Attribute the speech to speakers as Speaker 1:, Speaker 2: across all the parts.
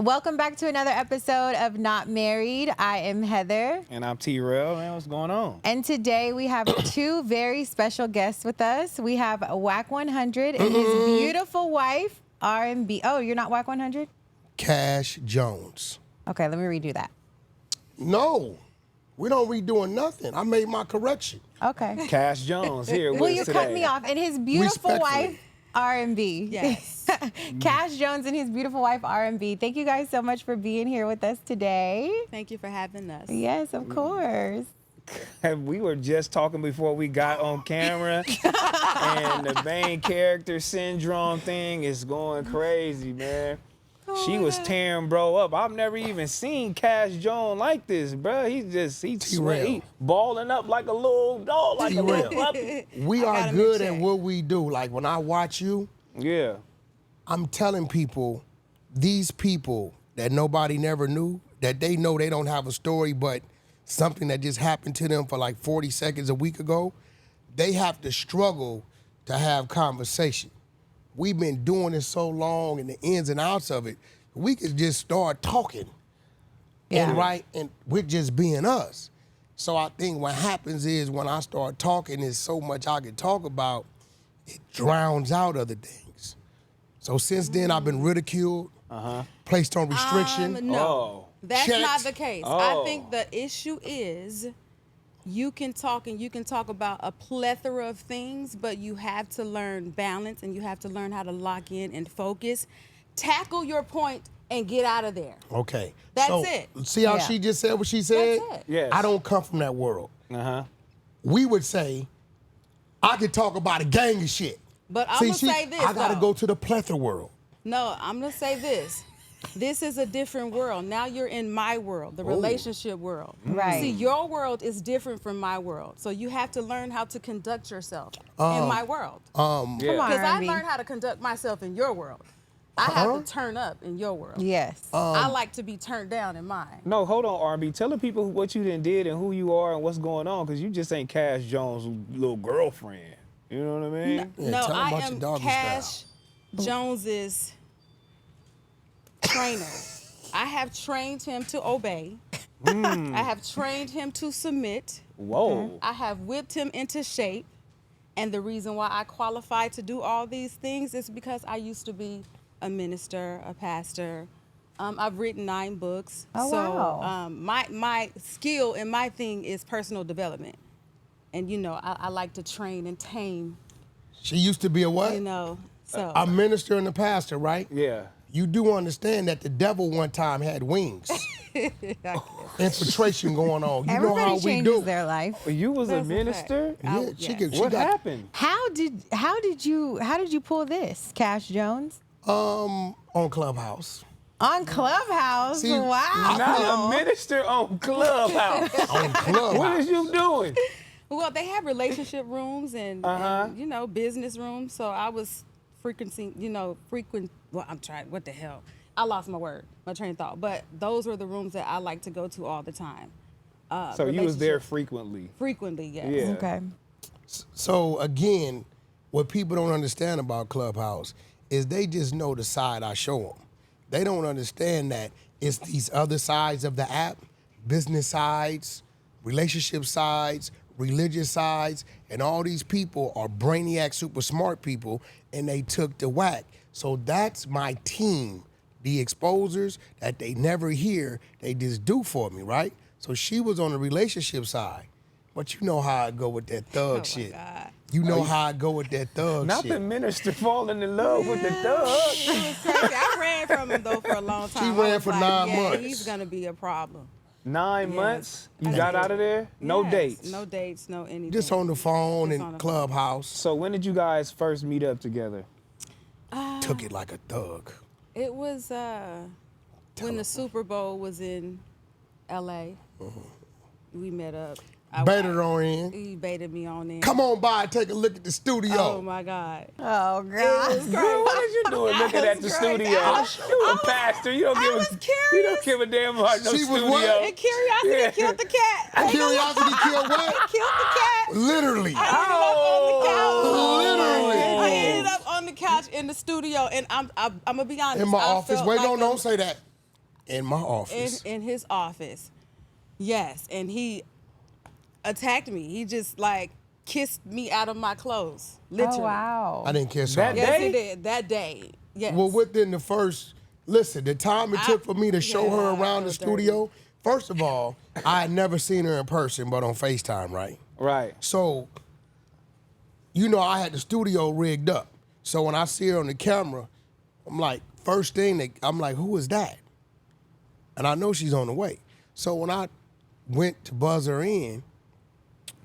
Speaker 1: Welcome back to another episode of Not Married. I am Heather.
Speaker 2: And I'm T-rell. Man, what's going on?
Speaker 1: And today we have two very special guests with us. We have Wack 100 and his beautiful wife, R&B. Oh, you're not Wack 100?
Speaker 3: Cash Jones.
Speaker 1: Okay, let me redo that.
Speaker 3: No, we don't redoing nothing. I made my correction.
Speaker 1: Okay.
Speaker 2: Cash Jones here with
Speaker 1: Well,
Speaker 2: us
Speaker 1: you
Speaker 2: today.
Speaker 1: cut me off. And his beautiful
Speaker 3: Respectfully.
Speaker 1: wife, R&B.
Speaker 4: Yes.
Speaker 1: Cash Jones and his beautiful wife, R&B. Thank you guys so much for being here with us today.
Speaker 4: Thank you for having us.
Speaker 1: Yes, of course.
Speaker 2: We were just talking before we got on camera, and the main character syndrome thing is going crazy, man. She was tearing bro up. I've never even seen Cash Jones like this, bro. He balling up like a little dog, like a little puppy.
Speaker 3: We are good at what we do. Like when I watch you,
Speaker 2: Yeah.
Speaker 3: I'm telling people, these people that nobody never knew, that they know they don't have a story, but something that just happened to them for like 40 seconds a week ago, they have to struggle to have conversation. We've been doing this so long and the ins and outs of it, we could just start talking.
Speaker 1: Yeah.
Speaker 3: And we're just being us. So I think what happens is when I start talking, there's so much I can talk about, it drowns out other things. So since then, I've been ridiculed, placed on restriction.
Speaker 4: No,
Speaker 2: Oh.
Speaker 4: that's
Speaker 3: Checked.
Speaker 4: not the case.
Speaker 2: Oh.
Speaker 4: I think the issue is you can talk and you can talk about a plethora of things, but you have to learn balance and you have to learn how to lock in and focus, tackle your point, and get out of there.
Speaker 3: Okay.
Speaker 4: That's
Speaker 3: so,
Speaker 4: it.
Speaker 3: See how
Speaker 1: Yeah.
Speaker 3: she just said what she said?
Speaker 4: That's it.
Speaker 2: Yes.
Speaker 3: I don't come from that world.
Speaker 2: Uh-huh.
Speaker 3: We would say, I could talk about a gang of shit.
Speaker 4: But I'm
Speaker 3: See,
Speaker 4: gonna say this.
Speaker 3: I gotta
Speaker 4: though.
Speaker 3: go to the plethora world.
Speaker 4: No, I'm gonna say this. This is a different world. Now you're in my world, the relationship world.
Speaker 1: Right.
Speaker 4: See, your world is different from my world. So you have to learn how to conduct yourself in my world.
Speaker 2: Yeah.
Speaker 1: Come on,
Speaker 4: Because I
Speaker 1: R&B.
Speaker 4: learned how to conduct myself in your world. I have to turn up in your world.
Speaker 1: Yes.
Speaker 4: I like to be turned down in mine.
Speaker 2: No, hold on, R&B. Tell the people what you done did and who you are and what's going on, because you just ain't Cash Jones' little girlfriend. You know what I mean?
Speaker 3: Yeah,
Speaker 4: No,
Speaker 3: tell 'em
Speaker 4: I
Speaker 3: about your
Speaker 4: am
Speaker 3: doggy
Speaker 4: Cash
Speaker 3: style.
Speaker 4: Jones's trainer. I have trained him to obey. I have trained him to submit.
Speaker 2: Whoa.
Speaker 4: I have whipped him into shape. And the reason why I qualify to do all these things is because I used to be a minister, a pastor. I've written 9 books.
Speaker 1: Oh,
Speaker 4: so
Speaker 1: wow.
Speaker 4: my skill and my thing is personal development. And, you know, I like to train and tame,
Speaker 3: She used to be a what?
Speaker 4: you know. So
Speaker 3: A minister and a pastor, right?
Speaker 2: Yeah.
Speaker 3: You do understand that the devil one time had wings. Infiltration going on. You know
Speaker 1: Everybody
Speaker 3: how we
Speaker 1: changes
Speaker 3: do.
Speaker 1: their life.
Speaker 2: You was
Speaker 4: That's
Speaker 2: a
Speaker 4: a
Speaker 2: minister?
Speaker 4: fact.
Speaker 3: Yeah,
Speaker 4: yes.
Speaker 3: she
Speaker 2: What
Speaker 3: got
Speaker 2: happened?
Speaker 1: How did you pull this, Cash Jones?
Speaker 3: on Clubhouse.
Speaker 1: On Clubhouse?
Speaker 3: See,
Speaker 1: Wow.
Speaker 2: Not a minister on Clubhouse.
Speaker 3: On Clubhouse.
Speaker 2: What is you doing?
Speaker 4: Well, they have relationship rooms and, you know, business rooms. So I was well, I'm trying, what the hell? I lost my train of thought. But those were the rooms that I like to go to all the time.
Speaker 2: So you was there
Speaker 4: relationship-
Speaker 2: frequently.
Speaker 4: Frequently, yes.
Speaker 2: Yeah.
Speaker 1: Okay.
Speaker 3: So again, what people don't understand about Clubhouse is they just know the side I show them. They don't understand that it's these other sides of the app, business sides, relationship sides, religious sides, and all these people are brainiac, super smart people, and they took the whack. So that's my team, the exposers that they never hear, they just do for me, right? So she was on the relationship side. But you know how I go with that thug shit.
Speaker 4: God.
Speaker 3: You know how I go with that thug
Speaker 2: Not
Speaker 3: shit.
Speaker 2: the minister falling in love with the thug.
Speaker 4: It was crazy. I ran from him, though, for a long time. I
Speaker 3: ran
Speaker 4: was
Speaker 3: for
Speaker 4: like,
Speaker 3: 9
Speaker 4: yeah,
Speaker 3: months.
Speaker 4: He's going to be a problem.
Speaker 2: 9 months? You got out of there? No
Speaker 4: Yes,
Speaker 2: dates?
Speaker 4: No dates, no anything.
Speaker 3: Just on the phone
Speaker 4: Just on
Speaker 3: and
Speaker 4: the
Speaker 3: Clubhouse.
Speaker 2: So when did you guys first meet up together?
Speaker 3: Took it like a thug.
Speaker 4: It was when the Super Bowl was in L.A. We met up.
Speaker 3: Baited on in.
Speaker 4: He baited me on in.
Speaker 3: Come on by and take a look at the studio.
Speaker 4: Oh, my God.
Speaker 1: Oh
Speaker 4: It
Speaker 1: God.
Speaker 4: was crazy.
Speaker 2: Girl, what is you doing looking at the
Speaker 4: That's crazy.
Speaker 2: studio?
Speaker 4: I was-
Speaker 2: You a pastor. You don't
Speaker 4: I
Speaker 2: give
Speaker 4: was
Speaker 2: a you
Speaker 4: curious.
Speaker 2: don't give a damn about no
Speaker 3: She was
Speaker 2: studio.
Speaker 3: what?
Speaker 4: And curiosity
Speaker 2: Yeah.
Speaker 4: killed the cat.
Speaker 3: Curiosity killed what?
Speaker 4: Killed the cat.
Speaker 3: Literally.
Speaker 2: Oh.
Speaker 3: Literally.
Speaker 4: I ended up on the couch in the studio, and I'm gonna be honest.
Speaker 3: In my
Speaker 4: I
Speaker 3: office.
Speaker 4: felt
Speaker 3: Wait,
Speaker 4: like
Speaker 3: don't say that. In my office.
Speaker 4: In his office. Yes, and he attacked me. He just like kissed me out of my clothes. Literally.
Speaker 1: Oh, wow.
Speaker 3: I didn't kiss
Speaker 2: That
Speaker 3: her.
Speaker 4: Yes,
Speaker 2: day?
Speaker 4: he did. That day. Yes.
Speaker 3: Well, within the first, listen, the time it took for me to show her
Speaker 4: yeah,
Speaker 3: around
Speaker 4: it
Speaker 3: the
Speaker 4: was
Speaker 3: studio, first of all, I had never seen her in person, but on FaceTime, right?
Speaker 2: Right.
Speaker 3: So, you know, I had the studio rigged up. So when I see her on the camera, I'm like, first thing, I'm like, who is that? And I know she's on the way. So when I went to buzz her in,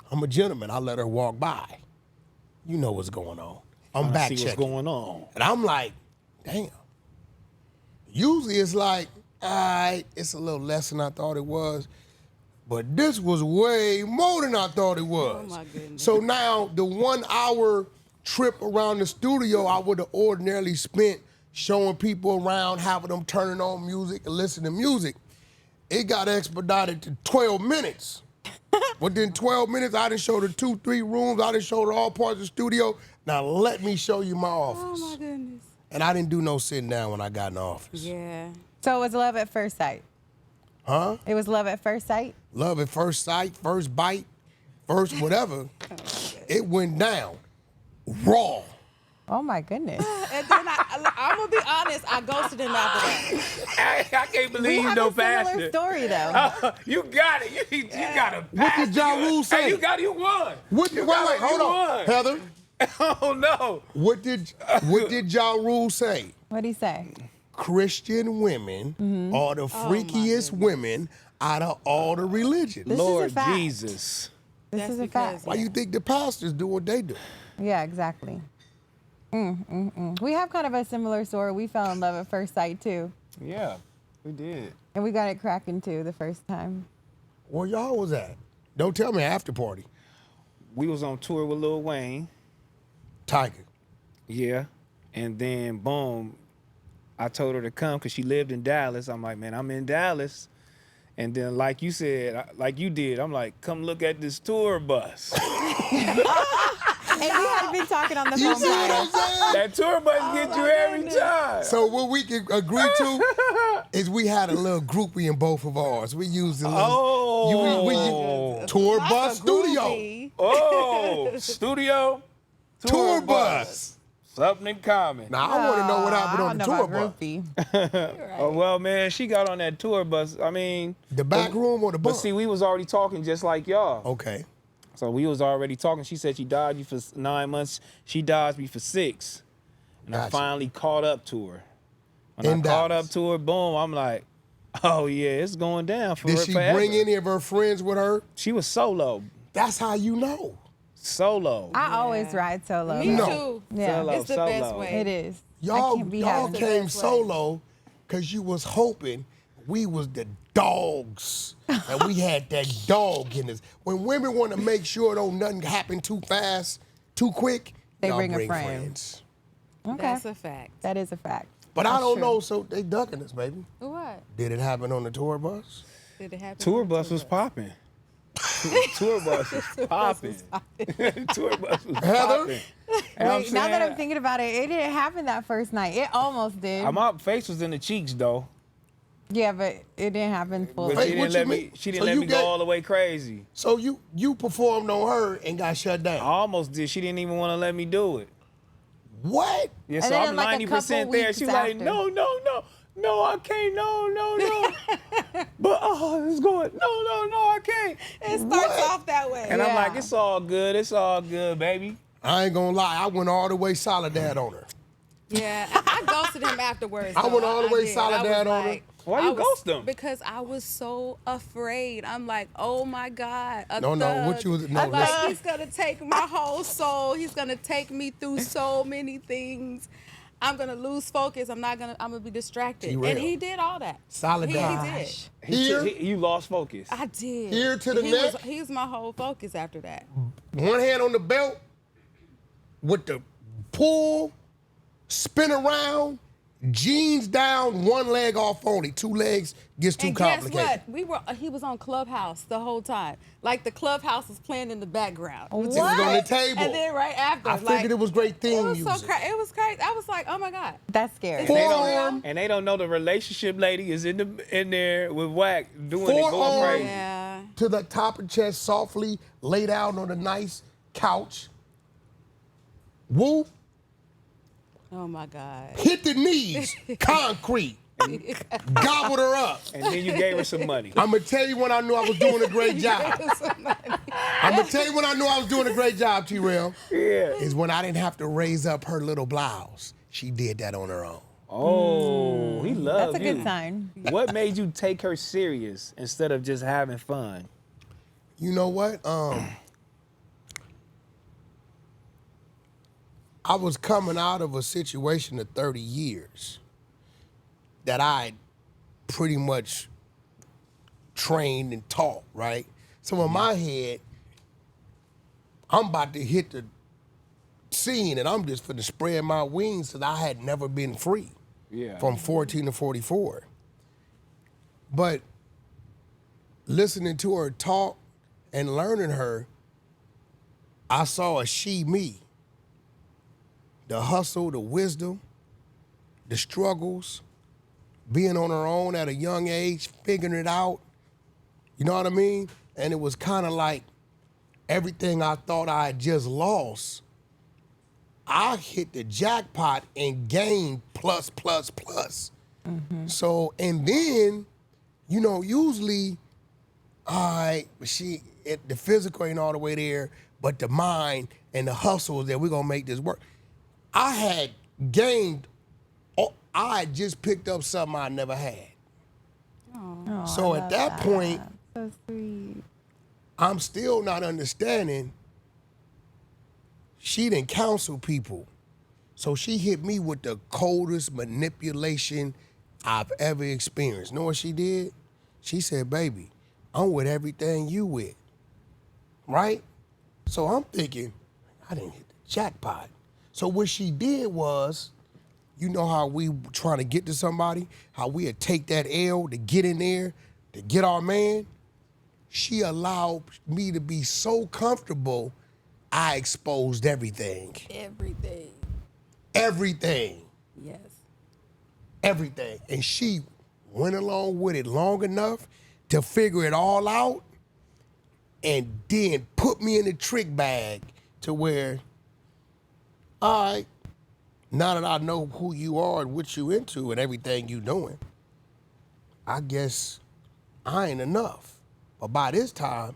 Speaker 3: I'm a gentleman. I let her walk by. You know what's going on. I'm back
Speaker 2: See what's
Speaker 3: checking.
Speaker 2: going on.
Speaker 3: And I'm like, damn. Usually it's like, all right, it's a little less than I thought it was. But this was way more than I thought it was.
Speaker 4: Oh, my goodness.
Speaker 3: So now the 1 hour trip around the studio I would have ordinarily spent showing people around, having them turning on music and listening to music, it got expedited to 12 minutes. Within 12 minutes, I didn't show her 2-3 rooms. I didn't show her all parts of the studio. Now let me show you my office.
Speaker 4: Oh my goodness.
Speaker 3: And I didn't do no sitting down when I got in the office.
Speaker 4: Yeah.
Speaker 1: So it was love at first sight.
Speaker 3: Huh?
Speaker 1: It was love at first sight.
Speaker 3: Love at first sight, first bite, first whatever. It went down raw.
Speaker 1: Oh my goodness.
Speaker 4: And then I'm gonna be honest, I ghosted him after that.
Speaker 2: I can't
Speaker 1: We
Speaker 2: believe you
Speaker 1: have
Speaker 2: no
Speaker 1: a similar
Speaker 2: faster.
Speaker 1: story though.
Speaker 2: You got it. You got a
Speaker 3: What did Ja Rule say?
Speaker 2: Hey, you got it. You won.
Speaker 3: Wait, hold on.
Speaker 2: won.
Speaker 3: Heather,
Speaker 2: Oh no.
Speaker 3: what did Ja Rule say?
Speaker 1: What'd he say?
Speaker 3: Christian women are the freakiest women out of all the religions.
Speaker 1: This is a
Speaker 2: Lord
Speaker 1: fact.
Speaker 2: Jesus.
Speaker 1: This
Speaker 4: That's
Speaker 1: is a
Speaker 4: because-
Speaker 1: fact.
Speaker 3: Why you think the pastors do what they do?
Speaker 1: Yeah, exactly. We have kind of a similar story. We fell in love at first sight too.
Speaker 2: Yeah, we did.
Speaker 1: And we got it cracking too the first time.
Speaker 3: Where y'all was at? Don't tell me after party.
Speaker 2: We was on tour with Lil Wayne.
Speaker 3: Tiger.
Speaker 2: Yeah. And then boom, I told her to come because she lived in Dallas. I'm like, man, I'm in Dallas. And then like you said, like you did, I'm like, come look at this tour bus.
Speaker 1: And we had been talking on the
Speaker 3: You
Speaker 1: phone
Speaker 3: see what I'm
Speaker 1: prior.
Speaker 3: saying?
Speaker 2: That tour bus get you every time.
Speaker 3: So what we can agree to is we had a little groupie in both of ours. We used a little we tour bus studio.
Speaker 4: Groupie.
Speaker 2: Oh, studio,
Speaker 3: Tour bus.
Speaker 2: Something in common.
Speaker 3: Now I want to know what happened on the tour bus.
Speaker 1: Groupie.
Speaker 2: Oh, well, man, she got on that tour bus. I mean,
Speaker 3: The back room or the
Speaker 2: but
Speaker 3: bus?
Speaker 2: see, we was already talking just like y'all.
Speaker 3: Okay.
Speaker 2: So we was already talking. She said she dodged you for 9 months. She dodged me for 6. And I
Speaker 3: Gotcha.
Speaker 2: finally caught up to her. When
Speaker 3: In
Speaker 2: I caught
Speaker 3: Dallas.
Speaker 2: up to her, boom, I'm like, oh, yeah, it's going down for
Speaker 3: Did
Speaker 2: her
Speaker 3: she
Speaker 2: forever.
Speaker 3: bring any of her friends with her?
Speaker 2: She was solo.
Speaker 3: That's how you know.
Speaker 2: Solo.
Speaker 1: I always ride solo.
Speaker 4: Me
Speaker 3: No.
Speaker 4: too.
Speaker 1: Yeah.
Speaker 2: Solo,
Speaker 4: It's the best
Speaker 2: solo.
Speaker 4: way.
Speaker 1: It is. I
Speaker 3: Y'all
Speaker 1: can't be
Speaker 3: y'all
Speaker 1: having-
Speaker 3: came
Speaker 4: best way.
Speaker 3: solo because you was hoping we was the dogs and we had that dog in us. When women want to make sure don't nothing happen too fast, too quick,
Speaker 1: They
Speaker 3: y'all
Speaker 1: bring a
Speaker 3: bring
Speaker 1: friend.
Speaker 3: friends.
Speaker 1: Okay.
Speaker 4: That's a fact.
Speaker 1: That is a fact.
Speaker 3: But I
Speaker 1: That's
Speaker 3: don't
Speaker 1: true.
Speaker 3: know, so they ducking us, baby.
Speaker 4: What?
Speaker 3: Did it happen on the tour bus?
Speaker 4: Did it happen?
Speaker 2: Tour
Speaker 4: on
Speaker 2: bus
Speaker 4: the
Speaker 2: was popping. Tour bus was popping. Tour bus was
Speaker 3: Heather?
Speaker 2: popping. And I'm
Speaker 1: Wait, now that I'm
Speaker 2: saying,
Speaker 1: thinking about it, it didn't happen that first night. It almost did.
Speaker 2: my face was in the cheeks though.
Speaker 1: Yeah, but it didn't happen fully.
Speaker 2: But
Speaker 3: Hey,
Speaker 2: she
Speaker 3: what
Speaker 2: didn't
Speaker 3: you
Speaker 2: let me.
Speaker 3: mean?
Speaker 2: She didn't
Speaker 3: So
Speaker 2: let
Speaker 3: you
Speaker 2: me
Speaker 3: get-
Speaker 2: go all the way crazy.
Speaker 3: So you performed on her and got shut
Speaker 2: I
Speaker 3: down.
Speaker 2: almost did. She didn't even want to let me do it.
Speaker 3: What?
Speaker 2: Yeah,
Speaker 1: And
Speaker 2: so
Speaker 1: then,
Speaker 2: I'm
Speaker 1: like, a
Speaker 2: 90%
Speaker 1: couple
Speaker 2: there.
Speaker 1: weeks
Speaker 2: She was like,
Speaker 1: after.
Speaker 2: no, I can't, no. But it's going, no, I can't.
Speaker 4: It starts
Speaker 3: What?
Speaker 4: off that way.
Speaker 2: And I'm
Speaker 1: Yeah.
Speaker 2: like, it's all good, baby.
Speaker 3: I ain't gonna lie, I went all the way solidad on her.
Speaker 4: Yeah, I ghosted him afterwards.
Speaker 3: I
Speaker 4: though.
Speaker 3: went all the way
Speaker 4: did.
Speaker 3: solid
Speaker 4: I was
Speaker 3: down on her.
Speaker 4: like-
Speaker 2: Why you
Speaker 4: I was-
Speaker 2: ghost him?
Speaker 4: Because I was so afraid. I'm like, oh my God.
Speaker 3: No, what you was- no,
Speaker 4: I'm like,
Speaker 3: listen.
Speaker 4: he's gonna take my whole soul. He's gonna take me through so many things. I'm gonna lose focus. I'm gonna be distracted.
Speaker 3: T-rell.
Speaker 4: And he did all that.
Speaker 3: Solid
Speaker 4: He
Speaker 3: down.
Speaker 4: did.
Speaker 3: Here,
Speaker 2: You lost focus.
Speaker 4: I did.
Speaker 3: Here to the
Speaker 4: he
Speaker 3: neck.
Speaker 4: Was, he was my whole focus after that.
Speaker 3: one hand on the belt with the pull, spin around, Jeans down, one leg off only. Two legs gets too
Speaker 4: And guess
Speaker 3: complicated.
Speaker 4: what? He was on Clubhouse the whole time. Like the Clubhouse was playing in the background.
Speaker 3: It was on the table.
Speaker 4: And then right after,
Speaker 3: I figured it was great theme
Speaker 4: It was
Speaker 3: music.
Speaker 4: so crazy. It was crazy. I was like, oh my God.
Speaker 1: That's scary.
Speaker 3: Forearm.
Speaker 2: And they don't know the relationship lady is in there with Wack doing it, going
Speaker 3: Forearm.
Speaker 2: crazy.
Speaker 4: Yeah.
Speaker 3: To the top of chest, softly laid out on a nice couch. Whoop.
Speaker 4: Oh my God.
Speaker 3: Hit the knees, concrete, gobbled her up.
Speaker 2: And then you gave her some money.
Speaker 3: I'm gonna tell you when I knew I was doing a great job. I'm gonna tell you when I knew I was doing a great job, T-rell.
Speaker 2: Yeah.
Speaker 3: Is when I didn't have to raise up her little blouse. She did that on her own.
Speaker 2: Oh, he loves
Speaker 1: That's a
Speaker 2: you.
Speaker 1: good sign.
Speaker 2: What made you take her serious instead of just having fun?
Speaker 3: You know what? I was coming out of a situation of 30 years that I pretty much trained and taught, right? So in my head, I'm about to hit the scene and I'm just finna spread my wings because I had never been free from 14 to 44. But listening to her talk and learning her, I saw a she-me. The hustle, the wisdom, the struggles, being on her own at a young age, figuring it out. You know what I mean? And it was kind of like everything I thought I had just lost, I hit the jackpot and gained plus. Mm-hmm. So, and then, you know, usually, the physical ain't all the way there, but the mind and the hustle is that we're gonna make this work. I had gained, I had just picked up something I never had.
Speaker 1: Oh,
Speaker 3: So at that point,
Speaker 1: so sweet.
Speaker 3: I'm still not understanding. She didn't counsel people. So she hit me with the coldest manipulation I've ever experienced. Know what she did? She said, baby, I'm with everything you with, right? So I'm thinking, I didn't hit the jackpot. So what she did was, you know how we trying to get to somebody, how we'd take that L to get in there, to get our man? She allowed me to be so comfortable, I exposed everything. Everything.
Speaker 4: Yes.
Speaker 3: Everything. And she went along with it long enough to figure it all out and then put me in the trick bag to where, all right, now that I know who you are and what you into and everything you doing, I guess I ain't enough. But by this time,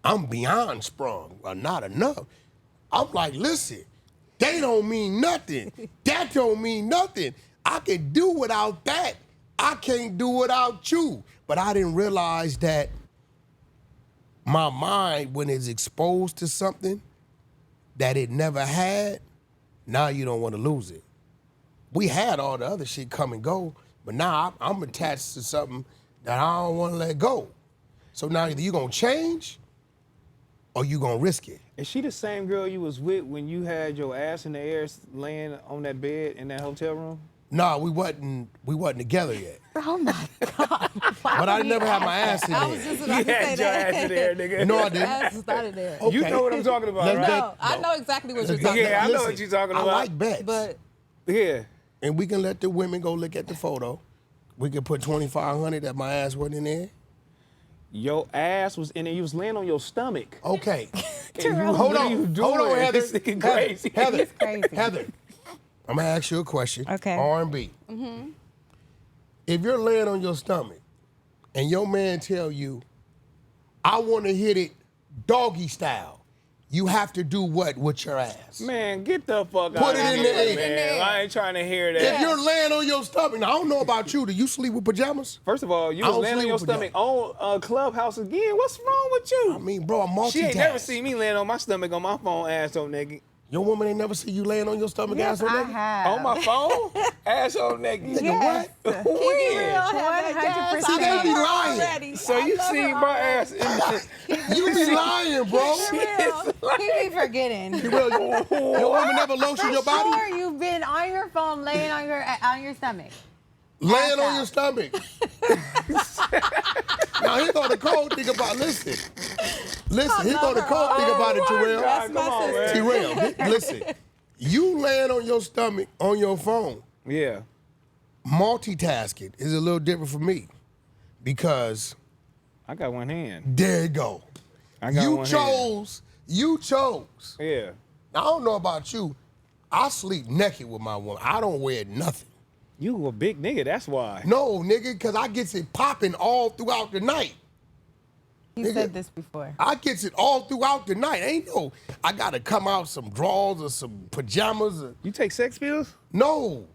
Speaker 3: I'm beyond sprung, or not enough. I'm like, listen, they don't mean nothing. That don't mean nothing. I can do without that. I can't do without you. But I didn't realize that my mind, when it's exposed to something that it never had, now you don't want to lose it. We had all the other shit come and go, but now I'm attached to something that I don't want to let go. So now either you going to change or you going to risk it.
Speaker 2: Is she the same girl you was with when you had your ass in the air laying on that bed in that hotel room?
Speaker 3: No, we wasn't together yet.
Speaker 1: Oh my God.
Speaker 3: But I never had my ass in
Speaker 4: I was
Speaker 3: there.
Speaker 4: just about to say
Speaker 2: Your
Speaker 4: that.
Speaker 2: ass in there, nigga.
Speaker 3: No, I didn't.
Speaker 4: Ass was out of there.
Speaker 3: Okay.
Speaker 2: You know what I'm talking about,
Speaker 3: Let's
Speaker 2: right?
Speaker 3: bet-
Speaker 4: No, I know exactly what you're
Speaker 3: Let's
Speaker 4: talking
Speaker 3: bet-
Speaker 2: Yeah, I know
Speaker 3: listen,
Speaker 2: what you're talking
Speaker 3: I
Speaker 2: about.
Speaker 3: like bets.
Speaker 4: But
Speaker 2: Yeah.
Speaker 3: And we can let the women go look at the photo. We can put 2,500 that my ass wasn't in there.
Speaker 2: Your ass was in there. You was laying on your stomach.
Speaker 3: Okay.
Speaker 2: And you,
Speaker 3: Hold
Speaker 2: what are
Speaker 3: on.
Speaker 2: you doing?
Speaker 3: Hold on, Heather.
Speaker 2: This nigga crazy.
Speaker 3: Heather.
Speaker 1: He's crazy.
Speaker 3: Heather. I'm gonna ask you a question.
Speaker 1: Okay.
Speaker 3: R&B. Mm-hmm. If you're laying on your stomach and your man tell you, I want to hit it doggy style, you have to do what with your ass?
Speaker 2: Man, get the fuck out
Speaker 3: Put
Speaker 2: of
Speaker 3: it in
Speaker 2: here,
Speaker 3: the
Speaker 2: man.
Speaker 3: air.
Speaker 2: I ain't trying to hear that.
Speaker 3: If you're laying on your stomach, now I don't know about you. Do you sleep with pajamas?
Speaker 2: First of all, you
Speaker 3: I
Speaker 2: was
Speaker 3: don't
Speaker 2: laying on
Speaker 3: sleep
Speaker 2: your
Speaker 3: with
Speaker 2: stomach on Clubhouse again. What's wrong with you?
Speaker 3: I mean, bro, I'm multitask.
Speaker 2: She ain't never seen me laying on my stomach on my phone, asshole naked.
Speaker 3: Your woman ain't never see you laying on your stomach,
Speaker 1: Yes,
Speaker 3: asshole
Speaker 1: I
Speaker 3: nigga?
Speaker 1: have.
Speaker 2: On my phone? Asshole naked.
Speaker 3: Nigga,
Speaker 1: Yes.
Speaker 3: what?
Speaker 2: When?
Speaker 1: for
Speaker 4: I
Speaker 3: they
Speaker 4: love
Speaker 3: be
Speaker 4: her
Speaker 3: lying.
Speaker 4: already.
Speaker 2: So
Speaker 4: I
Speaker 2: you
Speaker 4: love
Speaker 2: see
Speaker 4: her
Speaker 2: my
Speaker 4: already.
Speaker 2: ass in the...
Speaker 3: You be lying, bro.
Speaker 1: He be forgetting.
Speaker 3: T-Rell, your woman never lotion your body?
Speaker 1: Sure, you've been on your phone laying on your stomach.
Speaker 3: Laying
Speaker 1: Pass
Speaker 3: on your
Speaker 1: out.
Speaker 3: stomach. Now here go the cold thing about listen, here go the cold thing about it, T-Rell.
Speaker 4: That's
Speaker 2: Come on,
Speaker 4: my sister.
Speaker 2: man.
Speaker 3: T-Rell, listen. You laying on your stomach on your phone,
Speaker 2: Yeah.
Speaker 3: multitasking is a little different for me because
Speaker 2: I got one hand.
Speaker 3: there you go.
Speaker 2: I got
Speaker 3: You
Speaker 2: one hand.
Speaker 3: chose.
Speaker 2: Yeah.
Speaker 3: Now, I don't know about you. I sleep naked with my woman. I don't wear nothing.
Speaker 2: You a big nigga, that's why.
Speaker 3: No, nigga, because I gets it popping all throughout the night.
Speaker 1: You said this before.
Speaker 3: I gets it all throughout the night. Ain't no, I gotta come out some drawers or some pajamas. Or,
Speaker 2: You take sex pills?
Speaker 3: no.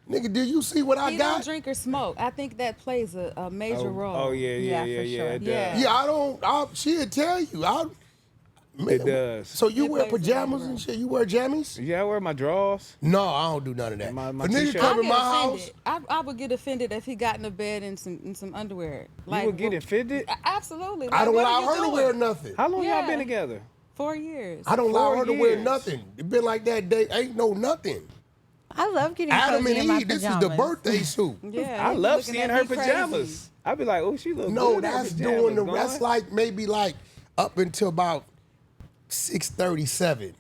Speaker 3: Nigga, do you see what I
Speaker 4: He
Speaker 3: got?
Speaker 4: don't drink or smoke. I think that plays a major role.
Speaker 2: Oh, yeah,
Speaker 1: Yeah, for
Speaker 2: it
Speaker 1: sure.
Speaker 2: does.
Speaker 4: Yeah.
Speaker 3: Yeah, I don't, she'll tell you.
Speaker 2: It does.
Speaker 3: So you
Speaker 4: It
Speaker 3: wear
Speaker 4: plays a
Speaker 3: pajamas
Speaker 4: major
Speaker 3: and shit? You wear jammies?
Speaker 2: Yeah, I wear my drawers.
Speaker 3: No, I don't do none of that.
Speaker 2: My
Speaker 3: If nigga
Speaker 2: t-shirt.
Speaker 3: come
Speaker 4: I
Speaker 3: in my house,
Speaker 4: offended. I would get offended if he got in the bed in some underwear. Like,
Speaker 2: You would get offended?
Speaker 4: Absolutely.
Speaker 3: I
Speaker 4: Like,
Speaker 3: don't
Speaker 4: what
Speaker 3: allow
Speaker 4: are you
Speaker 3: her to
Speaker 4: doing?
Speaker 3: wear nothing.
Speaker 2: How long y'all
Speaker 4: Yeah.
Speaker 2: been together?
Speaker 4: 4 years.
Speaker 3: I don't allow
Speaker 2: 4
Speaker 3: her to wear
Speaker 2: years.
Speaker 3: nothing. It been like that day. Ain't no nothing.
Speaker 1: I love getting
Speaker 3: Adam
Speaker 1: cozy
Speaker 3: and
Speaker 1: in my
Speaker 3: Eve, this is
Speaker 1: pajamas.
Speaker 3: the birthday suit.
Speaker 4: Yeah,
Speaker 2: I
Speaker 4: he
Speaker 2: love
Speaker 4: looking
Speaker 2: seeing
Speaker 4: at
Speaker 2: her
Speaker 4: me crazy.
Speaker 2: pajamas. I be like, oh, she looks
Speaker 3: No,
Speaker 2: good in her
Speaker 3: that's
Speaker 2: pajamas,
Speaker 3: doing the
Speaker 2: boy.
Speaker 3: rest like maybe like up until about 6:37.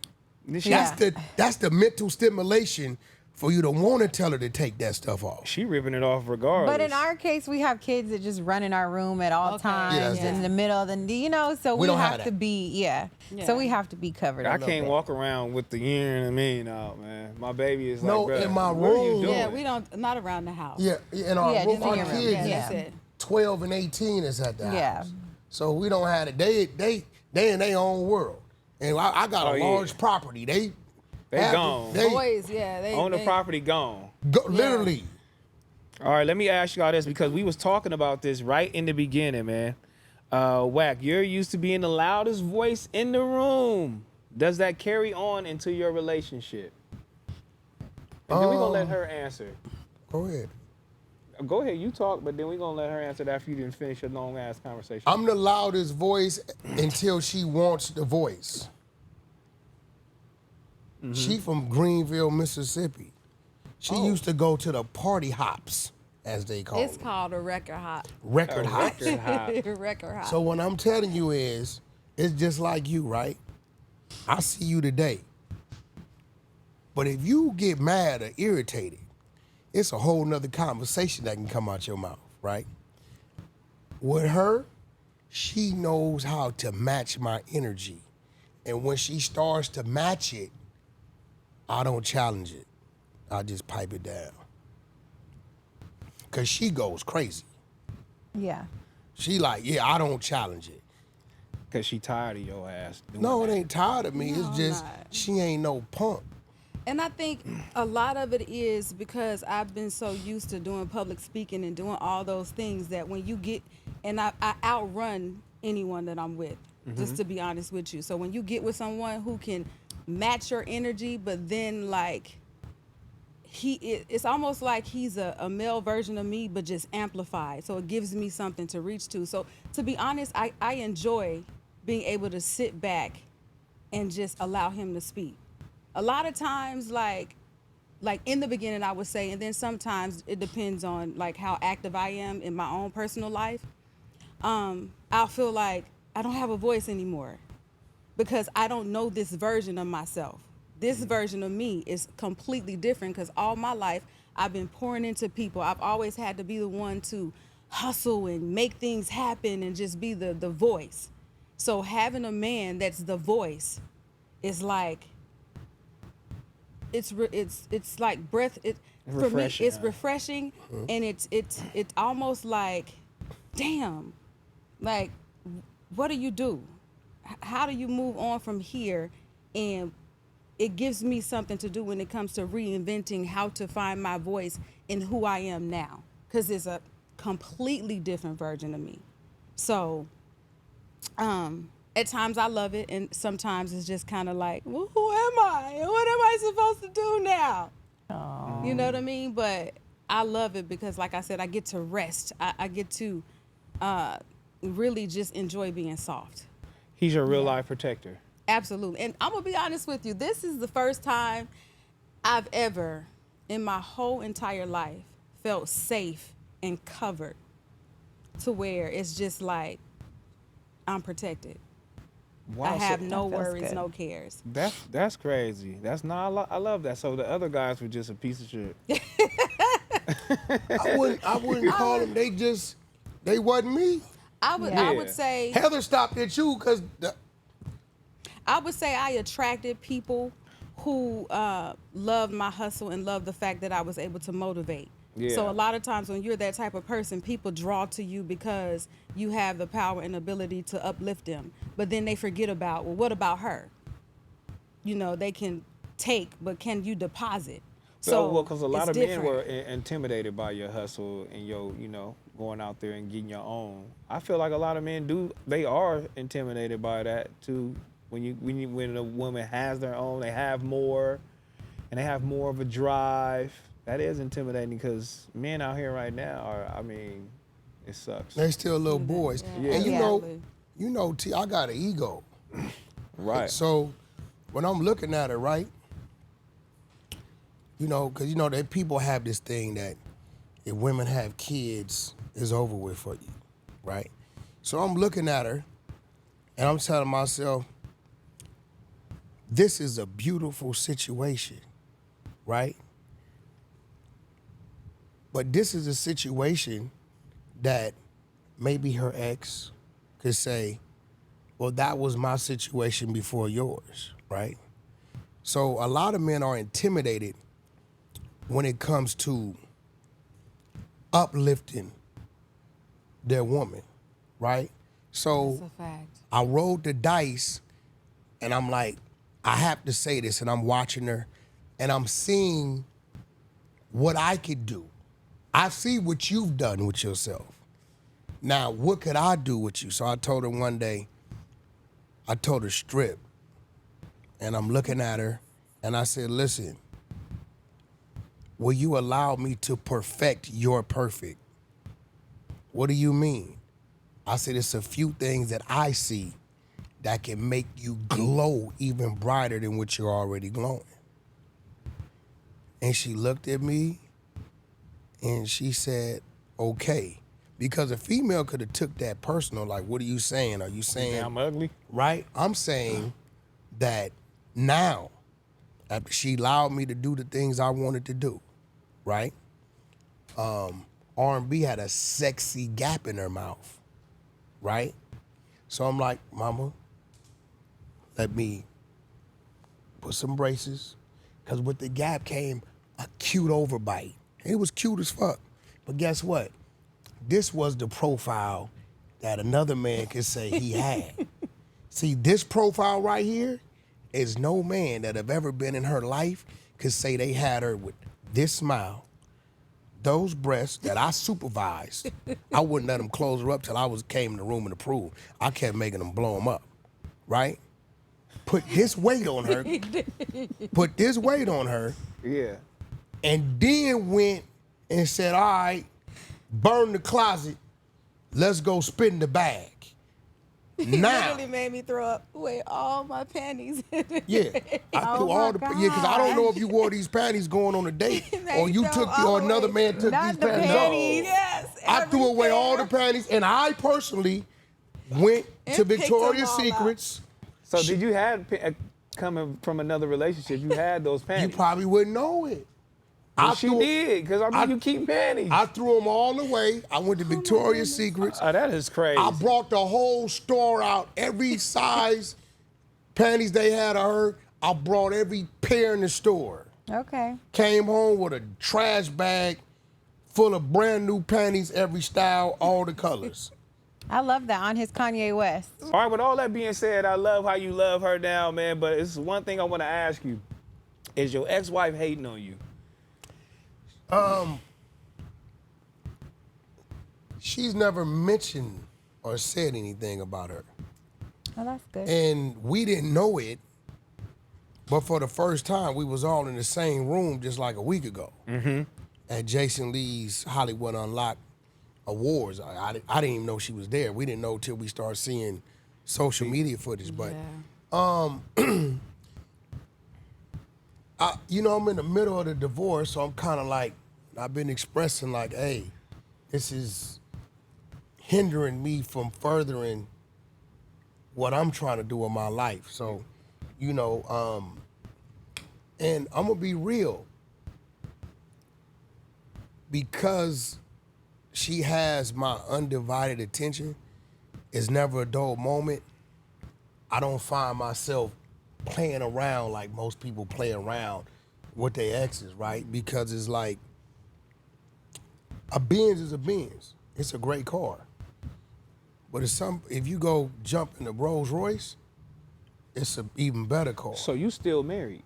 Speaker 2: Then she,
Speaker 1: Yeah.
Speaker 3: That's the mental stimulation for you to want to tell her to take that stuff off.
Speaker 2: she ripping it off regardless.
Speaker 1: But in our case, we have kids that just run in our room at all
Speaker 4: Okay.
Speaker 1: times
Speaker 3: Yeah, that's
Speaker 1: in
Speaker 3: different.
Speaker 1: the middle of the, so
Speaker 3: We
Speaker 1: we
Speaker 3: don't have
Speaker 1: have to
Speaker 3: that.
Speaker 1: be,
Speaker 4: Yeah.
Speaker 1: So we have to be covered. a
Speaker 2: I
Speaker 1: little
Speaker 2: can't
Speaker 1: bit.
Speaker 2: walk around with the you know what I mean out, man. My baby is
Speaker 3: No,
Speaker 2: like, bruh,
Speaker 3: in my
Speaker 2: what are you
Speaker 3: room.
Speaker 2: doing?
Speaker 4: Yeah, we don't, not around the house.
Speaker 3: Yeah, in our
Speaker 1: Yeah,
Speaker 3: room,
Speaker 1: just in
Speaker 3: our
Speaker 1: your room.
Speaker 3: kids,
Speaker 4: Yeah,
Speaker 1: Yeah.
Speaker 4: that's it.
Speaker 3: 12 and 18 is at the
Speaker 1: Yeah.
Speaker 3: house. So we don't have it. They in their own world. And I got a
Speaker 2: Oh, yeah.
Speaker 3: large property. They
Speaker 2: gone.
Speaker 4: Boys, yeah. They,
Speaker 2: On the
Speaker 4: they-
Speaker 2: property gone.
Speaker 3: literally.
Speaker 2: All right, let me ask y'all this because we was talking about this right in the beginning, man. Wack, you're used to being the loudest voice in the room. Does that carry on into your relationship? And then we're gonna let her answer.
Speaker 3: Go ahead.
Speaker 2: Go ahead, you talk, but then we're gonna let her answer that after you didn't finish your long ass conversation.
Speaker 3: I'm the loudest voice until she wants the voice. She from Greenville, Mississippi. She used to go to the party hops, as they call
Speaker 4: It's
Speaker 3: them.
Speaker 4: called a record hop.
Speaker 3: Record hops.
Speaker 2: Record hop.
Speaker 4: Record hop.
Speaker 3: So what I'm telling you is, it's just like you, right? I see you today. But if you get mad or irritated, it's a whole nother conversation that can come out your mouth, right? With her, she knows how to match my energy. And when she starts to match it, I don't challenge it. I just pipe it down. Cause she goes crazy.
Speaker 1: Yeah.
Speaker 3: She like, yeah, I don't challenge it.
Speaker 2: Cause she tired of your ass. Doing
Speaker 3: No,
Speaker 2: that.
Speaker 3: it ain't tired of me.
Speaker 4: No,
Speaker 3: It's just
Speaker 4: not.
Speaker 3: she ain't no punk.
Speaker 4: And I think a lot of it is because I've been so used to doing public speaking and doing all those things that when you get, and I outrun anyone that I'm with, just to be honest with you. So when you get with someone who can match your energy, but then like, it's almost like he's a male version of me, but just amplified. So it gives me something to reach to. So to be honest, I enjoy being able to sit back and just allow him to speak. A lot of times, like in the beginning, I would say, and then sometimes it depends on like how active I am in my own personal life. I'll feel like I don't have a voice anymore because I don't know this version of myself. This version of me is completely different because all my life I've been pouring into people. I've always had to be the one to hustle and make things happen and just be the voice. So having a man that's the voice is like, it's like breath. For me,
Speaker 2: Refreshing,
Speaker 4: it's
Speaker 2: huh?
Speaker 4: refreshing, and it's almost like, damn, like, what do you do? How do you move on from here? And it gives me something to do when it comes to reinventing how to find my voice in who I am now, because it's a completely different version of me. So, at times I love it, and sometimes it's just kind of like, well, who am I? What am I supposed to do now? You know what I mean? But I love it because, like I said, I get to rest. I get to really just enjoy being soft.
Speaker 2: He's your real life protector.
Speaker 4: Absolutely. And I'm going to be honest with you. This is the first time I've ever, in my whole entire life, felt safe and covered to where it's just like I'm protected.
Speaker 2: Wow,
Speaker 4: I have
Speaker 2: so
Speaker 4: no
Speaker 1: That feels
Speaker 4: worries,
Speaker 1: good.
Speaker 4: no cares.
Speaker 2: that's crazy. That's not. I love that. So the other guys were just a piece of shit.
Speaker 3: I wouldn't call them. They wasn't me.
Speaker 4: I would say
Speaker 3: Heather stopped at you because
Speaker 4: I attracted people who loved my hustle and loved the fact that I was able to motivate.
Speaker 2: Yeah.
Speaker 4: So a lot of times when you're that type of person, people draw to you because you have the power and ability to uplift them. But then they forget about, well, what about her? You know, they can take, but can you deposit?
Speaker 2: So, well, because a lot
Speaker 4: it's
Speaker 2: of men
Speaker 4: different.
Speaker 2: were intimidated by your hustle and your, going out there and getting your own. I feel like a lot of men they are intimidated by that too. When a woman has their own, they have more, and they have more of a drive. That is intimidating because men out here right now it sucks.
Speaker 3: they're still little boys.
Speaker 2: Yeah.
Speaker 3: And
Speaker 4: Exactly.
Speaker 3: you know, T, I got an ego.
Speaker 2: Right.
Speaker 3: So when I'm looking at it, right, because that people have this thing that if women have kids, it's over with for you, right? So I'm looking at her, and I'm telling myself, this is a beautiful situation, right? But this is a situation that maybe her ex could say, well, that was my situation before yours, right? So a lot of men are intimidated when it comes to uplifting their woman, right? So
Speaker 4: That's a fact.
Speaker 3: I rolled the dice, and I'm like, I have to say this, and I'm watching her, and I'm seeing what I could do. I see what you've done with yourself. Now, what could I do with you? So I told her one day, I told her strip, and I'm looking at her, and I said, listen, will you allow me to perfect your perfect? What do you mean? I said, it's a few things that I see that can make you glow even brighter than what you're already glowing. And she looked at me and she said, okay. Because a female could have took that personal, like, what are you saying? Are you saying
Speaker 2: I'm ugly?
Speaker 3: right? I'm saying that now, after she allowed me to do the things I wanted to do, right? R&B had a sexy gap in her mouth, right? So I'm like, mama, let me put some braces, because with the gap came a cute overbite. It was cute as fuck. But guess what? This was the profile that another man could say he had. See, this profile right here is no man that have ever been in her life could say they had her with this smile, those breasts that I supervised. I wouldn't let them close her up till I came in the room and approved. I kept making them blow them up, right? Put this weight on her. Put this weight on her.
Speaker 2: Yeah.
Speaker 3: And then went and said, all right, burn the closet. Let's go spin the bag.
Speaker 4: He
Speaker 3: Now,
Speaker 4: literally made me throw away all my panties.
Speaker 3: yeah, I threw all the because I don't know if you wore these panties going on a date or you took or another man took
Speaker 1: Not
Speaker 3: these
Speaker 1: the
Speaker 3: panties
Speaker 1: panties.
Speaker 3: off.
Speaker 4: Yes.
Speaker 3: I threw away all the panties, and I personally went to
Speaker 4: And picked
Speaker 3: Victoria's
Speaker 4: them all
Speaker 3: Secrets.
Speaker 2: So did you have coming from another relationship? You had those
Speaker 3: You
Speaker 2: panties.
Speaker 3: probably wouldn't know it.
Speaker 2: She did, because you keep panties.
Speaker 3: I threw them all away. I went to Victoria's Secrets.
Speaker 2: That is crazy.
Speaker 3: I brought the whole store out, every size panties they had of her. I brought every pair in the store.
Speaker 1: Okay.
Speaker 3: Came home with a trash bag full of brand new panties, every style, all the colors.
Speaker 1: I love that on his Kanye West.
Speaker 2: All right, with all that being said, I love how you love her now, man, but it's one thing I want to ask you. Is your ex-wife hating on you?
Speaker 3: She's never mentioned or said anything about her.
Speaker 1: Oh, that's good.
Speaker 3: And we didn't know it, but for the first time, we was all in the same room just like a week ago. Mm-hmm. at Jason Lee's Hollywood Unlocked Awards. I didn't even know she was there. We didn't know till we started seeing social media footage. But I'm in the middle of the divorce, so I'm kind of like, I've been expressing like, hey, this is hindering me from furthering what I'm trying to do in my life. So, and I'm gonna be real, because she has my undivided attention. It's never a dull moment. I don't find myself playing around like most people play around with their exes, right? Because it's like, a Benz is a Benz. It's a great car. But if you go jump in a Rolls Royce, it's an even better car.
Speaker 2: So you still married?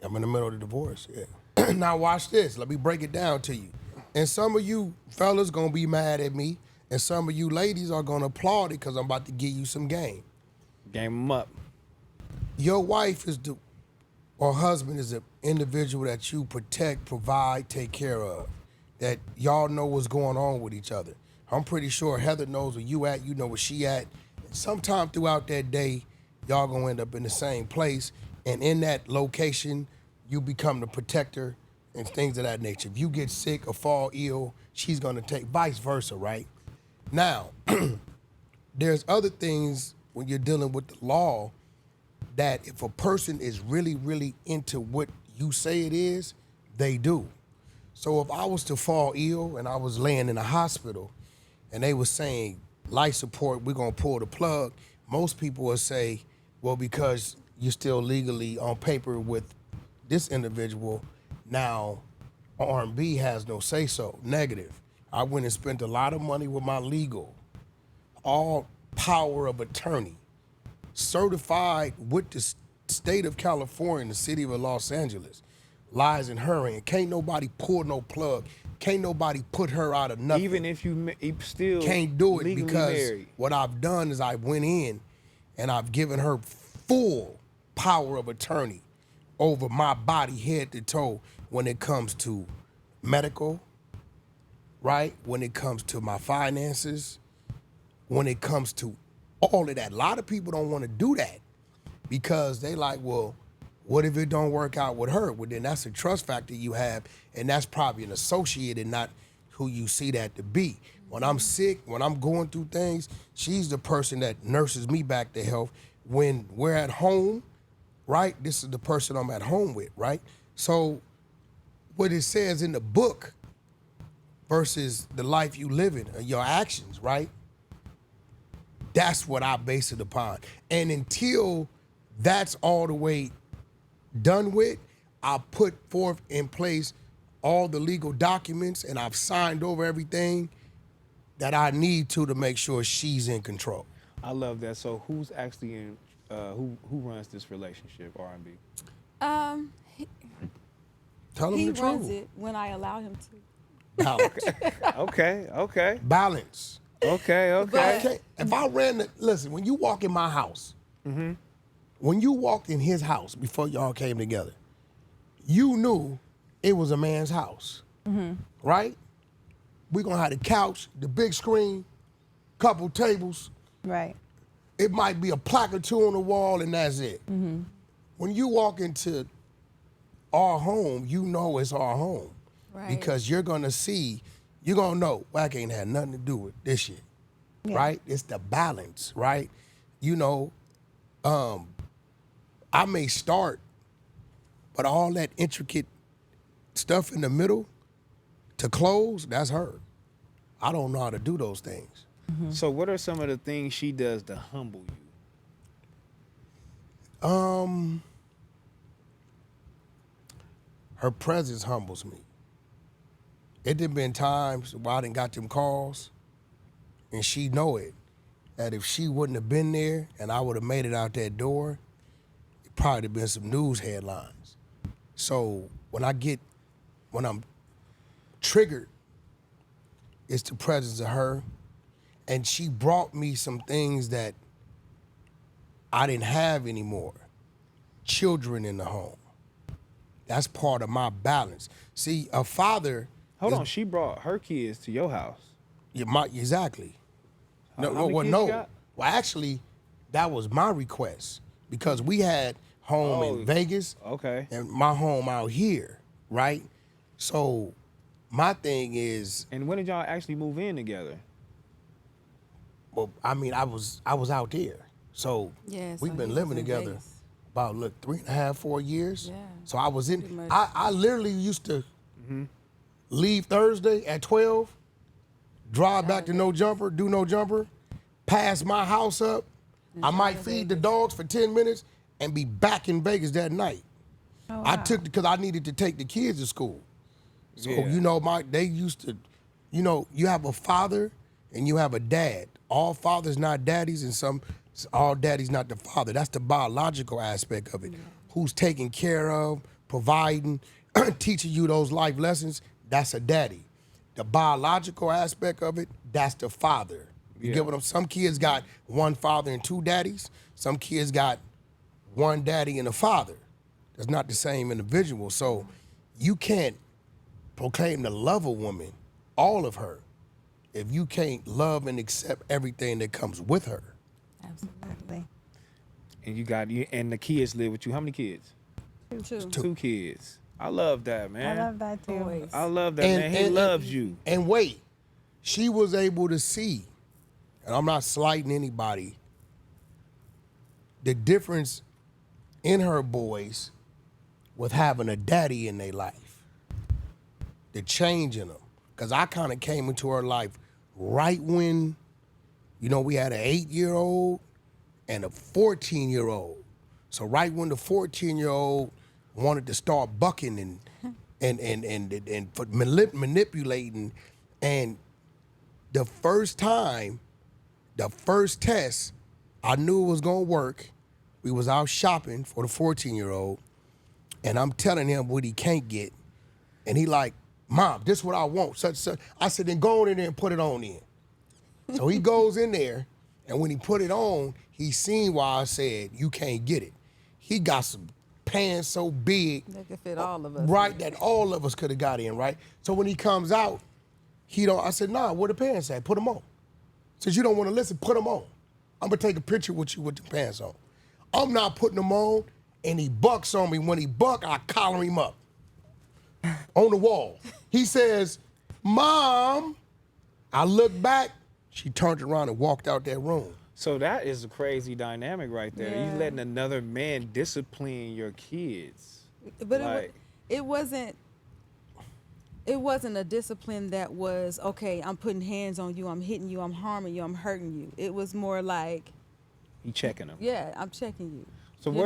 Speaker 3: I'm in the middle of the divorce, yeah. Now watch this. Let me break it down to you. And some of you fellas gonna be mad at me, and some of you ladies are gonna applaud it because I'm about to give you some game.
Speaker 2: Game them up.
Speaker 3: Your wife or husband is an individual that you protect, provide, take care of, that y'all know what's going on with each other. I'm pretty sure Heather knows where you at, you know where she at. Sometime throughout that day, y'all gonna end up in the same place, and in that location, you become the protector and things of that nature. If you get sick or fall ill, she's gonna take, vice versa, right? Now, there's other things when you're dealing with the law that if a person is really, really into what you say it is, they do. So if I was to fall ill and I was laying in a hospital and they were saying life support, we're gonna pull the plug, most people would say, well, because you're still legally on paper with this individual, now R&B has no say so. Negative. I went and spent a lot of money with my legal, all power of attorney, certified with the state of California and the city of Los Angeles, lies in her hand. Can't nobody pull no plug. Can't nobody put her out of nothing.
Speaker 2: Even if you still
Speaker 3: can't do it,
Speaker 2: legally
Speaker 3: because
Speaker 2: married.
Speaker 3: What I've done is I went in and I've given her full power of attorney over my body, head to toe, when it comes to medical, right? When it comes to my finances, when it comes to all of that. A lot of people don't want to do that because they like, well, what if it don't work out with her? Well, then that's a trust factor you have, and that's probably an associate and not who you see that to be. When I'm sick, when I'm going through things, she's the person that nurses me back to health. When we're at home, right, this is the person I'm at home with, right? So what it says in the book versus the life you live in, your actions, right? That's what I base it upon. And until that's all the way done with, I'll put forth in place all the legal documents, and I've signed over everything that I need to make sure she's in control.
Speaker 2: I love that. So who's actually in, who runs this relationship, R&B?
Speaker 3: Tell him
Speaker 4: He
Speaker 3: the
Speaker 4: runs
Speaker 3: truth.
Speaker 4: it when I allow him to.
Speaker 3: Balance.
Speaker 2: Okay.
Speaker 3: Balance.
Speaker 2: Okay.
Speaker 3: If I listen, when you walk in my house, when you walked in his house before y'all came together, you knew it was a man's house, right? We're gonna have the couch, the big screen, couple tables.
Speaker 1: Right.
Speaker 3: It might be a plaque or two on the wall, and that's it. When you walk into our home, you know it's our home.
Speaker 4: Right.
Speaker 3: Because you're gonna know Wack ain't had nothing to do with this shit, right? It's the balance, right? I may start, but all that intricate stuff in the middle to close, that's her. I don't know how to do those things.
Speaker 2: So what are some of the things she does to humble you?
Speaker 3: Her presence humbles me. It done been times where I done got them calls, and she know it, that if she wouldn't have been there and I would have made it out that door, it probably have been some news headlines. So when I'm triggered, it's the presence of her, and she brought me some things that I didn't have anymore. Children in the home, That's part of my balance. See, a father.
Speaker 2: Hold on, she brought her kids to your house.
Speaker 3: Exactly.
Speaker 2: How many kids you got?
Speaker 3: Well, actually, that was my request because we had home in Vegas.
Speaker 2: Okay.
Speaker 3: And my home out here, right? So my thing is.
Speaker 2: And when did y'all actually move in together?
Speaker 3: Well, I mean, I was out there. So we've been living together
Speaker 4: Vegas.
Speaker 3: about 3.5, 4 years.
Speaker 4: Yeah,
Speaker 3: So I was in.
Speaker 4: pretty much.
Speaker 3: I literally used to leave Thursday at 12, drive back to No Jumper, do No Jumper, pass my house up. I might feed the dogs for 10 minutes and be back in Vegas that night.
Speaker 1: Oh,
Speaker 3: I
Speaker 1: wow.
Speaker 3: took because I needed to take the kids to school. So
Speaker 2: Yeah.
Speaker 3: they used to, you have a father and you have a dad. All fathers not daddies, and all daddies not the father. That's the biological aspect of it. Who's taking care of, providing, teaching you those life lessons? That's a daddy. The biological aspect of it, that's the father. You get what I'm? Some kids got one father and two daddies. Some kids got one daddy and a father. That's not the same individual. So you can't proclaim to love a woman, all of her, if you can't love and accept everything that comes with her.
Speaker 1: Absolutely.
Speaker 2: And and the kids live with you. How many kids?
Speaker 4: Two.
Speaker 2: 2 kids. I love that, man.
Speaker 1: I love that too.
Speaker 4: Boys.
Speaker 2: I love that, man. He loves you.
Speaker 3: And wait, she was able to see, and I'm not slighting anybody, the difference in her boys with having a daddy in their life. The change in them. Because I kind of came into her life right when, we had an 8-year-old and a 14-year-old. So right when the 14-year-old wanted to start bucking and manipulating, and the first test, I knew it was gonna work. We was out shopping for the 14-year-old, and I'm telling him what he can't get, and he like, Mom, this is what I want. Such. I said, then go in there and put it on in. So he goes in there, and when he put it on, he seen why I said you can't get it. He got some pants so big,
Speaker 4: They could fit all of us.
Speaker 3: right, that all of us could have got in, right? So when he comes out, I said, nah, where the pants at? Put them on. Says, you don't want to listen, put them on. I'm going to take a picture with you with the pants on. I'm not putting them on, and he bucks on me. When he buck, I collar him up on the wall. He says, Mom. I look back. She turned around and walked out that room.
Speaker 2: So that is a crazy dynamic right there.
Speaker 4: Yeah.
Speaker 2: You letting another man discipline your kids.
Speaker 4: But it wasn't a discipline that was, okay, I'm putting hands on you, I'm hitting you, I'm harming you, I'm hurting you. It was more like,
Speaker 2: He checking them.
Speaker 4: yeah, I'm checking you.
Speaker 2: So
Speaker 4: This is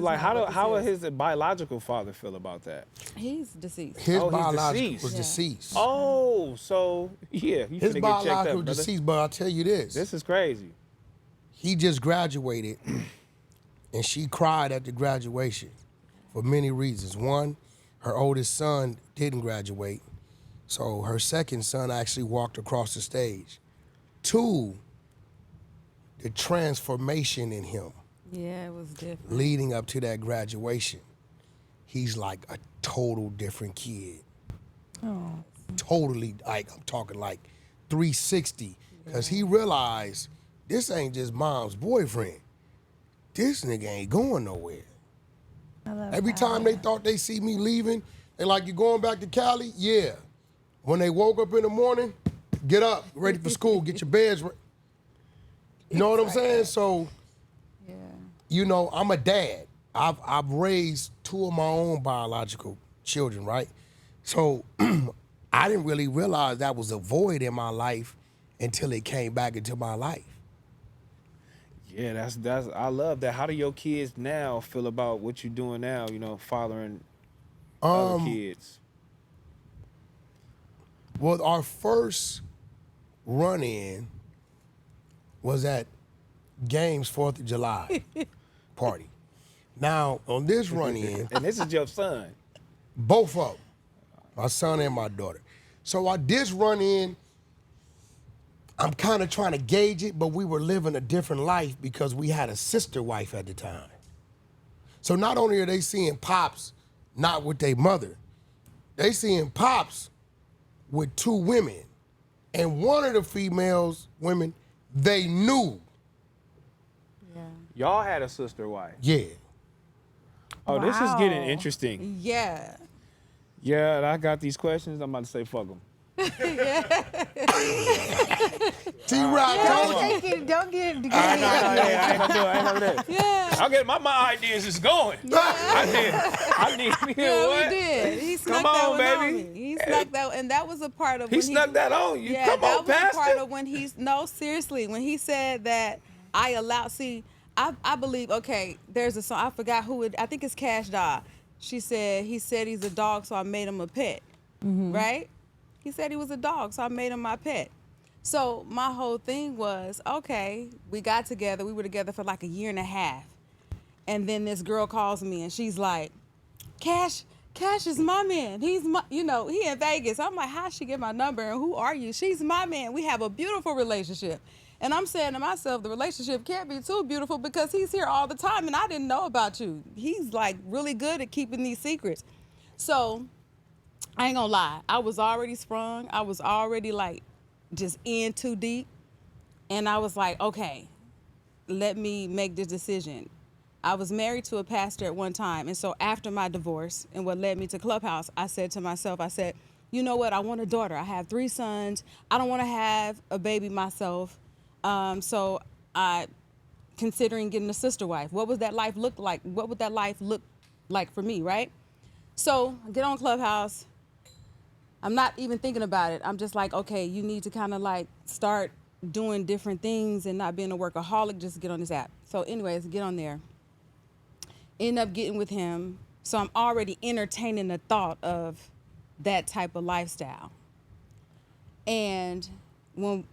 Speaker 4: not
Speaker 2: how
Speaker 4: what
Speaker 2: would
Speaker 4: this
Speaker 2: his biological father feel about that?
Speaker 4: is. He's deceased.
Speaker 3: His
Speaker 2: Oh, he's
Speaker 3: biological
Speaker 2: deceased.
Speaker 3: was
Speaker 4: Yeah.
Speaker 3: deceased.
Speaker 2: Oh, so yeah, you
Speaker 3: His
Speaker 2: finna get checked up,
Speaker 3: biological
Speaker 2: brother.
Speaker 3: deceased, but I'll tell you this.
Speaker 2: This is crazy.
Speaker 3: He just graduated, and she cried at the graduation for many reasons. One, her oldest son didn't graduate, so her second son actually walked across the stage. Two, the transformation in him
Speaker 4: Yeah, it was different.
Speaker 3: leading up to that graduation. He's like a total different kid.
Speaker 1: Oh.
Speaker 3: Totally, like, I'm talking like 360, because he realized this ain't just Mom's boyfriend. This nigga ain't going nowhere.
Speaker 1: I love
Speaker 3: Every
Speaker 1: that.
Speaker 3: time they thought they see me leaving, they like, you going back to Cali? Yeah. When they woke up in the morning, get up, ready for school, get your beds ready. You know what I'm saying? So,
Speaker 4: Yeah.
Speaker 3: I'm a dad. I've raised 2 of my own biological children, right? So I didn't really realize that was a void in my life until it came back into my life.
Speaker 2: Yeah, that's I love that. How do your kids now feel about what you're doing now? Fathering other kids.
Speaker 3: Well, our first run-in was at Games 4th of July party. Now, on this run-in,
Speaker 2: And this is your son.
Speaker 3: both of them, my son and my daughter. So this run-in, I'm kind of trying to gauge it, but we were living a different life because we had a sister wife at the time. So not only are they seeing Pops not with their mother. They seeing Pops with 2 women. And one of the women, they knew.
Speaker 4: Yeah.
Speaker 2: Y'all had a sister wife.
Speaker 3: Yeah.
Speaker 2: Oh, this is getting
Speaker 1: Wow.
Speaker 2: interesting.
Speaker 4: Yeah.
Speaker 2: Yeah, and I got these questions. I'm about to say fuck them.
Speaker 3: T-Rell told you.
Speaker 1: Don't get
Speaker 2: I ain't gonna do it. I ain't gonna do it.
Speaker 4: Yeah.
Speaker 2: I'll get my ideas is going. I need me
Speaker 4: Yeah,
Speaker 2: what?
Speaker 4: we did. He snuck
Speaker 2: Come
Speaker 4: that
Speaker 2: on,
Speaker 4: one on
Speaker 2: baby.
Speaker 4: me. He snuck that, and that was a part of
Speaker 2: He
Speaker 4: when
Speaker 2: snuck that on you.
Speaker 4: Yeah,
Speaker 2: Come
Speaker 4: that
Speaker 2: on,
Speaker 4: was a part
Speaker 2: Pastor.
Speaker 4: of when he's no, seriously, when he said that I allowed. See, I believe. Okay, there's a song. I forgot who it. I think it's Cash Doll. He said he's a dog, so I made him a pet. Right? He said he was a dog, so I made him my pet. So my whole thing was, okay, we got together. We were together for like a year and a half. And then this girl calls me and she's like, Cash is my man. He's my, he in Vegas. I'm like, how'd she get my number and who are you? She's my man. We have a beautiful relationship. And I'm saying to myself, the relationship can't be too beautiful because he's here all the time and I didn't know about you. He's like really good at keeping these secrets. So I ain't gonna lie. I was already sprung. I was already like just in too deep. And I was like, okay, let me make this decision. I was married to a pastor at one time. And so after my divorce and what led me to Clubhouse, I said to myself, you know what? I want a daughter. I have 3 sons. I don't want to have a baby myself. So I considering getting a sister wife. What would that life look like? What would that life look like for me, right? So I get on Clubhouse. I'm not even thinking about it. I'm just like, okay, you need to kind of like start doing different things and not being a workaholic, just get on this app. So anyways, get on there. End up getting with him. So I'm already entertaining the thought of that type of lifestyle. And when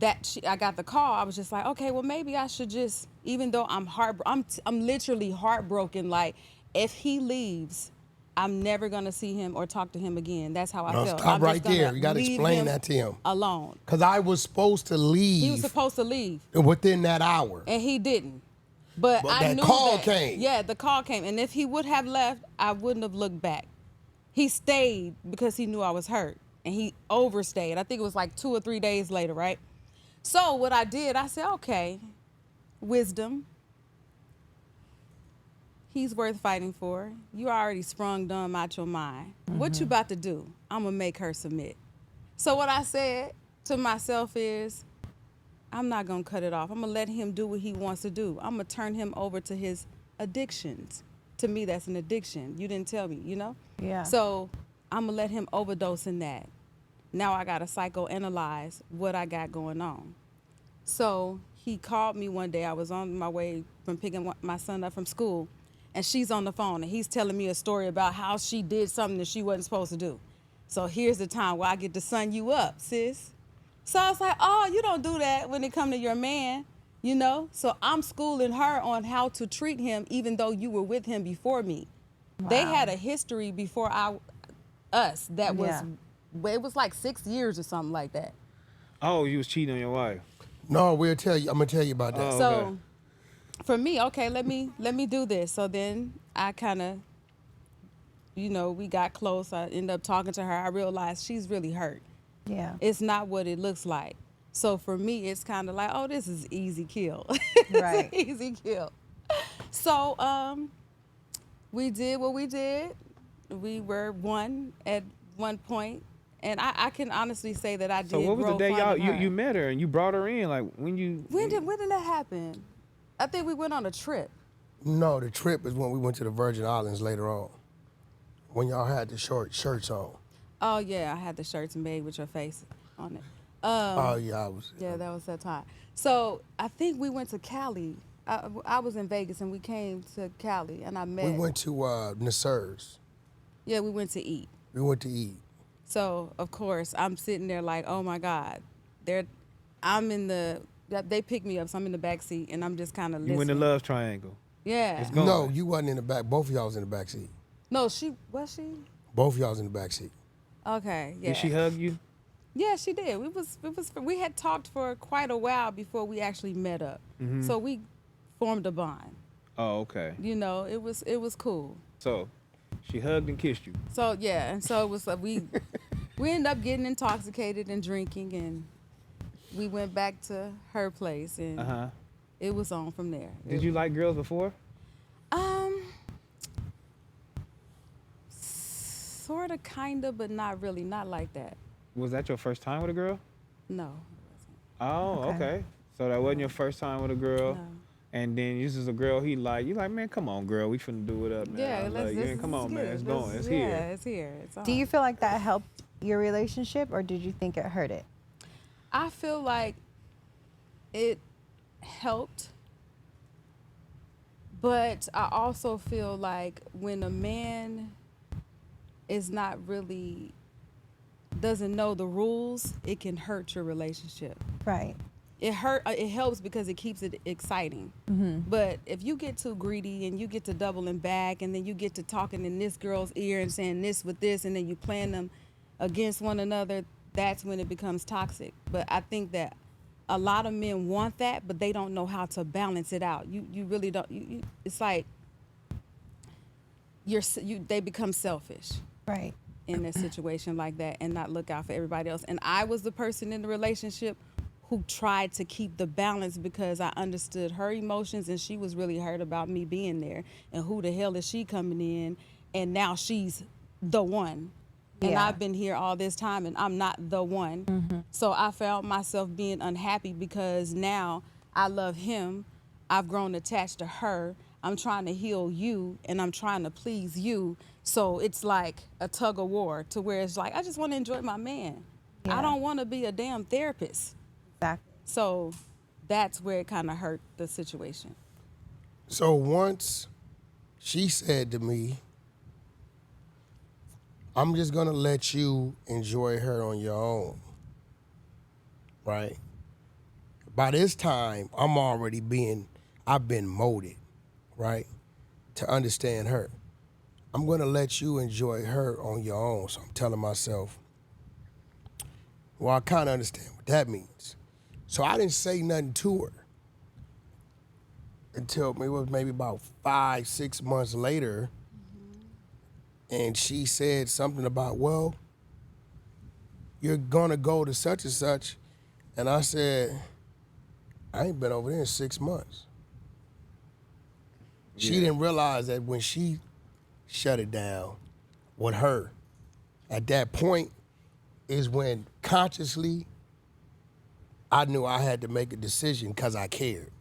Speaker 4: I got the call, I was just like, okay, well maybe I should just, even though I'm literally heartbroken, like if he leaves, I'm never gonna see him or talk to him again. That's how I felt.
Speaker 3: Stop
Speaker 4: I'm
Speaker 3: right
Speaker 4: just gonna
Speaker 3: there. You got to
Speaker 4: leave
Speaker 3: explain
Speaker 4: him
Speaker 3: that to him.
Speaker 4: alone.
Speaker 3: Because I was supposed to leave.
Speaker 4: He was supposed to leave.
Speaker 3: Within that hour.
Speaker 4: And he didn't. But I
Speaker 3: that
Speaker 4: knew
Speaker 3: call
Speaker 4: that.
Speaker 3: came.
Speaker 4: Yeah, the call came. And if he would have left, I wouldn't have looked back. He stayed because he knew I was hurt. And he overstayed. I think it was like 2 or 3 days later, right? So what I did, I said, okay, wisdom. He's worth fighting for. You already sprung dumb out your mind. What you about to do? I'm going to make her submit. So what I said to myself is, I'm not going to cut it off. I'm going to let him do what he wants to do. I'm going to turn him over to his addictions. To me, that's an addiction. You didn't tell me, you know?
Speaker 1: Yeah.
Speaker 4: So I'm going to let him overdose in that. Now I got to psychoanalyze what I got going on. So he called me one day. I was on my way from picking my son up from school. And she's on the phone, and he's telling me a story about how she did something that she wasn't supposed to do. So here's the time where I get to sun you up, sis. So I was like, oh, you don't do that when it come to your man, you know? So I'm schooling her on how to treat him, even though you were with him before me.
Speaker 1: Wow.
Speaker 4: They had a history before us that was, it was like 6 years or something like that.
Speaker 2: Oh, you was cheating on your wife.
Speaker 3: No, we'll tell you. I'm gonna tell you about that.
Speaker 2: Oh.
Speaker 4: So
Speaker 2: Okay.
Speaker 4: for me, okay, let me do this. So then I kind of, we got close. I ended up talking to her. I realized she's really hurt.
Speaker 1: Yeah.
Speaker 4: It's not what it looks like. So for me, it's kind of like, oh, this is easy kill.
Speaker 1: Right.
Speaker 4: It's an easy kill. So we did what we did. We were one at one point. And I can honestly say that I did.
Speaker 2: So what was the
Speaker 4: grow
Speaker 2: day
Speaker 4: fond
Speaker 2: y'all
Speaker 4: of her.
Speaker 2: you met her and you brought her in? Like when did
Speaker 4: that happen? I think we went on a trip.
Speaker 3: No, the trip is when we went to the Virgin Islands later on. When y'all had the short shirts on.
Speaker 4: Oh yeah, I had the shirts made with your face on it.
Speaker 3: Oh yeah, I was.
Speaker 4: Yeah, that was that time. So I think we went to Cali. I was in Vegas and we came to Cali and I met.
Speaker 3: We went to Nasser's.
Speaker 4: Yeah, we went to eat.
Speaker 3: We went to eat.
Speaker 4: So of course I'm sitting there like, oh my God, they picked me up, so I'm in the back seat and I'm just kind of listening.
Speaker 2: you in the love triangle?
Speaker 4: Yeah.
Speaker 2: It's going.
Speaker 3: No, you wasn't in the back. Both of y'all was in the back seat.
Speaker 4: No, was she?
Speaker 3: Both of y'all was in the back seat.
Speaker 4: Okay. Yeah.
Speaker 2: Did she hug you?
Speaker 4: Yeah, she did. We had talked for quite a while before we actually met up.
Speaker 2: Mm-hmm.
Speaker 4: So we formed a bond.
Speaker 2: Oh, okay.
Speaker 4: It was cool.
Speaker 2: So She hugged and kissed you.
Speaker 4: So yeah, and so it was we ended up getting intoxicated and drinking, and we went back to her place, and it was on from there.
Speaker 2: Did you like girls before?
Speaker 4: Sort of, kind of, but not really, not like that.
Speaker 2: Was that your first time with a girl?
Speaker 4: No.
Speaker 2: Oh, okay. So that wasn't your first time with a girl?
Speaker 4: No.
Speaker 2: And then this is a girl you like, man, come on, girl, we finna do it up, man.
Speaker 4: Yeah,
Speaker 2: I love you. Come on, man, it's going, it's here.
Speaker 4: Yeah, it's here. It's on.
Speaker 1: Do you feel like that helped your relationship, or did you think it hurt it?
Speaker 4: I feel like it helped, but I also feel like when a man is not really, doesn't know the rules, it can hurt your relationship.
Speaker 1: Right.
Speaker 4: It helps because it keeps it exciting. But if you get too greedy and you get to doubling back, and then you get to talking in this girl's ear and saying this with this, and then you playing them against one another, that's when it becomes toxic. But I think that a lot of men want that, but they don't know how to balance it out. You really don't. It's like they become selfish.
Speaker 1: Right.
Speaker 4: In a situation like that, and not look out for everybody else. And I was the person in the relationship who tried to keep the balance because I understood her emotions, and she was really hurt about me being there. And who the hell is she coming in? And now she's the one. And
Speaker 1: Yeah.
Speaker 4: I've been here all this time and I'm not the one. So I found myself being unhappy because now I love him. I've grown attached to her. I'm trying to heal you and I'm trying to please you. So it's like a tug of war to where it's like, I just want to enjoy my man.
Speaker 1: Yeah.
Speaker 4: I don't want to be a damn therapist.
Speaker 1: Exactly.
Speaker 4: So that's where it kind of hurt the situation.
Speaker 3: So once she said to me, I'm just gonna let you enjoy her on your own, right? By this time, I've been molded, right, to understand her. I'm gonna let you enjoy her on your own. So I'm telling myself, well, I kind of understand what that means. So I didn't say nothing to her until it was maybe about 5-6 months later. And she said something about, well, you're gonna go to such and such. And I said, I ain't been over there in 6 months. She didn't realize that when she shut it down with her, at that point is when consciously I knew I had to make a decision because I cared.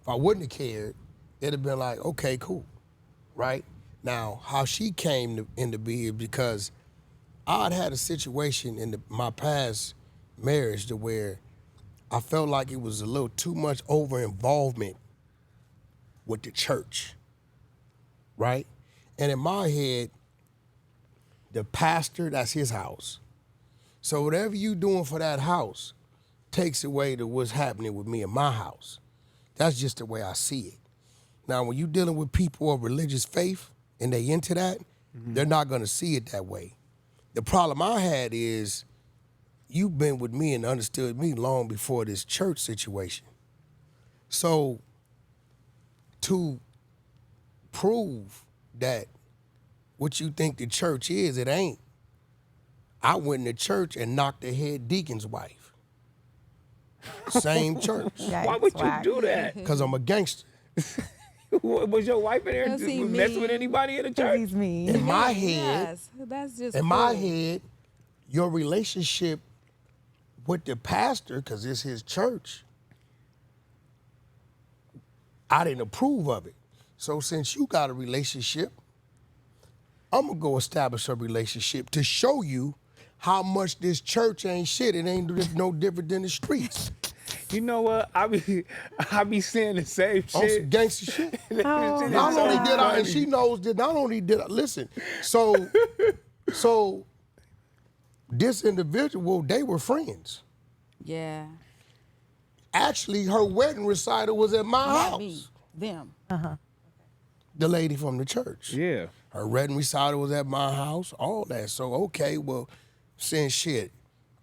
Speaker 3: If I wouldn't have cared, it'd have been like, okay, cool, right? Now, how she came into being is because I'd had a situation in my past marriage to where I felt like it was a little too much over-involvement with the church, right? And in my head, the pastor, that's his house. So whatever you doing for that house takes away to what's happening with me in my house. That's just the way I see it. Now, when you're dealing with people of religious faith, and they into that, they're not gonna see it that way. The problem I had is you've been with me and understood me long before this church situation. So to prove that what you think the church is, it ain't, I went in the church and knocked the head deacon's wife. Same church.
Speaker 2: Why would you do that?
Speaker 3: Because I'm a gangster.
Speaker 2: Was your wife in there
Speaker 4: Because he
Speaker 2: messing with
Speaker 4: mean.
Speaker 2: anybody in the church?
Speaker 1: He's mean.
Speaker 3: In my head,
Speaker 4: Yes, that's just
Speaker 3: in my
Speaker 4: cool.
Speaker 3: head, your relationship with the pastor, because it's his church, I didn't approve of it. So since you got a relationship, I'm gonna go establish a relationship to show you how much this church ain't shit. It ain't no different than the streets.
Speaker 2: You know what? I be saying the same
Speaker 3: On
Speaker 2: shit.
Speaker 3: some gangster shit.
Speaker 1: Oh,
Speaker 2: Shit is
Speaker 3: Not
Speaker 2: so
Speaker 3: only did I, and
Speaker 2: funny.
Speaker 3: she knows that not only did I, listen, so this individual, they were friends.
Speaker 4: Yeah.
Speaker 3: Actually, her wedding recital was at my
Speaker 4: Not
Speaker 3: house.
Speaker 4: me. Them.
Speaker 3: The lady from the church.
Speaker 2: Yeah.
Speaker 3: Her wedding recital was at my house, all that. So, okay, well, since shit,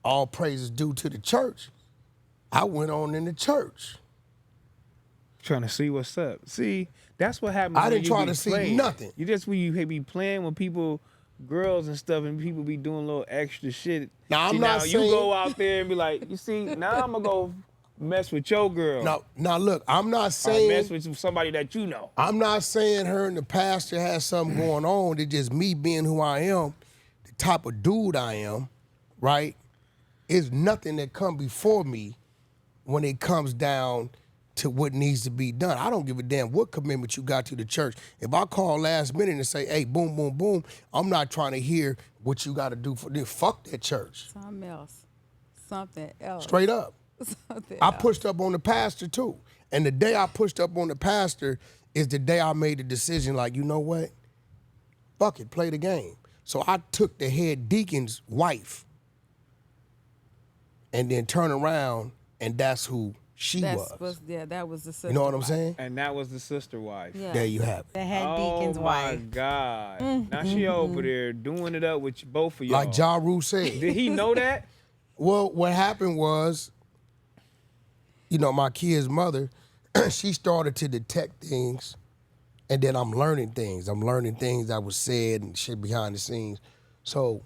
Speaker 3: all praise is due to the church, I went on in the church.
Speaker 2: Trying to see what's up. See, that's what happens.
Speaker 3: I
Speaker 2: when
Speaker 3: didn't
Speaker 2: you
Speaker 3: try
Speaker 2: be
Speaker 3: to see
Speaker 2: playing.
Speaker 3: nothing.
Speaker 2: You just when you be playing with people, girls and stuff, and people be doing little extra shit.
Speaker 3: Now, I'm
Speaker 2: See,
Speaker 3: not
Speaker 2: now you
Speaker 3: saying-
Speaker 2: go out there and be like, you see, now I'm gonna go mess with your girl.
Speaker 3: Now look, I'm not
Speaker 2: Or
Speaker 3: saying
Speaker 2: mess with somebody that you know.
Speaker 3: I'm not saying her and the pastor has something going on. It's just me being who I am, the type of dude I am, right? It's nothing that come before me when it comes down to what needs to be done. I don't give a damn what commitment you got to the church. If I call last minute and say, hey, boom, boom, boom, I'm not trying to hear what you got to do for this. Fuck that church.
Speaker 4: Something else. Something else.
Speaker 3: Straight up.
Speaker 4: Something
Speaker 3: I
Speaker 4: else.
Speaker 3: pushed up on the pastor too. And the day I pushed up on the pastor is the day I made the decision, like, you know what? Fuck it, play the game. So I took the head deacon's wife and then turned around, and that's who she was.
Speaker 4: That was the sister.
Speaker 3: You know what I'm
Speaker 4: wife.
Speaker 3: saying?
Speaker 2: And that was the sister wife.
Speaker 4: Yeah.
Speaker 3: There you have it.
Speaker 1: The head deacon's
Speaker 2: Oh
Speaker 1: wife.
Speaker 2: my God. Now she over there doing it up with both of y'all.
Speaker 3: Like Ja Rule said.
Speaker 2: Did he know that?
Speaker 3: Well, what happened was, you know, my kid's mother, she started to detect things, and then I'm learning things. I'm learning things that was said and shit behind the scenes. So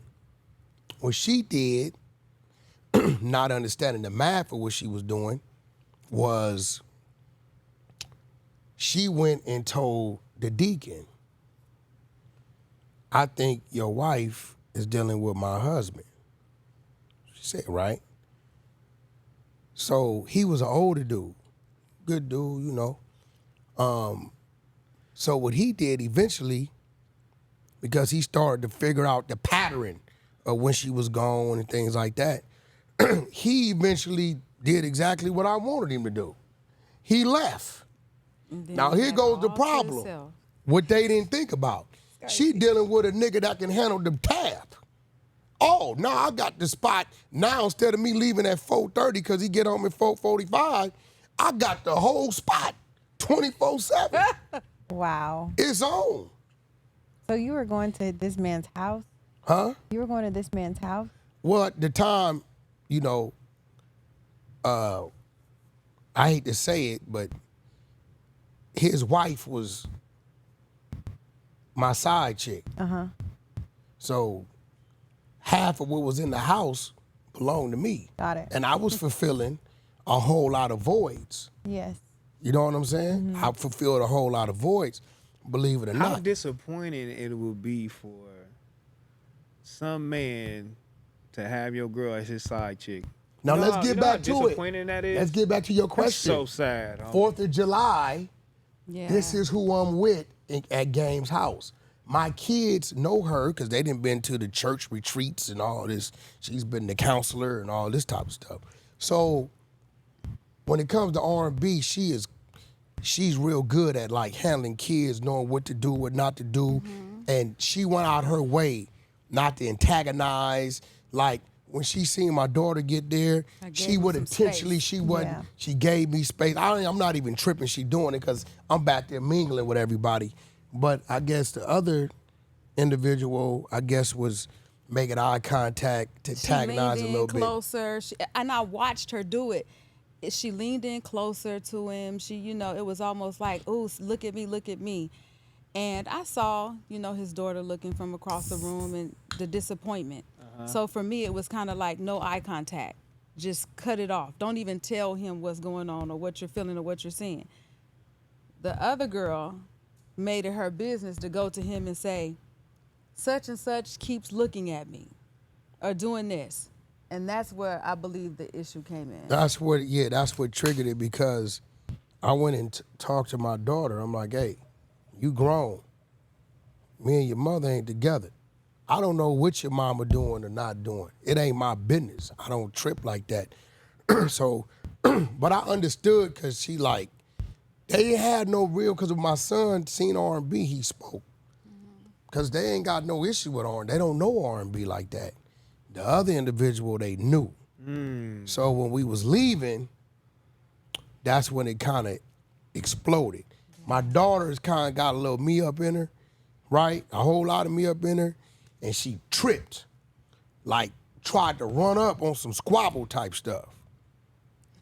Speaker 3: what she did, not understanding the math of what she was doing, was she went and told the deacon, I think your wife is dealing with my husband. She said, right? So he was an older dude, good dude, you know. So what he did eventually, because he started to figure out the pattern of when she was gone and things like that, he eventually did exactly what I wanted him to do. He left.
Speaker 4: And then
Speaker 3: Now
Speaker 4: he
Speaker 3: here
Speaker 4: had
Speaker 3: goes
Speaker 4: it
Speaker 3: the
Speaker 4: all to
Speaker 3: problem.
Speaker 4: himself.
Speaker 3: What they didn't think about. She dealing with a nigga that can handle the tab. Oh, no, I got the spot. Now instead of me leaving at 4:30 because he get home at 4:45, I got the whole spot 24/7.
Speaker 1: Wow.
Speaker 3: It's on.
Speaker 1: So you were going to this man's house?
Speaker 3: Huh?
Speaker 1: You were going to this man's house?
Speaker 3: Well, at the time, you know, I hate to say it, but his wife was my side chick.
Speaker 1: Uh-huh.
Speaker 3: So half of what was in the house belonged to me.
Speaker 1: Got it.
Speaker 3: And I was fulfilling a whole lot of voids.
Speaker 1: Yes.
Speaker 3: You know what I'm saying? I fulfilled a whole lot of voids, believe it or
Speaker 2: How
Speaker 3: not.
Speaker 2: disappointing it would be for some man to have your girl as his side chick.
Speaker 3: Now
Speaker 2: You know
Speaker 3: let's
Speaker 2: how-
Speaker 3: get
Speaker 2: you know
Speaker 3: back
Speaker 2: how
Speaker 3: to it.
Speaker 2: disappointing that is?
Speaker 3: Let's get back to your
Speaker 2: That's
Speaker 3: question.
Speaker 2: so sad. Huh?
Speaker 3: 4th of July,
Speaker 4: Yeah.
Speaker 3: this is who I'm with at Game's house. My kids know her because they done been to the church retreats and all this. She's been the counselor and all this type of stuff. So when it comes to R&B, she's real good at like handling kids, knowing what to do, what not to do. And she went out her way not to antagonize. Like when she seen my daughter get there,
Speaker 4: I gave
Speaker 3: she
Speaker 4: you
Speaker 3: would
Speaker 4: some
Speaker 3: intentionally,
Speaker 4: space.
Speaker 3: she wasn't,
Speaker 1: Yeah.
Speaker 3: she gave me space. I'm not even tripping she doing it because I'm back there mingling with everybody. But I guess the other individual, I guess, was making eye contact to
Speaker 4: She
Speaker 3: antagonize
Speaker 4: leaned
Speaker 3: a little
Speaker 4: in
Speaker 3: bit.
Speaker 4: closer. And I watched her do it. She leaned in closer to him. She, you know, it was almost like, "Ooh, look at me, look at me." And I saw, you know, his daughter looking from across the room and the disappointment. So for me, it was kind of like no eye contact. Just cut it off. Don't even tell him what's going on or what you're feeling or what you're seeing. The other girl made it her business to go to him and say, such and such keeps looking at me or doing this. And that's where I believe the issue came in.
Speaker 3: That's what triggered it because I went and talked to my daughter. I'm like, hey, you grown. Me and your mother ain't together. I don't know what your mama doing or not doing. It ain't my business. I don't trip like that. So, but I understood because she like, they had no real, because of my son seen R&B, he spoke. Because they ain't got no issue with R&B. They don't know R&B like that. The other individual, they knew. So when we was leaving, that's when it kind of exploded. My daughter's kind of got a little me up in her, right? A whole lot of me up in her. And she tripped, like tried to run up on some squabble type stuff.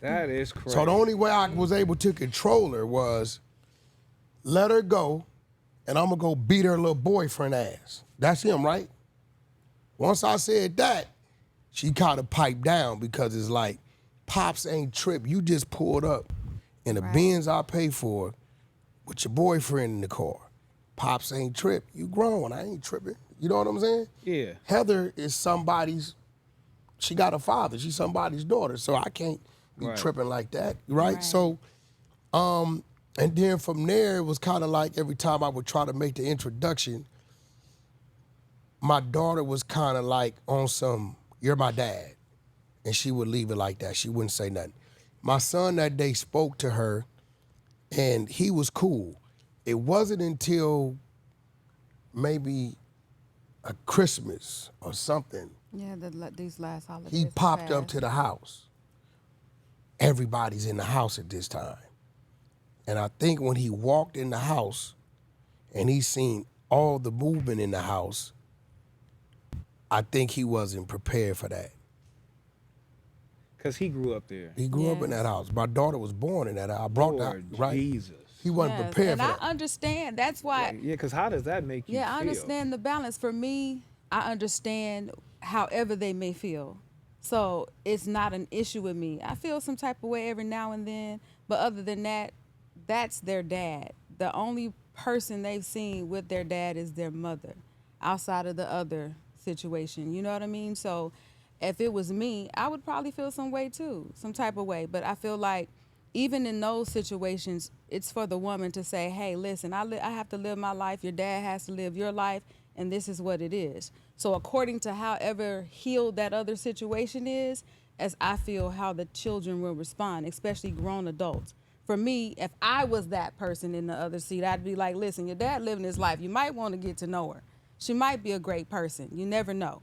Speaker 2: That is crazy.
Speaker 3: So the only way I was able to control her was let her go, and I'm gonna go beat her little boyfriend ass. That's him, right? Once I said that, she kind of piped down because it's like, Pops ain't trip. You just pulled up in a Benz I pay for with your boyfriend in the car. Pops ain't trip. You grown. I ain't tripping. You know what I'm saying?
Speaker 2: Yeah.
Speaker 3: Heather is somebody's, she got a father. She's somebody's daughter. So I can't be tripping like that, right? So, and then from there, it was kind of like every time I would try to make the introduction, my daughter was kind of like on some, you're my dad. And she would leave it like that. She wouldn't say nothing. My son that day spoke to her, and he was cool. It wasn't until maybe a Christmas or something,
Speaker 4: Yeah, these last holidays.
Speaker 3: he popped up to the house. Everybody's in the house at this time. And I think when he walked in the house and he seen all the movement in the house, I think he wasn't prepared for that.
Speaker 2: Because he grew up there.
Speaker 3: He grew up in that house. My daughter was born in that house. I brought that, right?
Speaker 2: Jesus.
Speaker 3: He wasn't prepared
Speaker 4: and
Speaker 3: for
Speaker 4: I
Speaker 3: that.
Speaker 4: understand. That's why.
Speaker 2: Yeah, because how does that make you feel?
Speaker 4: I understand the balance. For me, I understand however they may feel. So it's not an issue with me. I feel some type of way every now and then, but other than that, that's their dad. The only person they've seen with their dad is their mother, outside of the other situation. You know what I mean? So if it was me, I would probably feel some way too, some type of way. But I feel like even in those situations, it's for the woman to say, hey, listen, I have to live my life. Your dad has to live your life, and this is what it is. So according to however healed that other situation is, as I feel how the children will respond, especially grown adults. For me, if I was that person in the other seat, I'd be like, listen, your dad living his life. You might want to get to know her. She might be a great person. You never know.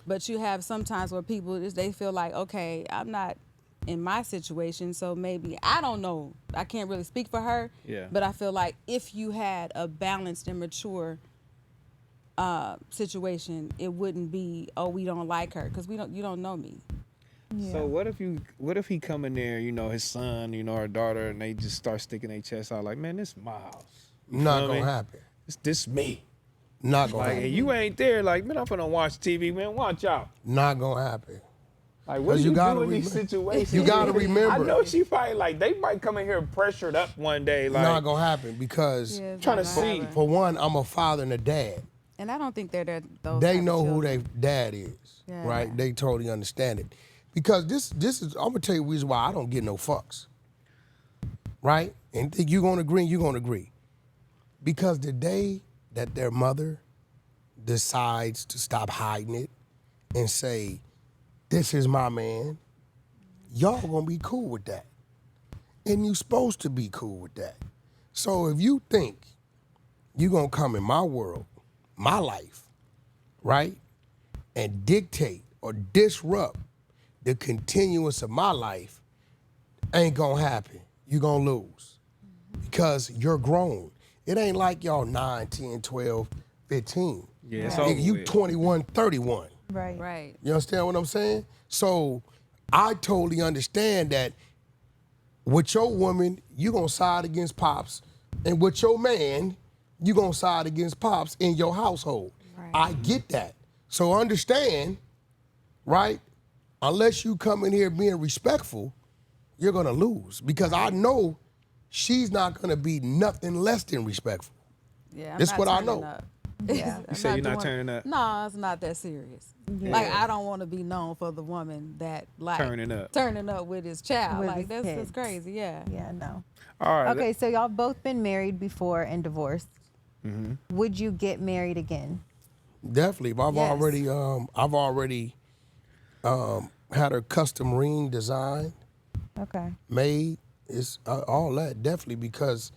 Speaker 4: But you have sometimes where people, they feel like, okay, I'm not in my situation, so maybe, I don't know. I can't really speak for her.
Speaker 2: Yeah.
Speaker 4: But I feel like if you had a balanced and mature situation, it wouldn't be, oh, we don't like her, because you don't know me.
Speaker 1: Yeah.
Speaker 2: So what if he come in there, his son, her daughter, and they just start sticking their chest out like, man, this is my house.
Speaker 3: Not gonna happen.
Speaker 2: This me.
Speaker 3: Not gonna
Speaker 2: Like,
Speaker 3: happen.
Speaker 2: and you ain't there, like, man, I'm finna watch TV, man. Watch out.
Speaker 3: Not gonna happen.
Speaker 2: Like, what do you do in these situations?
Speaker 3: You gotta remember.
Speaker 2: I know she probably like, they might come in here pressured up one day, like,
Speaker 3: Not gonna happen because
Speaker 4: it's
Speaker 2: trying
Speaker 4: not
Speaker 2: to
Speaker 4: gonna
Speaker 2: see.
Speaker 4: happen.
Speaker 3: for one, I'm a father and a dad.
Speaker 4: And I don't think they're those
Speaker 3: They
Speaker 4: type of
Speaker 3: know who
Speaker 4: children.
Speaker 3: their dad is,
Speaker 4: Yeah.
Speaker 3: right? They totally understand it. Because this is, I'm gonna tell you the reason why I don't get no fucks, right? And think you're gonna agree. Because the day that their mother decides to stop hiding it and say, this is my man, y'all gonna be cool with that. And you supposed to be cool with that. So if you think you're gonna come in my world, my life, right, and dictate or disrupt the continuance of my life, ain't gonna happen. You're gonna lose because you're grown. It ain't like y'all 9, 10, 12, 15.
Speaker 2: Yeah, it's
Speaker 3: Nigga,
Speaker 2: over
Speaker 3: you
Speaker 2: with.
Speaker 3: 21, 31.
Speaker 1: Right.
Speaker 4: Right.
Speaker 3: You understand what I'm saying? So I totally understand that with your woman, you gonna side against Pops, and with your man, you gonna side against Pops in your household.
Speaker 4: Right.
Speaker 3: I get that. So understand, right? Unless you come in here being respectful, you're gonna lose because I know she's not gonna be nothing less than respectful.
Speaker 4: Yeah,
Speaker 3: This
Speaker 4: I'm
Speaker 3: what
Speaker 4: not
Speaker 3: I
Speaker 4: turning
Speaker 3: know.
Speaker 4: up.
Speaker 1: Yeah.
Speaker 2: You say you're not turning up?
Speaker 4: No, it's not that serious. Like, I don't want to be known for the woman that, like,
Speaker 2: Turning up
Speaker 4: with his child.
Speaker 1: With
Speaker 4: Like,
Speaker 1: his
Speaker 4: that's
Speaker 1: kids.
Speaker 4: crazy. Yeah.
Speaker 1: Yeah, no.
Speaker 2: All right.
Speaker 1: Okay, so y'all both been married before and divorced. Would you get married again?
Speaker 3: Definitely. I've
Speaker 4: Yes.
Speaker 3: already had her custom ring designed,
Speaker 1: Okay.
Speaker 3: made. It's all that definitely because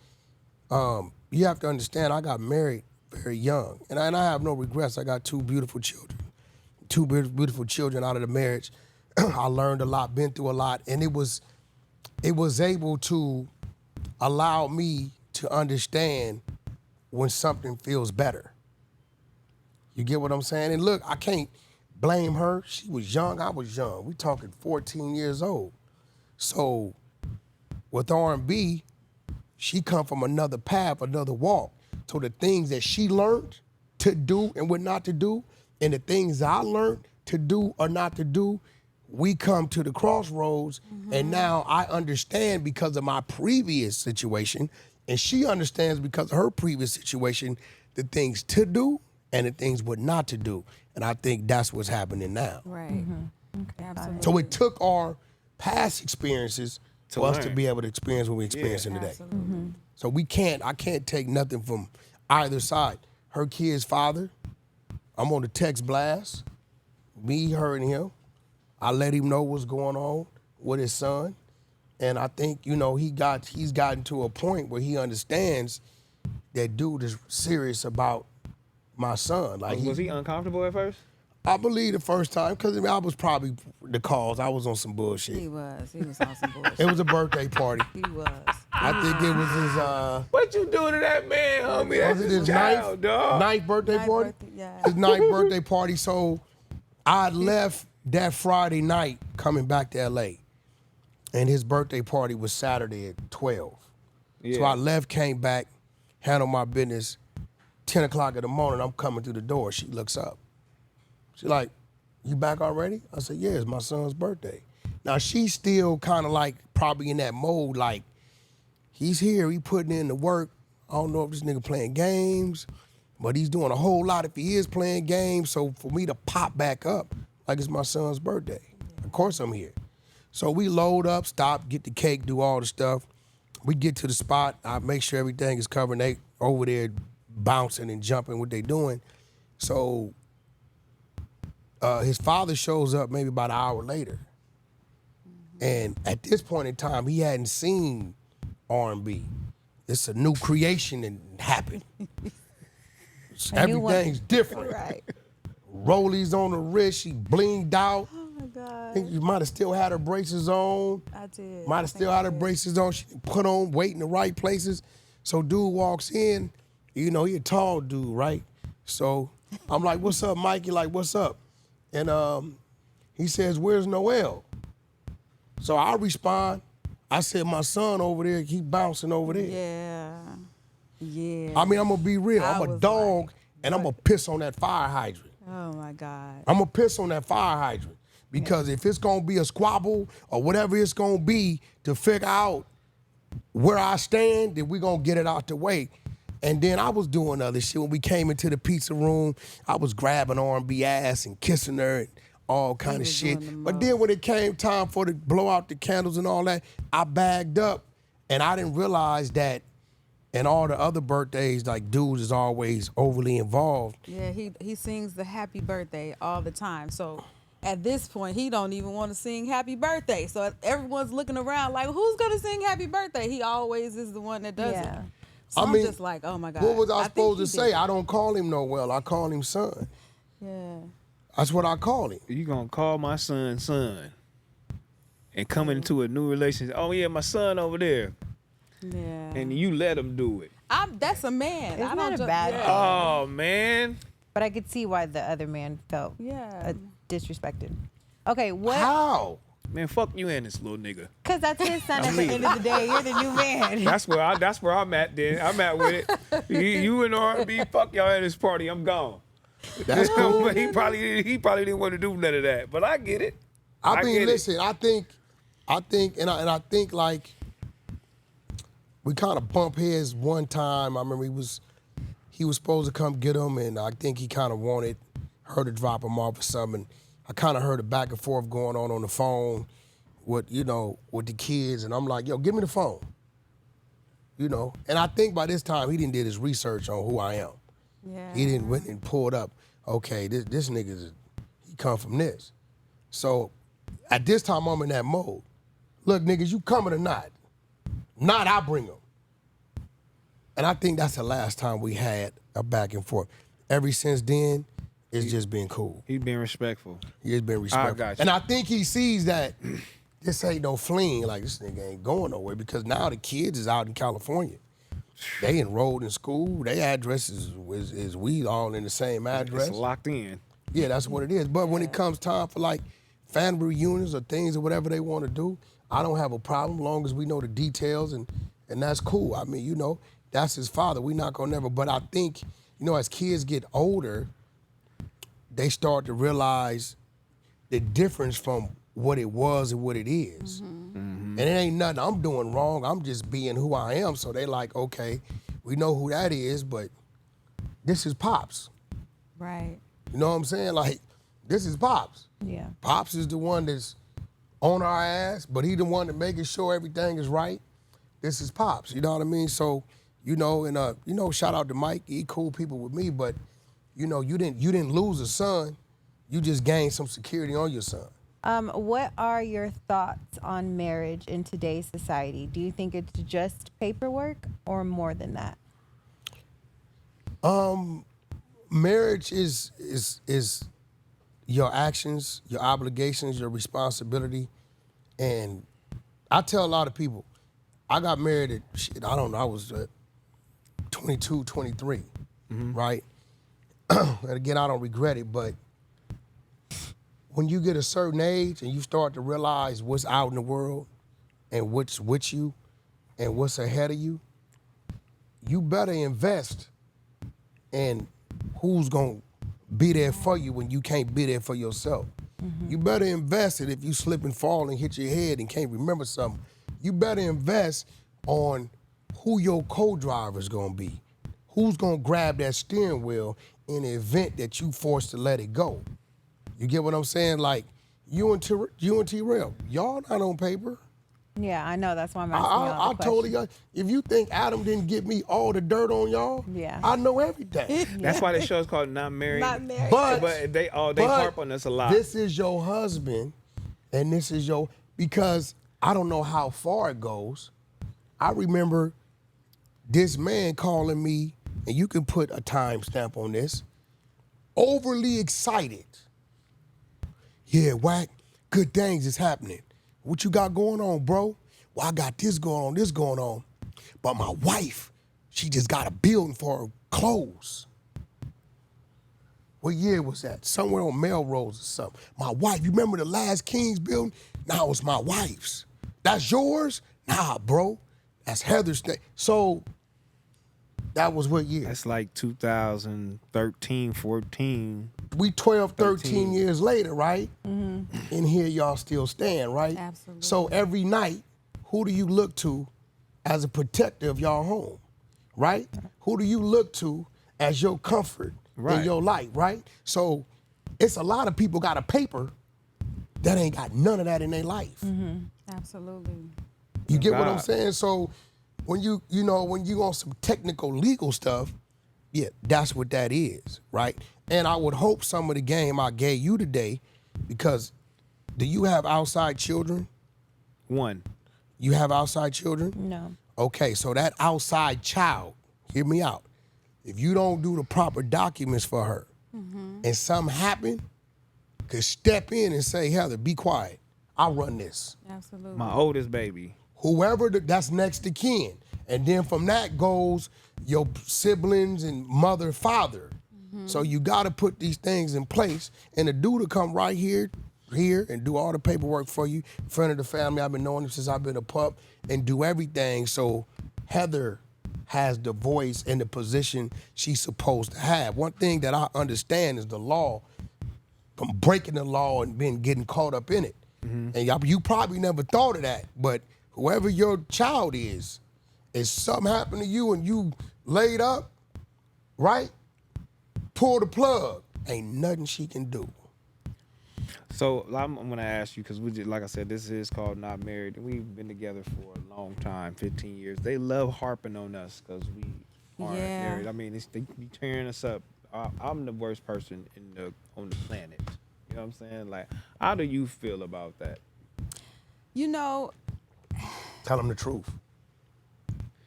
Speaker 3: you have to understand I got married very young and I have no regrets. I got two beautiful children out of the marriage. I learned a lot, been through a lot, and it was able to allow me to understand when something feels better. You get what I'm saying? And look, I can't blame her. She was young, I was young. We talking 14 years old. So with R&B, she come from another path, another walk. So the things that she learned to do and what not to do, and the things I learned to do or not to do, we come to the crossroads, and now I understand because of my previous situation, and she understands because of her previous situation, the things to do and the things what not to do. And I think that's what's happening now.
Speaker 4: Right. Absolutely.
Speaker 3: So it took our past experiences for us to
Speaker 2: learn.
Speaker 3: be able to experience what we're experiencing today.
Speaker 4: Absolutely.
Speaker 3: So I can't take nothing from either side. Her kid's father, I'm on the text blast, me, her, and him. I let him know what's going on with his son. And I think, he's gotten to a point where he understands that dude is serious about my son. Like
Speaker 2: Was he uncomfortable at first?
Speaker 3: I believe the first time, because I was probably the cause. I was on some bullshit.
Speaker 4: He was on some bullshit.
Speaker 3: It was a birthday party.
Speaker 4: He was.
Speaker 3: I think it was his
Speaker 2: What you doing to that man, homie? That's
Speaker 3: was it his
Speaker 2: child, dog.
Speaker 3: ninth birthday
Speaker 4: Ninth
Speaker 3: party?
Speaker 4: birthday, yeah.
Speaker 3: His ninth birthday party. So I left that Friday night coming back to LA. And his birthday party was Saturday at 12.
Speaker 2: Yeah.
Speaker 3: So I left, came back, handled my business. 10 o'clock in the morning, I'm coming through the door. She looks up. She's like, you back already? I said, yeah, it's my son's birthday. Now, she's still kind of like probably in that mode, like, he's here, he putting in the work. I don't know if this nigga playing games, but he's doing a whole lot if he is playing games. So for me to pop back up, like it's my son's birthday, of course I'm here. So we load up, stop, get the cake, do all the stuff. We get to the spot. I make sure everything is covered. They over there bouncing and jumping, what they doing. So his father shows up maybe about an hour later. And at this point in time, he hadn't seen R&B. It's a new creation that happened.
Speaker 1: A new one.
Speaker 3: Everything's different.
Speaker 4: Right.
Speaker 3: Rollies on the wrist, she blinged out.
Speaker 4: Oh my God.
Speaker 3: I think you might have still had her braces on.
Speaker 4: I did.
Speaker 3: Might have still had her braces on. She put on weight in the right places. So dude walks in, he a tall dude, right? So I'm like, what's up, Mike? You're like, what's up? And he says, where's Noel? So I respond, I said, my son over there, he bouncing over there.
Speaker 4: Yeah. Yeah.
Speaker 3: I mean, I'm gonna be real.
Speaker 4: I
Speaker 3: I'm a
Speaker 4: was
Speaker 3: dog,
Speaker 4: like,
Speaker 3: and I'm gonna piss on that fire hydrant.
Speaker 4: Oh my God.
Speaker 3: I'm gonna piss on that fire hydrant. Because if it's gonna be a squabble or whatever it's gonna be to figure out where I stand, then we're gonna get it out the way. And then I was doing other shit. When we came into the pizza room, I was grabbing R&B ass and kissing her and all kind of
Speaker 4: was
Speaker 3: shit.
Speaker 4: doing the
Speaker 3: But then when it came time for to blow out the candles and all that, I bagged up and I didn't realize that in all the other birthdays, like dudes is always overly involved.
Speaker 4: Yeah, he sings the happy birthday all the time. So at this point, he don't even want to sing happy birthday. So everyone's looking around like, who's gonna sing happy birthday? He always is the one that does it. So
Speaker 3: I
Speaker 4: I'm
Speaker 3: mean,
Speaker 4: just like, oh my God.
Speaker 3: What was I
Speaker 4: think
Speaker 3: supposed to
Speaker 4: he
Speaker 3: say?
Speaker 4: did.
Speaker 3: I don't call him Noel. I call him son.
Speaker 4: Yeah.
Speaker 3: That's what I call him.
Speaker 2: You gonna call my son, and coming into a new relationship. Oh yeah, my son over there,
Speaker 4: Yeah.
Speaker 2: and you let him do it.
Speaker 4: That's a man.
Speaker 1: Isn't
Speaker 4: I don't
Speaker 1: that a
Speaker 4: ju-
Speaker 1: bad
Speaker 4: yeah.
Speaker 1: thing?
Speaker 2: Oh man.
Speaker 1: But I could see why the other man felt
Speaker 4: Yeah.
Speaker 1: disrespected. Okay, what?
Speaker 3: How?
Speaker 2: Man, fuck you and this little nigga.
Speaker 1: Because that's his son at the end of the day. You're the new man.
Speaker 2: That's where I'm at. Then I'm at with it. You and R&B, fuck y'all at this party. I'm gone.
Speaker 3: That's cool.
Speaker 2: But he probably didn't want to do none of that. But I get it.
Speaker 3: I
Speaker 2: get
Speaker 3: mean,
Speaker 2: it.
Speaker 3: listen. I think like we kind of bump heads one time. I remember he was supposed to come get him, and I think he kind of wanted her to drop him off or something. I kind of heard a back and forth going on the phone with the kids, and I'm like, yo, give me the phone. And I think by this time he didn't did his research on who I am.
Speaker 4: Yeah.
Speaker 3: He didn't went and pulled up, okay, this nigga, he come from this. So at this time, I'm in that mode. Look, niggas, you coming or not? Not, I bring them. And I think that's the last time we had a back and forth. Ever since then, it's just been cool.
Speaker 2: He's being respectful.
Speaker 3: He's been respectful.
Speaker 2: got you.
Speaker 3: And I think he sees that this ain't no fling, like this nigga ain't going nowhere, because now the kids is out in California. They enrolled in school. Their addresses is we all in the same address.
Speaker 2: It's locked in.
Speaker 3: Yeah, that's what it is. But when it comes time for like family reunions or things or whatever they want to do, I don't have a problem long as we know the details, and that's cool. I mean, you know, that's his father. We not gonna never. But I think, you know, as kids get older, they start to realize the difference from what it was and what it is. And it ain't nothing I'm doing wrong. I'm just being who I am. So they like, okay, we know who that is, but this is Pops.
Speaker 4: Right.
Speaker 3: You know what I'm saying? Like, this is Pops.
Speaker 1: Yeah.
Speaker 3: Pops is the one that's on our ass, but he the one that making sure everything is right. This is Pops. You know what I mean? So, you know, and you know, shout out to Mike. He cool people with me, but you know, you didn't lose a son. You just gained some security on your son.
Speaker 1: What are your thoughts on marriage in today's society? Do you think it's just paperwork or more than that?
Speaker 3: Marriage is your actions, your obligations, your responsibility. And I tell a lot of people, I got married at, I don't know, I was 22, 23, right? And again, I don't regret it, but when you get a certain age and you start to realize what's out in the world and what's with you and what's ahead of you, you better invest in who's gonna be there for you when you can't be there for yourself. You better invest it if you slip and fall and hit your head and can't remember something. You better invest on who your co-driver's gonna be. Who's gonna grab that steering wheel in the event that you forced to let it go. You get what I'm saying? Like, you and t-rell, y'all not on paper.
Speaker 1: Yeah, I know. That's why I'm asking you all
Speaker 3: I
Speaker 1: the
Speaker 3: told
Speaker 1: questions.
Speaker 3: you, if you think Adam didn't get me all the dirt on y'all,
Speaker 1: Yeah.
Speaker 3: I know everything.
Speaker 2: That's why the show's called Not Married.
Speaker 4: Not married.
Speaker 2: But they harp on us a lot.
Speaker 3: This is your husband, and this is your, because I don't know how far it goes. I remember this man calling me, and you can put a timestamp on this, overly excited. Yeah, Wack, good things is happening. What you got going on, bro? Well, I got this going on. But my wife, she just got a building for her clothes. What year was that? Somewhere on Melrose or something. My wife, you remember the last King's building? Now it's my wife's. That's yours? Nah, bro. That's Heather's thing. So that was what year?
Speaker 2: That's like 2013, 14.
Speaker 3: We 12, 13
Speaker 2: 13
Speaker 3: years later, right? And here y'all still stand, right?
Speaker 4: Absolutely.
Speaker 3: So every night, who do you look to as a protector of your home, right? Who do you look to as your comfort in
Speaker 2: Right.
Speaker 3: your life, right? So it's a lot of people got a paper that ain't got none of that in their life.
Speaker 4: Absolutely.
Speaker 3: You get what I'm
Speaker 2: God.
Speaker 3: saying? So when you on some technical legal stuff, yeah, that's what that is, right? And I would hope some of the game I gave you today, because do you have outside children?
Speaker 2: One.
Speaker 3: You have outside children?
Speaker 1: No.
Speaker 3: Okay, so that outside child, hear me out. If you don't do the proper documents for her and something happen, could step in and say, Heather, be quiet. I'll run this.
Speaker 4: Absolutely.
Speaker 2: My oldest baby.
Speaker 3: Whoever that's next to kin. And then from that goes your siblings and mother, father. So you got to put these things in place. And the dude to come right here and do all the paperwork for you in front of the family. I've been knowing him since I've been a pup, and do everything so Heather has the voice and the position she's supposed to have. One thing that I understand is the law, from breaking the law and getting caught up in it. And you probably never thought of that, but whoever your child is, if something happened to you and you laid up, right? Pull the plug. Ain't nothing she can do.
Speaker 2: So I'm going to ask you, because we just, like I said, this is called Not Married. And we've been together for a long time, 15 years. They love harping on us because we aren't
Speaker 4: Yeah.
Speaker 2: married. I mean, they be tearing us up. I'm the worst person on the planet. You know what I'm saying? Like, how do you feel about that?
Speaker 4: You know,
Speaker 3: Tell him the truth.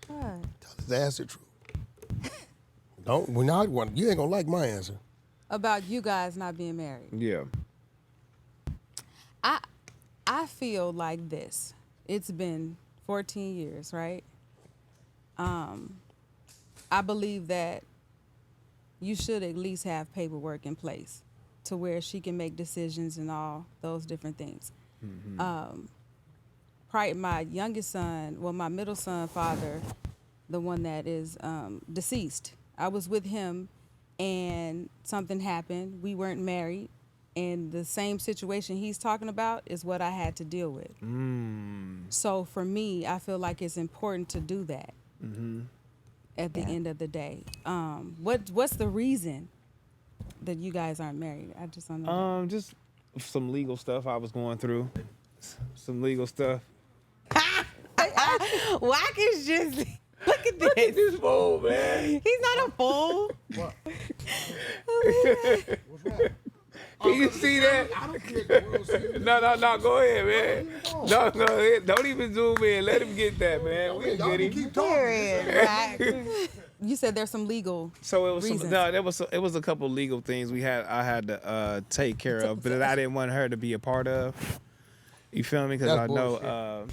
Speaker 4: what?
Speaker 3: Tell his ass the truth. Don't. You ain't gonna like my answer.
Speaker 4: About you guys not being married.
Speaker 2: Yeah.
Speaker 4: I feel like this. It's been 14 years, right? I believe that you should at least have paperwork in place to where she can make decisions and all those different things. my youngest son, well, my middle son father, the one that is deceased. I was with him, and something happened. We weren't married, and the same situation he's talking about is what I had to deal with. So for me, I feel like it's important to do that at the end of the day. What's the reason that you guys aren't married? I just don't know.
Speaker 2: Just some legal stuff I was going through. Some legal stuff.
Speaker 1: Wack is just look at this.
Speaker 2: Look at this fool, man.
Speaker 1: He's not a fool.
Speaker 3: What? What's wrong?
Speaker 2: Can you see that?
Speaker 3: I don't care the world sees.
Speaker 2: No. Go ahead, man. No. Don't even zoom in. Let him get that, man. We
Speaker 3: Y'all
Speaker 2: get
Speaker 3: can
Speaker 2: him.
Speaker 3: keep talking.
Speaker 1: Period. Wack.
Speaker 4: You said there's some legal.
Speaker 2: So it was
Speaker 4: reasons.
Speaker 2: it was a couple legal things I had to take care of, but I didn't want her to be a part of. You feel me? Because
Speaker 3: That's
Speaker 2: I know
Speaker 3: bullshit.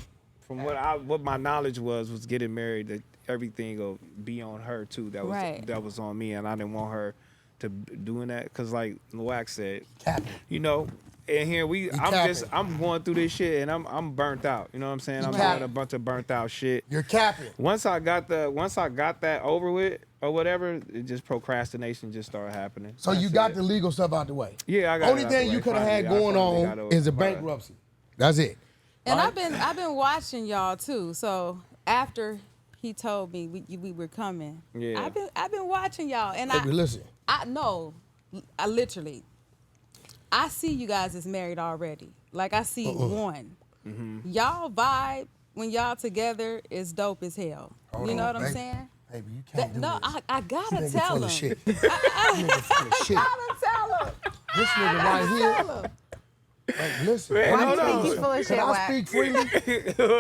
Speaker 2: from what my knowledge was getting married, that everything will be on her too. That was on me, and I didn't want her to doing that because, like Wack said,
Speaker 3: Captain.
Speaker 2: you know. And here
Speaker 3: capping.
Speaker 2: I'm going through this shit and I'm burnt out. You know what I'm saying? I'm doing
Speaker 3: capping.
Speaker 2: a bunch of burnt out shit.
Speaker 3: You're capping.
Speaker 2: Once I got that over with or whatever, it just procrastination just started happening.
Speaker 3: So you
Speaker 2: That's
Speaker 3: got
Speaker 2: it.
Speaker 3: the legal stuff out the way.
Speaker 2: Yeah, I got it
Speaker 3: Only
Speaker 2: out the
Speaker 3: thing
Speaker 2: way.
Speaker 3: you could have had
Speaker 2: Finally, I
Speaker 3: going
Speaker 2: finally got
Speaker 3: on
Speaker 2: it
Speaker 3: is a
Speaker 2: over.
Speaker 3: bankruptcy. That's it.
Speaker 4: And
Speaker 3: Right?
Speaker 4: I've been watching y'all too. So after he told me we were coming,
Speaker 2: Yeah.
Speaker 4: I've been watching y'all, and
Speaker 3: Baby, listen.
Speaker 4: I literally I see you guys as married already. Like I see one. Y'all vibe when y'all together is dope as hell.
Speaker 3: Hold
Speaker 4: you know
Speaker 3: on,
Speaker 4: what I'm
Speaker 3: baby.
Speaker 4: saying?
Speaker 3: Baby, you can't do
Speaker 4: No,
Speaker 3: this.
Speaker 4: I gotta
Speaker 3: This nigga
Speaker 4: tell
Speaker 3: full
Speaker 4: him.
Speaker 3: of shit. This nigga full of shit.
Speaker 4: Gotta tell him.
Speaker 3: This nigga right here. Like, listen.
Speaker 2: Man,
Speaker 1: Why
Speaker 2: hold
Speaker 1: do you think
Speaker 2: on.
Speaker 1: he's full of
Speaker 3: Can
Speaker 1: shit,
Speaker 3: I
Speaker 1: Wack?
Speaker 3: speak freely?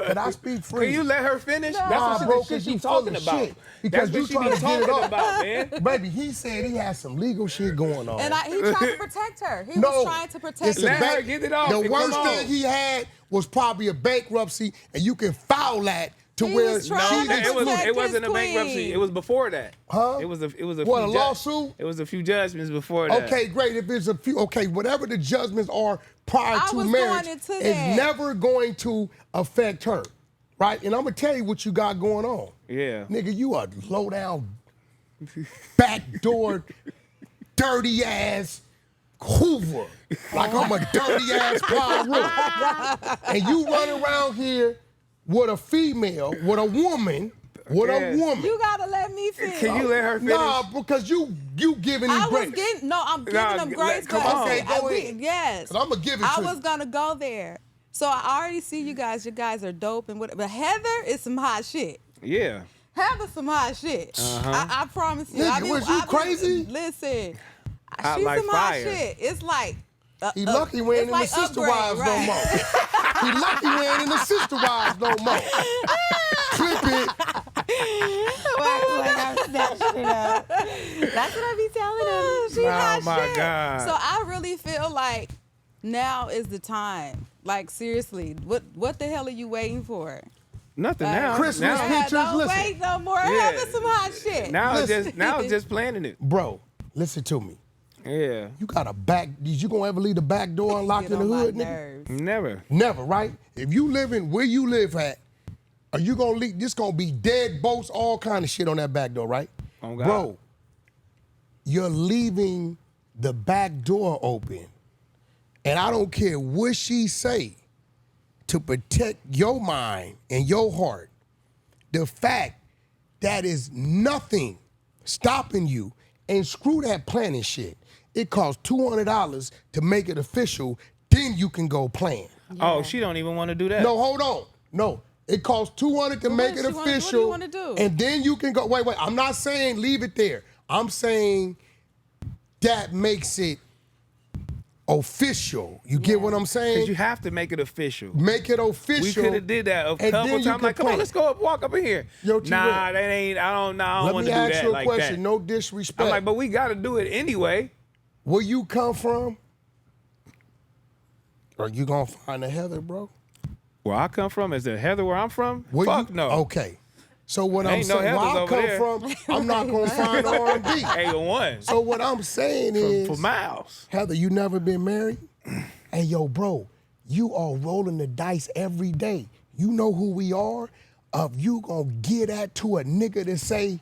Speaker 3: Can I speak freely?
Speaker 2: Can you let her finish?
Speaker 3: Nah,
Speaker 2: That's
Speaker 3: bro,
Speaker 2: what she
Speaker 3: 'cause
Speaker 2: be
Speaker 3: you full
Speaker 2: talking
Speaker 3: of
Speaker 2: about.
Speaker 3: shit. Because
Speaker 2: That's
Speaker 3: you
Speaker 2: what she be
Speaker 3: trying to get it
Speaker 2: talking
Speaker 3: up.
Speaker 2: about, man.
Speaker 3: Baby, he said he has some legal shit going on.
Speaker 4: And he tried to protect her. He
Speaker 3: no,
Speaker 4: was trying to protect
Speaker 3: it's a
Speaker 4: her.
Speaker 2: Let her get it off
Speaker 3: The
Speaker 2: and
Speaker 3: worst
Speaker 2: come on.
Speaker 3: thing he had was probably a bankruptcy, and you can file that to
Speaker 4: He
Speaker 3: where
Speaker 4: was trying
Speaker 3: she's
Speaker 4: to protect
Speaker 2: It wasn't
Speaker 4: his
Speaker 2: a bankruptcy.
Speaker 4: queen.
Speaker 2: It was before that.
Speaker 3: Huh?
Speaker 2: It was a
Speaker 3: What,
Speaker 2: few
Speaker 3: a lawsuit?
Speaker 2: It was a few judgments before that.
Speaker 3: Okay, great. If it's a few, okay, whatever the judgments are prior
Speaker 4: I
Speaker 3: to
Speaker 4: was
Speaker 3: marriage,
Speaker 4: going into
Speaker 3: it's
Speaker 4: that.
Speaker 3: never going to affect her, right? And I'm gonna tell you what you got going on.
Speaker 2: Yeah.
Speaker 3: Nigga, you a low down, backdoor, dirty ass Hoover. Like I'm a dirty ass Poirot. And you run around here with a female, with a woman, with a woman.
Speaker 4: You gotta let me finish.
Speaker 2: Can you let her finish?
Speaker 3: Nah, because you giving him
Speaker 4: I
Speaker 3: grace.
Speaker 4: was getting I'm giving
Speaker 2: Nah,
Speaker 4: them grace,
Speaker 2: come
Speaker 4: but
Speaker 2: on.
Speaker 3: Okay, go ahead.
Speaker 4: yes,
Speaker 3: 'Cause I'ma give it
Speaker 4: I
Speaker 3: to
Speaker 4: was
Speaker 3: you.
Speaker 4: gonna go there. So I already see you guys. You guys are dope and whatever. But Heather is some hot shit.
Speaker 2: Yeah.
Speaker 4: Heather's some hot shit. I promise you.
Speaker 3: Nigga, was you crazy?
Speaker 4: Listen,
Speaker 2: Hot
Speaker 4: she's
Speaker 2: like
Speaker 4: some hot
Speaker 2: fire.
Speaker 4: shit. It's like
Speaker 3: He lucky we ain't in
Speaker 4: it's
Speaker 3: the
Speaker 4: like
Speaker 3: sister
Speaker 4: upgrade,
Speaker 3: wives
Speaker 4: right?
Speaker 3: no more. He lucky we ain't in the sister wives no more. Clip it.
Speaker 1: Wack's like, I'm snatching it up. That's what I be telling him.
Speaker 4: She
Speaker 2: Oh
Speaker 4: hot
Speaker 2: my
Speaker 4: shit.
Speaker 2: God.
Speaker 4: So I really feel like now is the time. Like seriously, what the hell are you waiting for?
Speaker 2: Nothing now.
Speaker 3: Christmas
Speaker 2: now,
Speaker 3: pictures,
Speaker 4: Don't
Speaker 3: listen.
Speaker 4: wait no more.
Speaker 2: Yeah.
Speaker 4: Having some hot shit.
Speaker 2: now it's
Speaker 3: Listen.
Speaker 2: just it's planning it.
Speaker 3: Bro, listen to me.
Speaker 2: Yeah.
Speaker 3: You got a back, did you gonna ever leave the back door unlocked
Speaker 4: Get
Speaker 3: in the
Speaker 4: on my
Speaker 3: hood, nigga?
Speaker 4: nerves.
Speaker 2: Never.
Speaker 3: Never, right? If you living where you live at, are you gonna leave, this gonna be dead bolts, all kind of shit on that back door, right?
Speaker 2: Oh, God.
Speaker 3: Bro, you're leaving the back door open. And I don't care what she say to protect your mind and your heart. The fact that is nothing stopping you, and screw that planning shit. It costs $200 to make it official, then you can go plan.
Speaker 2: Oh, she don't even want to do that.
Speaker 3: No, hold on. No, it costs $200 to make it
Speaker 4: does she wanna-
Speaker 3: official.
Speaker 4: what do you wanna do?
Speaker 3: And then you can go. Wait. I'm not saying leave it there. I'm saying that makes it official. You get what I'm saying?
Speaker 2: Because you have to make it official.
Speaker 3: Make it official.
Speaker 2: We could have did that a
Speaker 3: and then
Speaker 2: couple
Speaker 3: you
Speaker 2: times.
Speaker 3: can
Speaker 2: Like, come on,
Speaker 3: plan.
Speaker 2: let's go up, walk up in here.
Speaker 3: Yo,
Speaker 2: nah,
Speaker 3: T-rell.
Speaker 2: that ain't. I don't
Speaker 3: Let
Speaker 2: want
Speaker 3: me
Speaker 2: to do
Speaker 3: ask
Speaker 2: that
Speaker 3: you a
Speaker 2: like
Speaker 3: question.
Speaker 2: that.
Speaker 3: No disrespect.
Speaker 2: I'm like, but we got to do it anyway.
Speaker 3: Where you come from? Are you gonna find a Heather, bro?
Speaker 2: Where I come from, is it Heather where I'm from?
Speaker 3: Where
Speaker 2: Fuck
Speaker 3: you,
Speaker 2: no.
Speaker 3: Okay. So what I'm
Speaker 2: Ain't no
Speaker 3: saying, where
Speaker 2: Heathers
Speaker 3: I
Speaker 2: over
Speaker 3: come
Speaker 2: there.
Speaker 3: from, I'm not gonna find R&B.
Speaker 2: Ain't one.
Speaker 3: So what I'm saying is,
Speaker 2: For miles.
Speaker 3: Heather, you never been married? Hey, yo, bro, you are rolling the dice every day. You know who we are? Of you gonna get that to a nigga that say,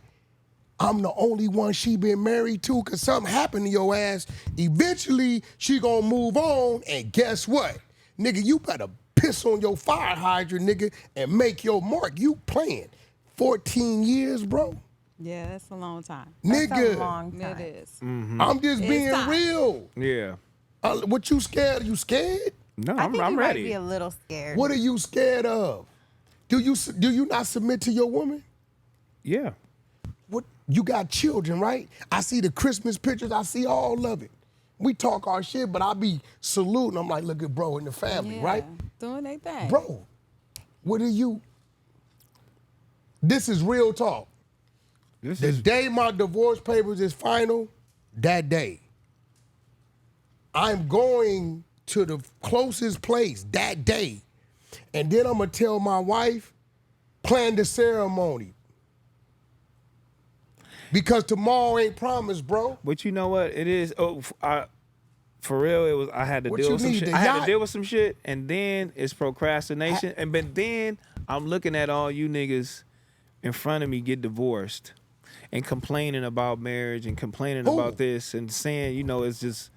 Speaker 3: I'm the only one she been married to, cause something happened to your ass. Eventually, she gonna move on, and guess what? Nigga, you better piss on your fire hydrant, nigga, and make your mark. You playing 14 years, bro?
Speaker 4: Yeah, that's a long time.
Speaker 3: Nigga,
Speaker 1: That's a long time.
Speaker 4: It is.
Speaker 3: I'm just
Speaker 4: It's
Speaker 3: being
Speaker 4: time.
Speaker 3: real.
Speaker 2: Yeah.
Speaker 3: What you scared? You scared?
Speaker 2: No,
Speaker 1: I think
Speaker 2: I'm
Speaker 1: you
Speaker 2: ready.
Speaker 1: might be a little scared.
Speaker 3: What are you scared of? Do you not submit to your woman?
Speaker 2: Yeah.
Speaker 3: What you got children, right? I see the Christmas pictures. I see all of it. We talk our shit, but I be saluting. I'm like, look at bro in the family,
Speaker 4: Yeah,
Speaker 3: right?
Speaker 4: doing their thing.
Speaker 3: Bro, what are you? This is real talk.
Speaker 2: This
Speaker 3: The
Speaker 2: is
Speaker 3: day my divorce papers is final, that day, I'm going to the closest place that day. And then I'm going to tell my wife, plan the ceremony. Because tomorrow ain't promised, bro.
Speaker 2: But you know what? It is. Oh, for real, it was. I had to
Speaker 3: What
Speaker 2: deal
Speaker 3: you
Speaker 2: with some
Speaker 3: need,
Speaker 2: shit.
Speaker 3: the
Speaker 2: I had
Speaker 3: yacht?
Speaker 2: to deal with some shit, and then it's procrastination. But then I'm looking at all you niggas in front of me get divorced, and complaining about marriage and complaining
Speaker 3: Who?
Speaker 2: about this and saying, you know, it's just.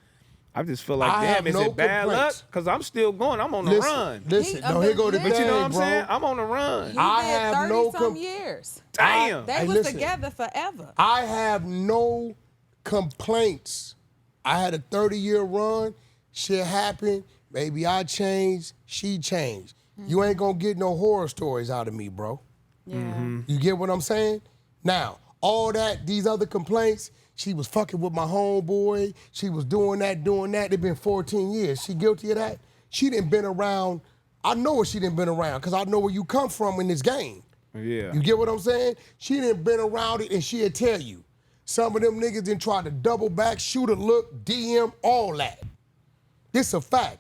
Speaker 2: I just feel like,
Speaker 3: I
Speaker 2: damn,
Speaker 3: have
Speaker 2: is
Speaker 3: no
Speaker 2: it bad luck?
Speaker 3: complaints.
Speaker 2: Because I'm still going. I'm on the run.
Speaker 3: Listen,
Speaker 4: He-
Speaker 3: no, here go the
Speaker 4: but
Speaker 3: thing,
Speaker 2: But you know what I'm
Speaker 3: bro.
Speaker 2: saying? I'm on the run.
Speaker 4: He
Speaker 3: I
Speaker 4: did
Speaker 3: have
Speaker 4: 30
Speaker 3: no
Speaker 4: some years.
Speaker 2: Damn.
Speaker 4: They
Speaker 3: Hey,
Speaker 4: was
Speaker 3: listen.
Speaker 4: together forever.
Speaker 3: I have no complaints. I had a 30-year run. Shit happened. Maybe I changed. She changed. You ain't gonna get no horror stories out of me, bro.
Speaker 4: Yeah.
Speaker 3: You get what I'm saying? Now, all that, these other complaints, she was fucking with my homeboy. She was doing that. It's been 14 years. She guilty of that? She done been around. I know what she done been around because I know where you come from in this game.
Speaker 2: Yeah.
Speaker 3: You get what I'm saying? She done been around it and she'll tell you. Some of them niggas done tried to double back, shoot a look, DM, all that. This a fact.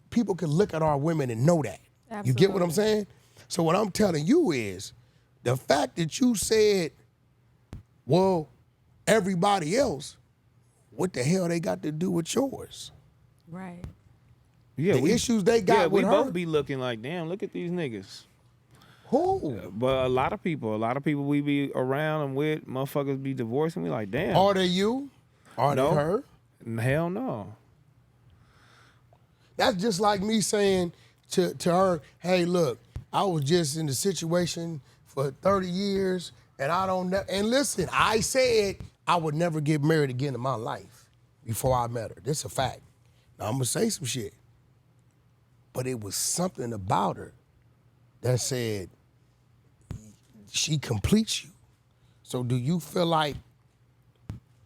Speaker 3: People can look at our women and know that. You get what I'm
Speaker 4: Absolutely.
Speaker 3: saying? So what I'm telling you is, the fact that you said, well, everybody else, what the hell they got to do with yours?
Speaker 4: Right.
Speaker 2: Yeah,
Speaker 3: The issues they got
Speaker 2: yeah,
Speaker 3: with
Speaker 2: we
Speaker 3: her?
Speaker 2: both be looking like, damn, look at these niggas.
Speaker 3: Who?
Speaker 2: But a lot of people we be around and with, motherfuckers be divorced, and we like, damn.
Speaker 3: Are they you? Are
Speaker 2: No.
Speaker 3: they her?
Speaker 2: Hell no.
Speaker 3: That's just like me saying to her, hey, look, I was just in the situation for 30 years, and I don't know. And listen, I said I would never get married again in my life before I met her. This a fact. Now, I'm going to say some shit. But it was something about her that said she completes you. So do you feel like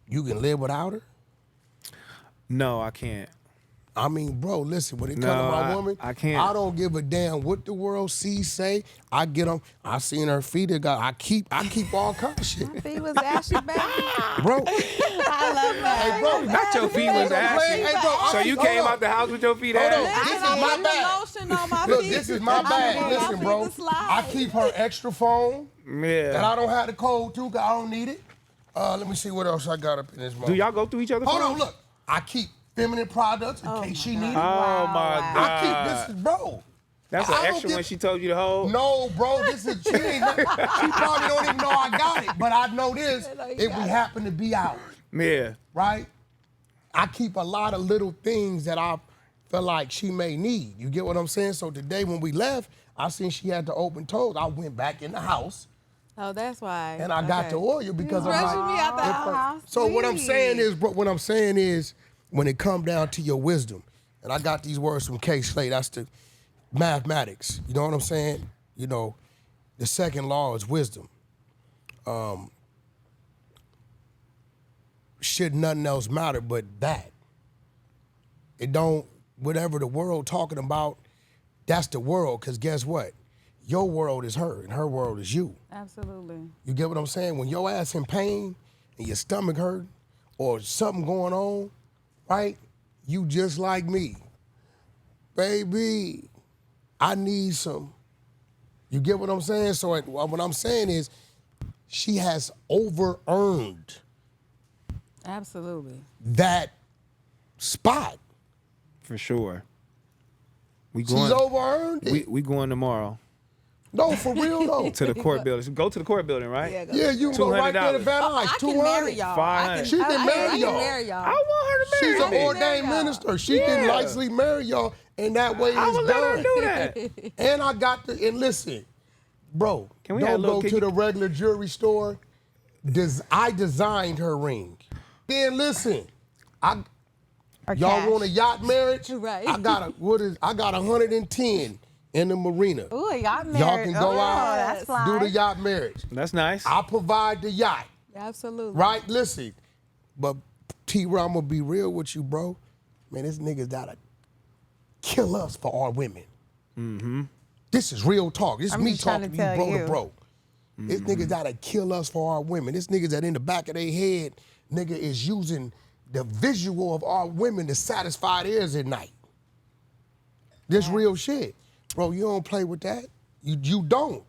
Speaker 3: you can live without her?
Speaker 2: No, I can't.
Speaker 3: I mean, bro, listen, when it comes to
Speaker 2: No,
Speaker 3: my woman,
Speaker 2: I can't.
Speaker 3: I don't give a damn what the world sees, say. I get them. I seen her feet. I keep all kinds of shit.
Speaker 4: My feet was ashy, baby.
Speaker 3: Bro,
Speaker 1: I love that.
Speaker 3: hey, bro.
Speaker 2: Not your feet was ashy.
Speaker 3: Hey, bro,
Speaker 2: So you
Speaker 3: hold
Speaker 2: came
Speaker 3: on.
Speaker 2: out the house with your feet
Speaker 3: Hold on.
Speaker 2: ashy?
Speaker 3: This is my bag.
Speaker 4: Lotion on my
Speaker 3: Look,
Speaker 4: feet.
Speaker 3: this is my
Speaker 4: I
Speaker 3: bag.
Speaker 4: want my
Speaker 3: Listen,
Speaker 4: feet
Speaker 3: bro.
Speaker 4: to slide.
Speaker 3: I keep her extra phone that
Speaker 2: Yeah.
Speaker 3: I don't have the code to because I don't need it. Let me see what else I got up in this moment.
Speaker 2: Do y'all go through each other?
Speaker 3: Hold on, look. I keep feminine products in case she need it.
Speaker 2: Oh my
Speaker 1: Wow.
Speaker 2: God.
Speaker 3: I keep this is bro.
Speaker 2: That's
Speaker 3: I
Speaker 2: an
Speaker 3: don't
Speaker 2: extra
Speaker 3: give-
Speaker 2: one she told you to hold?
Speaker 3: No, bro, this is she probably don't even know I got it, but I know this if we happen to be out,
Speaker 2: Yeah.
Speaker 3: right? I keep a lot of little things that I feel like she may need. You get what I'm saying? So today when we left, I seen she had the open toes. I went back in the house
Speaker 4: Oh, that's why.
Speaker 3: and I got the oil because I'm
Speaker 4: rushing
Speaker 3: like,
Speaker 4: me out the
Speaker 3: if-
Speaker 4: house.
Speaker 3: so what I'm
Speaker 1: sweet.
Speaker 3: saying is, bro, what I'm saying is when it come down to your wisdom, and I got these words from K. Slade, that's the mathematics. You know what I'm saying? You know, the second law is wisdom. Should nothing else matter but that. It don't, whatever the world talking about, that's the world, because guess what? Your world is her, and her world is you.
Speaker 4: Absolutely.
Speaker 3: You get what I'm saying? When your ass in pain and your stomach hurt or something going on, right? You just like me. Baby, I need some. You get what I'm saying? So what I'm saying is she has over-earned
Speaker 4: Absolutely.
Speaker 3: that spot.
Speaker 2: For sure.
Speaker 3: She's over-earned it.
Speaker 2: We going tomorrow
Speaker 3: No, for real though.
Speaker 2: to the court building. Go to the court building, right?
Speaker 3: Yeah, you can go right there to
Speaker 2: $200.
Speaker 3: Van Nuys.
Speaker 4: I can marry
Speaker 3: 200.
Speaker 4: y'all.
Speaker 2: 500.
Speaker 3: She can marry
Speaker 4: I
Speaker 3: y'all.
Speaker 4: can marry y'all.
Speaker 2: I want her to marry
Speaker 3: She's an
Speaker 2: me.
Speaker 3: ordained minister. She can
Speaker 2: Yeah.
Speaker 3: nicely marry y'all, and that way
Speaker 2: I
Speaker 3: it's
Speaker 2: would let her
Speaker 3: done.
Speaker 2: do that.
Speaker 3: And I got to, and listen, bro,
Speaker 2: Can we have a
Speaker 3: don't
Speaker 2: little
Speaker 3: go to the regular jewelry store. I designed her ring. Then listen,
Speaker 1: Or
Speaker 3: y'all
Speaker 1: cash.
Speaker 3: want a yacht marriage?
Speaker 4: Right.
Speaker 3: I got 110 in the marina.
Speaker 1: Ooh, a yacht marriage.
Speaker 3: Y'all can go out,
Speaker 1: That's fly.
Speaker 3: do the yacht marriage.
Speaker 2: That's nice.
Speaker 3: I provide the yacht,
Speaker 4: Absolutely.
Speaker 3: right? Listen, but T-rell, I'm gonna be real with you, bro. Man, this nigga's gotta kill us for our women. Mm-hmm. This is real talk. This is
Speaker 1: I'm
Speaker 3: me
Speaker 1: just trying
Speaker 3: talking
Speaker 1: to
Speaker 3: to you,
Speaker 1: tell
Speaker 3: bro
Speaker 1: you.
Speaker 3: to bro. This nigga's gotta kill us for our women. This niggas that in the back of their head, nigga, is using the visual of our women to satisfy theirs at night. This real shit. Bro, you don't play with that. You don't.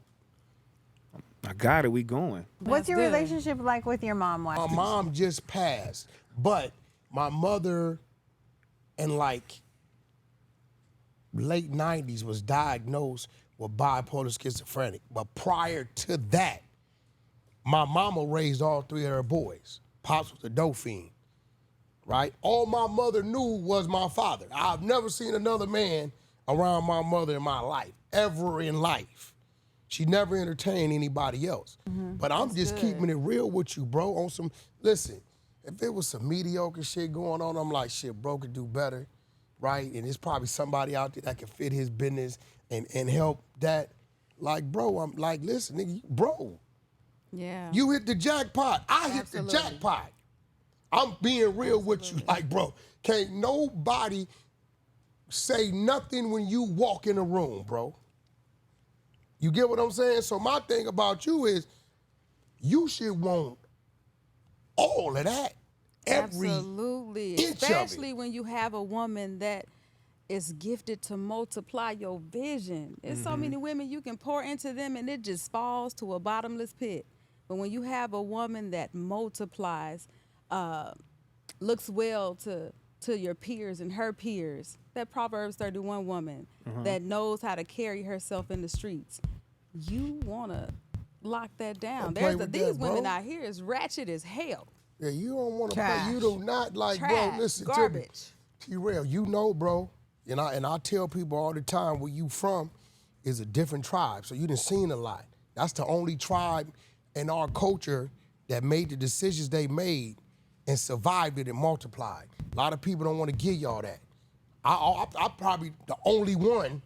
Speaker 2: I got it. We going.
Speaker 1: What's your
Speaker 4: good.
Speaker 1: relationship like with your mom? Wack?
Speaker 3: My mom just passed, but my mother in like late 90s was diagnosed with bipolar schizophrenic. But prior to that, my mama raised all three of her boys. Pops was a dope fiend, right? All my mother knew was my father. I've never seen another man around my mother in my life, ever in life. She never entertained anybody else. But I'm just keeping it real with you, bro, on some, listen, if it was some mediocre shit going on, I'm like, shit, bro could do better, right? And there's probably somebody out there that can fit his business and help that. Like, bro, I'm like, listen, nigga, bro,
Speaker 4: Yeah.
Speaker 3: you hit the jackpot. I hit the
Speaker 4: Absolutely.
Speaker 3: jackpot. I'm being real with you. Like, bro, can't nobody say nothing when you walk in a room, bro. You get what I'm saying? So my thing about you is you should want all of that.
Speaker 4: Absolutely.
Speaker 3: inch of it.
Speaker 4: Especially when you have a woman that is gifted to multiply your vision. There's so many women you can pour into them and it just falls to a bottomless pit. But when you have a woman that multiplies, looks well to your peers and her peers, that Proverbs 31 woman that knows how to carry herself in the streets, you want to lock that down.
Speaker 3: Don't play with
Speaker 4: These
Speaker 3: that,
Speaker 4: women
Speaker 3: bro.
Speaker 4: out here is ratchet as hell.
Speaker 3: Yeah, you don't want to play.
Speaker 1: Trash.
Speaker 3: You do not like,
Speaker 4: Trash,
Speaker 3: bro, listen to me.
Speaker 4: garbage.
Speaker 3: T-rell, you know, bro, and I tell people all the time where you from is a different tribe. So you done seen a lot. That's the only tribe in our culture that made the decisions they made and survived it and multiplied. A lot of people don't want to give y'all that. I'm probably the only one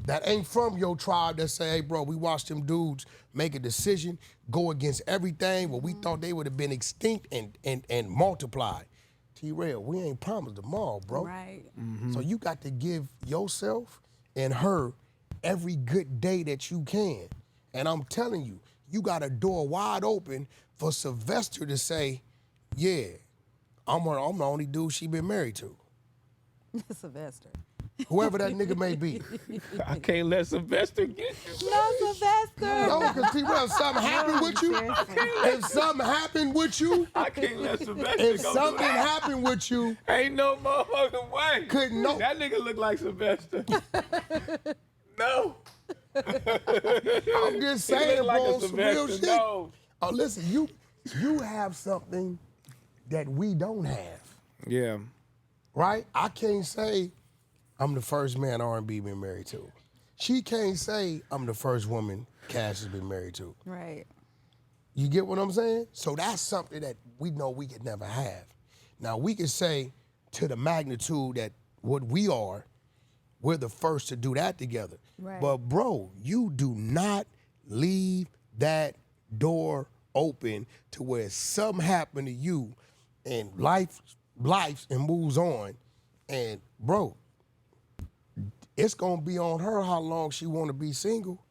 Speaker 3: that ain't from your tribe that say, hey, bro, we watched them dudes make a decision, go against everything where we thought they would have been extinct and multiplied. T-rell, we ain't promised tomorrow, bro.
Speaker 4: Right.
Speaker 3: So you got to give yourself and her every good day that you can. And I'm telling you, you got a door wide open for Sylvester to say, yeah, I'm the only dude she been married to.
Speaker 4: Sylvester.
Speaker 3: Whoever that nigga may be.
Speaker 2: I can't let Sylvester get you.
Speaker 4: No, Sylvester.
Speaker 3: No, because T-rell, if something happened with you, if something happened with you,
Speaker 2: I can't let Sylvester
Speaker 3: if
Speaker 2: go
Speaker 3: something
Speaker 2: do that.
Speaker 3: happened with you,
Speaker 2: Ain't no motherfucking way.
Speaker 3: Couldn't no-
Speaker 2: That nigga look like Sylvester. No.
Speaker 3: I'm just
Speaker 2: He
Speaker 3: saying,
Speaker 2: look like
Speaker 3: bro,
Speaker 2: a
Speaker 3: some real
Speaker 2: Sylvester,
Speaker 3: shit.
Speaker 2: no.
Speaker 3: Oh, listen, you have something that we don't have.
Speaker 2: Yeah.
Speaker 3: Right? I can't say I'm the first man R&B been married to. She can't say I'm the first woman Cash has been married to.
Speaker 4: Right.
Speaker 3: You get what I'm saying? So that's something that we know we could never have. Now, we can say to the magnitude that what we are, we're the first to do that together.
Speaker 4: Right.
Speaker 3: But, bro, you do not leave that door open to where something happened to you and life and moves on. And, bro, it's going to be on her how long she want to be single.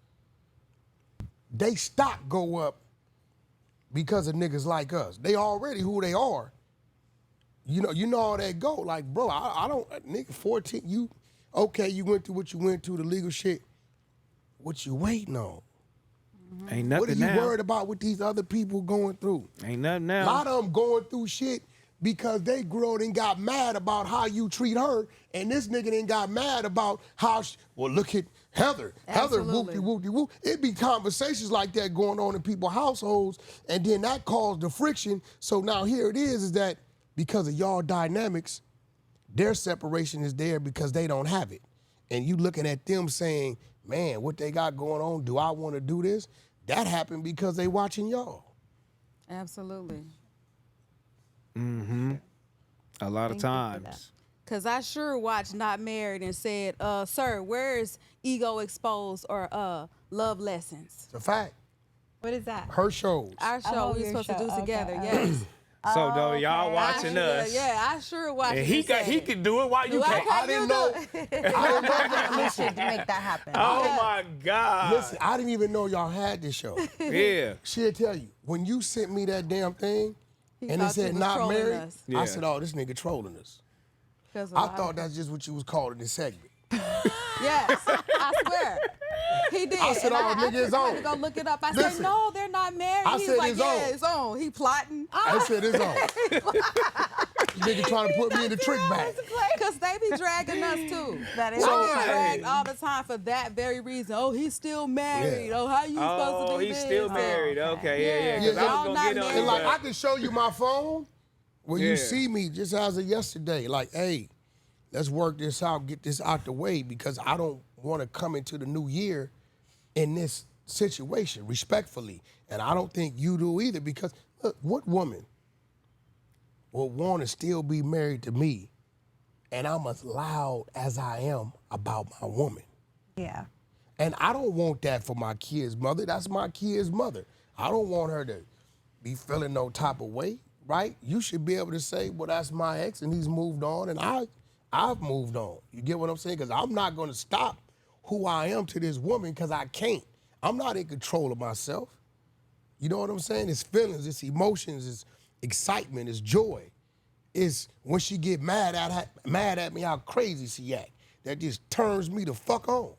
Speaker 3: They stock go up because of niggas like us. They already who they are. You know how that go. Like, bro, I don't, nigga, 14, you went through what you went through, the legal shit. What you waiting on?
Speaker 2: Ain't nothing
Speaker 3: What are you
Speaker 2: now.
Speaker 3: worried about with these other people going through?
Speaker 2: Ain't nothing now.
Speaker 3: A lot of them going through shit because they grew and got mad about how you treat her, and this nigga then got mad about how, well, look at Heather. Heather,
Speaker 4: Absolutely.
Speaker 3: whoop-de-whoop-de-whoop. It be conversations like that going on in people's households, and then that caused the friction. So now here it is that because of y'all dynamics, their separation is there because they don't have it. And you looking at them saying, man, what they got going on, do I want to do this? That happened because they watching y'all.
Speaker 4: Absolutely.
Speaker 2: A lot of times.
Speaker 4: Because I sure watched Not Married and said, sir, where's Ego Exposed or Love Lessons?
Speaker 3: It's a fact.
Speaker 1: What is that?
Speaker 3: Her shows.
Speaker 4: Our show
Speaker 1: Oh,
Speaker 4: we were
Speaker 1: your
Speaker 4: supposed to
Speaker 1: show.
Speaker 4: do together,
Speaker 1: Okay.
Speaker 4: yes.
Speaker 2: So though y'all
Speaker 1: okay.
Speaker 2: watching us,
Speaker 4: I sure watched
Speaker 2: and
Speaker 4: it.
Speaker 2: he can do it while you
Speaker 4: Why
Speaker 2: can't.
Speaker 4: can't
Speaker 3: I didn't
Speaker 4: you
Speaker 3: know.
Speaker 4: do
Speaker 3: I didn't know that.
Speaker 1: You should make that happen.
Speaker 2: Oh my God.
Speaker 3: Listen, I didn't even know y'all had this show.
Speaker 2: Yeah.
Speaker 3: She'll tell you, when you sent me that damn thing, and it
Speaker 4: thought you
Speaker 3: said
Speaker 4: was
Speaker 3: not
Speaker 4: trolling
Speaker 3: married,
Speaker 4: us.
Speaker 2: Yeah.
Speaker 3: I said, oh, this nigga trolling us. I thought that's just what you was calling this segment.
Speaker 4: Yes, I swear. He did.
Speaker 3: I said,
Speaker 4: And
Speaker 3: oh, nigga, it's
Speaker 4: I had
Speaker 3: on.
Speaker 4: to go look it up. I
Speaker 3: Listen.
Speaker 4: said, no, they're not married.
Speaker 3: I
Speaker 4: He
Speaker 3: said
Speaker 4: was like,
Speaker 3: it's
Speaker 4: yeah,
Speaker 3: on.
Speaker 4: it's on. He plotting.
Speaker 3: I said it's on. Nigga trying to put me in the trick bag.
Speaker 4: Because they be dragging us too.
Speaker 1: That is
Speaker 4: I
Speaker 1: right.
Speaker 4: get dragged all the time for that very reason. Oh, he's still married.
Speaker 3: Yeah.
Speaker 4: Oh, how you supposed to
Speaker 2: Oh,
Speaker 4: be
Speaker 2: he's
Speaker 4: this?
Speaker 2: still
Speaker 4: Oh.
Speaker 2: married. Okay, yeah.
Speaker 4: Yeah,
Speaker 2: Because I
Speaker 4: y'all
Speaker 2: was
Speaker 4: not
Speaker 2: gonna get on
Speaker 4: married.
Speaker 3: And
Speaker 2: his
Speaker 3: like, I
Speaker 2: ass.
Speaker 3: can show you my phone when
Speaker 2: Yeah.
Speaker 3: you see me just as of yesterday. Like, hey, let's work this out, get this out the way, because I don't want to come into the new year in this situation, respectfully. And I don't think you do either, because look, what woman will want to still be married to me and I'm as loud as I am about my woman?
Speaker 1: Yeah.
Speaker 3: And I don't want that for my kid's mother. That's my kid's mother. I don't want her to be feeling no type of way, right? You should be able to say, well, that's my ex and he's moved on and I've moved on. You get what I'm saying? Because I'm not going to stop who I am to this woman because I can't. I'm not in control of myself. You know what I'm saying? It's feelings, it's emotions, it's excitement, it's joy. It's when she get mad at me how crazy she act. That just turns me the fuck on.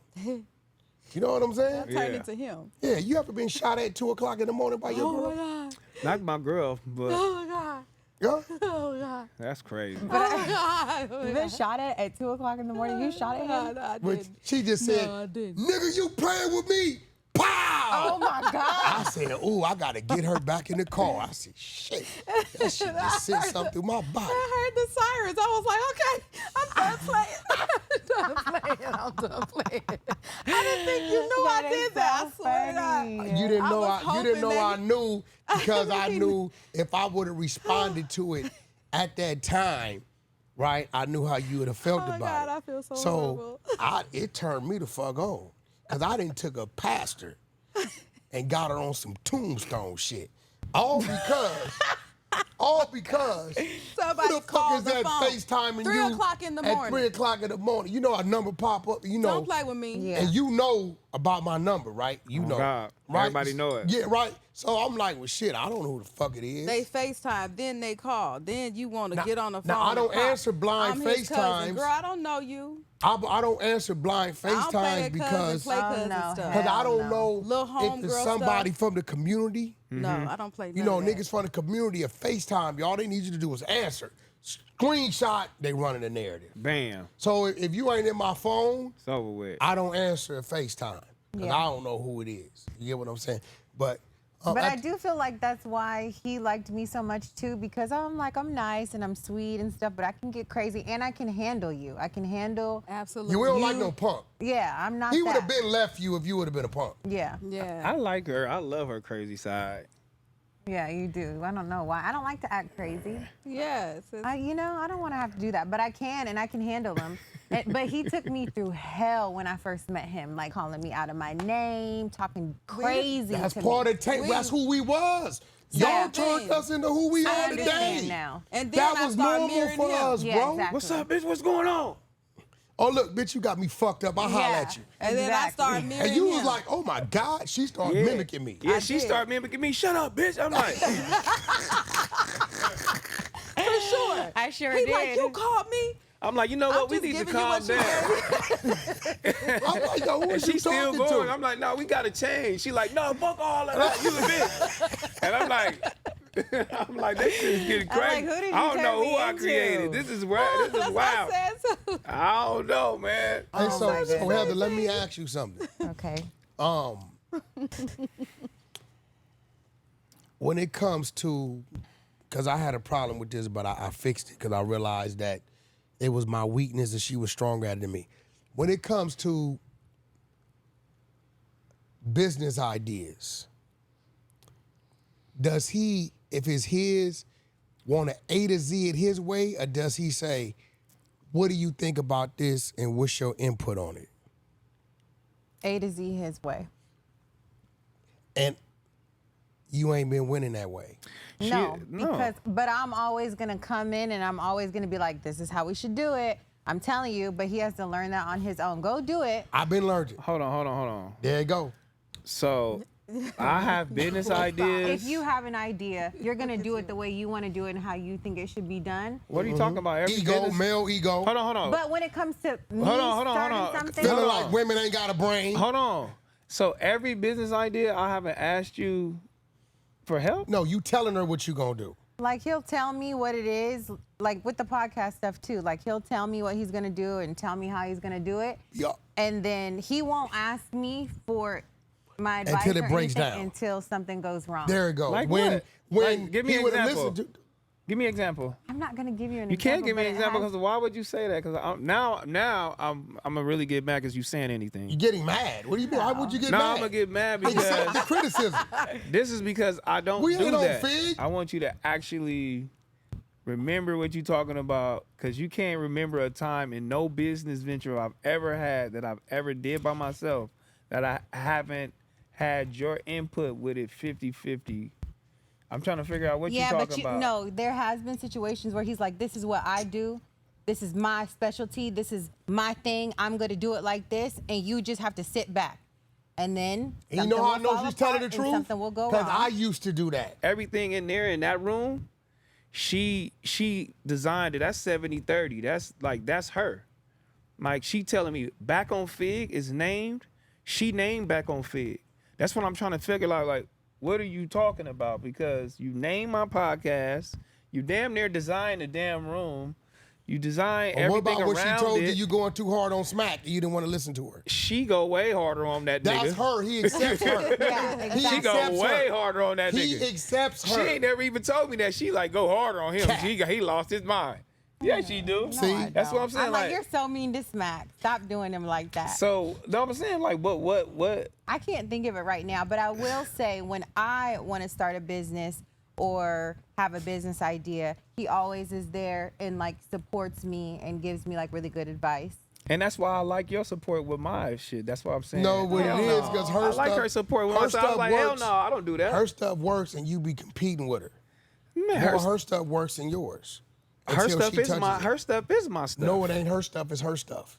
Speaker 3: You know what I'm saying?
Speaker 4: Turn
Speaker 2: Yeah.
Speaker 4: into him.
Speaker 3: Yeah, you ever been shot at 2 o'clock in the morning by your
Speaker 4: Oh
Speaker 3: girl?
Speaker 4: my God.
Speaker 2: Not my girl, but
Speaker 4: Oh my God.
Speaker 3: Yeah?
Speaker 4: Oh God.
Speaker 2: that's crazy.
Speaker 4: Oh God.
Speaker 1: You been shot at 2 o'clock in the morning. You shot at him?
Speaker 4: No, I
Speaker 3: But
Speaker 4: didn't.
Speaker 3: she just said,
Speaker 4: No, I didn't.
Speaker 3: nigga, you playing with me? Pow!
Speaker 1: Oh my God.
Speaker 3: I said, ooh, I gotta get her back in the car. I said, shit, that shit just sent something through my body.
Speaker 4: I heard the sirens. I was like, okay, I'm done playing. I'm done playing. I didn't think you knew I
Speaker 1: That is
Speaker 4: did that.
Speaker 1: so
Speaker 4: I swear to God.
Speaker 1: funny.
Speaker 3: You didn't
Speaker 4: I
Speaker 3: know
Speaker 4: was
Speaker 3: you didn't know
Speaker 4: hoping
Speaker 3: I
Speaker 4: that
Speaker 3: knew because I knew if I would have responded to it at that time, right? I knew how you would have felt
Speaker 4: Oh my
Speaker 3: about
Speaker 4: God,
Speaker 3: it.
Speaker 4: I feel so horrible.
Speaker 3: It turned me the fuck on. Cause I didn't took a pastor and got her on some tombstone shit. All because
Speaker 4: Somebody
Speaker 3: who the fuck
Speaker 4: called
Speaker 3: is
Speaker 4: the
Speaker 3: that
Speaker 4: phone.
Speaker 3: FaceTiming
Speaker 4: 3
Speaker 3: you
Speaker 4: o'clock in the
Speaker 3: at
Speaker 4: morning.
Speaker 3: 3 o'clock in the morning? You know a number pop up, you know.
Speaker 4: Don't play with me.
Speaker 1: Yeah.
Speaker 3: And you know about my number, right? You
Speaker 2: Oh,
Speaker 3: know.
Speaker 2: God.
Speaker 3: Right?
Speaker 2: Everybody know it.
Speaker 3: Yeah, right. So I'm like, well, shit, I don't know who the fuck it is.
Speaker 4: They FaceTime, then they call. Then you want to get on the phone.
Speaker 3: now, I
Speaker 4: and
Speaker 3: don't
Speaker 4: call.
Speaker 3: answer blind
Speaker 4: I'm his cousin.
Speaker 3: FaceTimes.
Speaker 4: Girl, I don't know you.
Speaker 3: I don't answer blind
Speaker 4: I don't play
Speaker 3: FaceTimes
Speaker 4: that
Speaker 3: because
Speaker 4: play cousin
Speaker 1: no,
Speaker 4: stuff.
Speaker 3: because I
Speaker 1: Hell
Speaker 3: don't
Speaker 1: no.
Speaker 3: know
Speaker 4: Little
Speaker 3: if it's
Speaker 4: homegirl
Speaker 3: somebody
Speaker 4: stuff.
Speaker 3: from the community.
Speaker 4: No, I don't play.
Speaker 3: You
Speaker 4: none
Speaker 3: know,
Speaker 4: of that.
Speaker 3: niggas from the community of FaceTime, y'all, they need you to do is answer. Screenshot, they running the narrative.
Speaker 2: Bam.
Speaker 3: So if you ain't in my phone,
Speaker 2: It's over with.
Speaker 3: I don't answer FaceTime because
Speaker 1: Yeah.
Speaker 3: I don't know who it is. You get what I'm saying? But
Speaker 1: I do feel like that's why he liked me so much too, because I'm nice and I'm sweet and stuff, but I can get crazy and I can handle you. I can handle.
Speaker 4: Absolutely.
Speaker 3: you don't like no punk.
Speaker 1: Yeah, I'm not.
Speaker 3: He would have
Speaker 1: that.
Speaker 3: been left you if you would have been a punk.
Speaker 1: Yeah,
Speaker 4: Yeah.
Speaker 2: I like her. I love her crazy side.
Speaker 1: yeah, you do. I don't know why. I don't like to act crazy.
Speaker 4: Yes. it's-
Speaker 1: I don't want to have to do that, but I can and I can handle him. But he took me through hell when I first met him, like calling me out of my name, talking crazy.
Speaker 3: That's
Speaker 1: to
Speaker 3: part
Speaker 1: me.
Speaker 3: of the tape. That's who we was. Y'all
Speaker 1: Yeah.
Speaker 3: turned us into who we
Speaker 1: I
Speaker 3: are
Speaker 1: understand
Speaker 3: today.
Speaker 1: now.
Speaker 4: And then
Speaker 3: That
Speaker 4: I
Speaker 3: was
Speaker 4: started
Speaker 3: normal
Speaker 4: mirroring
Speaker 3: for
Speaker 4: him.
Speaker 3: us,
Speaker 1: Yeah,
Speaker 3: bro.
Speaker 1: exactly.
Speaker 2: What's up, bitch? What's going on?
Speaker 3: Oh, look, bitch, you got me fucked up. I holler at you.
Speaker 4: And then I
Speaker 1: Exactly.
Speaker 4: started mirroring
Speaker 3: And you was
Speaker 4: him.
Speaker 3: like, oh my God, she started
Speaker 2: Yeah.
Speaker 3: mimicking me.
Speaker 2: Yeah,
Speaker 4: I
Speaker 2: she
Speaker 4: did.
Speaker 2: started mimicking me. Shut up, bitch. I'm like,
Speaker 4: for sure.
Speaker 1: I sure
Speaker 4: He
Speaker 1: did.
Speaker 4: like, you called me?
Speaker 2: I'm like, you know what? We
Speaker 4: just
Speaker 2: need to
Speaker 4: giving you
Speaker 2: calm
Speaker 4: what you
Speaker 2: down.
Speaker 3: I'm like, yo, who
Speaker 2: And
Speaker 3: is you
Speaker 2: she's still
Speaker 3: talking
Speaker 2: going.
Speaker 3: to?
Speaker 2: I'm like, no, we gotta change. She like, no, fuck all of that. You a bitch. And I'm like, I'm like, this shit is getting
Speaker 1: I'm like,
Speaker 2: crazy.
Speaker 1: who did you
Speaker 2: I don't
Speaker 1: turn
Speaker 2: know
Speaker 1: me
Speaker 2: who I
Speaker 1: into?
Speaker 2: created. This is wild. This is wild. I don't know, man.
Speaker 3: Hey,
Speaker 1: Oh my
Speaker 3: so
Speaker 1: goodness.
Speaker 3: Heather, let me ask you something.
Speaker 1: Okay.
Speaker 3: When it comes to, because I had a problem with this, but I fixed it because I realized that it was my weakness and she was stronger at it than me. When it comes to business ideas, does he, if it's his, want to A to Z it his way, or does he say, what do you think about this and what's your input on it?
Speaker 1: A to Z his way.
Speaker 3: And you ain't been winning that way.
Speaker 1: No,
Speaker 2: no.
Speaker 1: but I'm always gonna come in and I'm always gonna be like, this is how we should do it. I'm telling you, but he has to learn that on his own. Go do it.
Speaker 3: I've been learning.
Speaker 2: Hold on.
Speaker 3: There you go.
Speaker 2: So I have business ideas.
Speaker 1: If you have an idea, you're gonna do it the way you want to do it and how you think it should be done.
Speaker 2: What are you talking about? Every
Speaker 3: Ego,
Speaker 2: business?
Speaker 3: male ego.
Speaker 2: Hold on.
Speaker 1: But when it comes to me
Speaker 2: Hold on.
Speaker 1: starting something,
Speaker 3: Feeling
Speaker 2: Hold
Speaker 3: like
Speaker 2: on.
Speaker 3: women ain't got a brain.
Speaker 2: Hold on. So every business idea, I haven't asked you for help?
Speaker 3: No, you telling her what you gonna do.
Speaker 1: like he'll tell me what it is, like with the podcast stuff too. Like he'll tell me what he's gonna do and tell me how he's gonna do it.
Speaker 3: Yeah.
Speaker 1: And then he won't ask me for my advice
Speaker 3: Until it
Speaker 1: or
Speaker 3: breaks
Speaker 1: anything
Speaker 3: down.
Speaker 1: Until something goes wrong.
Speaker 3: There you go.
Speaker 2: Like
Speaker 3: when
Speaker 2: what?
Speaker 3: when
Speaker 2: Like, give me
Speaker 3: he
Speaker 2: an
Speaker 3: would've
Speaker 2: example.
Speaker 3: listened to,
Speaker 2: Give me an example.
Speaker 1: I'm not gonna give you an
Speaker 2: You
Speaker 1: example.
Speaker 2: can't give me
Speaker 1: but
Speaker 2: an
Speaker 1: it
Speaker 2: example
Speaker 1: has-
Speaker 2: because why would you say that? Because now I'm gonna really get mad because you saying anything.
Speaker 3: you getting mad. What do you mean? Why would you get
Speaker 2: No,
Speaker 3: mad?
Speaker 2: I'm gonna get mad
Speaker 3: Accept the
Speaker 2: because
Speaker 3: criticism.
Speaker 2: this is because I don't
Speaker 3: We
Speaker 2: do
Speaker 3: ain't on
Speaker 2: that.
Speaker 3: Fig.
Speaker 2: I want you to actually remember what you're talking about because you can't remember a time in no business venture I've ever had that I've ever did by myself that I haven't had your input with it 50-50. I'm trying to figure out what you're talking about.
Speaker 1: No, there has been situations where he's like, this is what I do. This is my specialty. This is my thing. I'm going to do it like this. And you just have to sit back. And then
Speaker 3: And you know how I know she's telling the
Speaker 1: and
Speaker 3: truth?
Speaker 1: something will go
Speaker 3: Because
Speaker 1: wrong.
Speaker 3: I used to do that.
Speaker 2: Everything in there in that room, she designed it. That's 70-30. That's her. Like she telling me Back on Fig is named. She named Back on Fig. That's what I'm trying to figure out. Like, what are you talking about? Because you named my podcast. You damn near designed the damn room. You designed
Speaker 3: But what
Speaker 2: everything
Speaker 3: about what she
Speaker 2: around
Speaker 3: told
Speaker 2: it.
Speaker 3: you? You going too hard on Smack. And you didn't want to listen to her.
Speaker 2: She go way harder on that
Speaker 3: That's
Speaker 2: nigga.
Speaker 3: her. He accepts her.
Speaker 1: Yeah,
Speaker 3: He
Speaker 1: exactly.
Speaker 2: She go
Speaker 3: accepts
Speaker 2: way
Speaker 3: her.
Speaker 2: harder on that
Speaker 3: He
Speaker 2: nigga.
Speaker 3: accepts
Speaker 2: She
Speaker 3: her.
Speaker 2: ain't never even told me that. She like go harder on him.
Speaker 3: Cat.
Speaker 2: He lost his mind. Yeah, she do.
Speaker 3: See?
Speaker 1: I
Speaker 2: That's what I'm
Speaker 1: don't.
Speaker 2: saying.
Speaker 1: I'm like, you're so mean to Smack. Stop doing him like that.
Speaker 2: So no, I'm saying like what?
Speaker 1: I can't think of it right now, but I will say when I want to start a business or have a business idea, he always is there and like supports me and gives me like really good advice.
Speaker 2: And that's why I like your support with my shit. That's what I'm saying.
Speaker 3: No, what
Speaker 2: Hell
Speaker 3: it is,
Speaker 2: no.
Speaker 3: because her
Speaker 2: I
Speaker 3: stuff.
Speaker 2: like her support. When
Speaker 3: her
Speaker 2: I was like, hell
Speaker 3: works.
Speaker 2: no, I don't do that.
Speaker 3: Her stuff works, and you be competing with her.
Speaker 2: Man,
Speaker 3: Her,
Speaker 2: her
Speaker 3: stuff works in yours.
Speaker 2: her
Speaker 3: until
Speaker 2: stuff
Speaker 3: she
Speaker 2: is
Speaker 3: touches
Speaker 2: my
Speaker 3: it.
Speaker 2: her stuff is my stuff.
Speaker 3: No, it ain't her stuff. It's her stuff.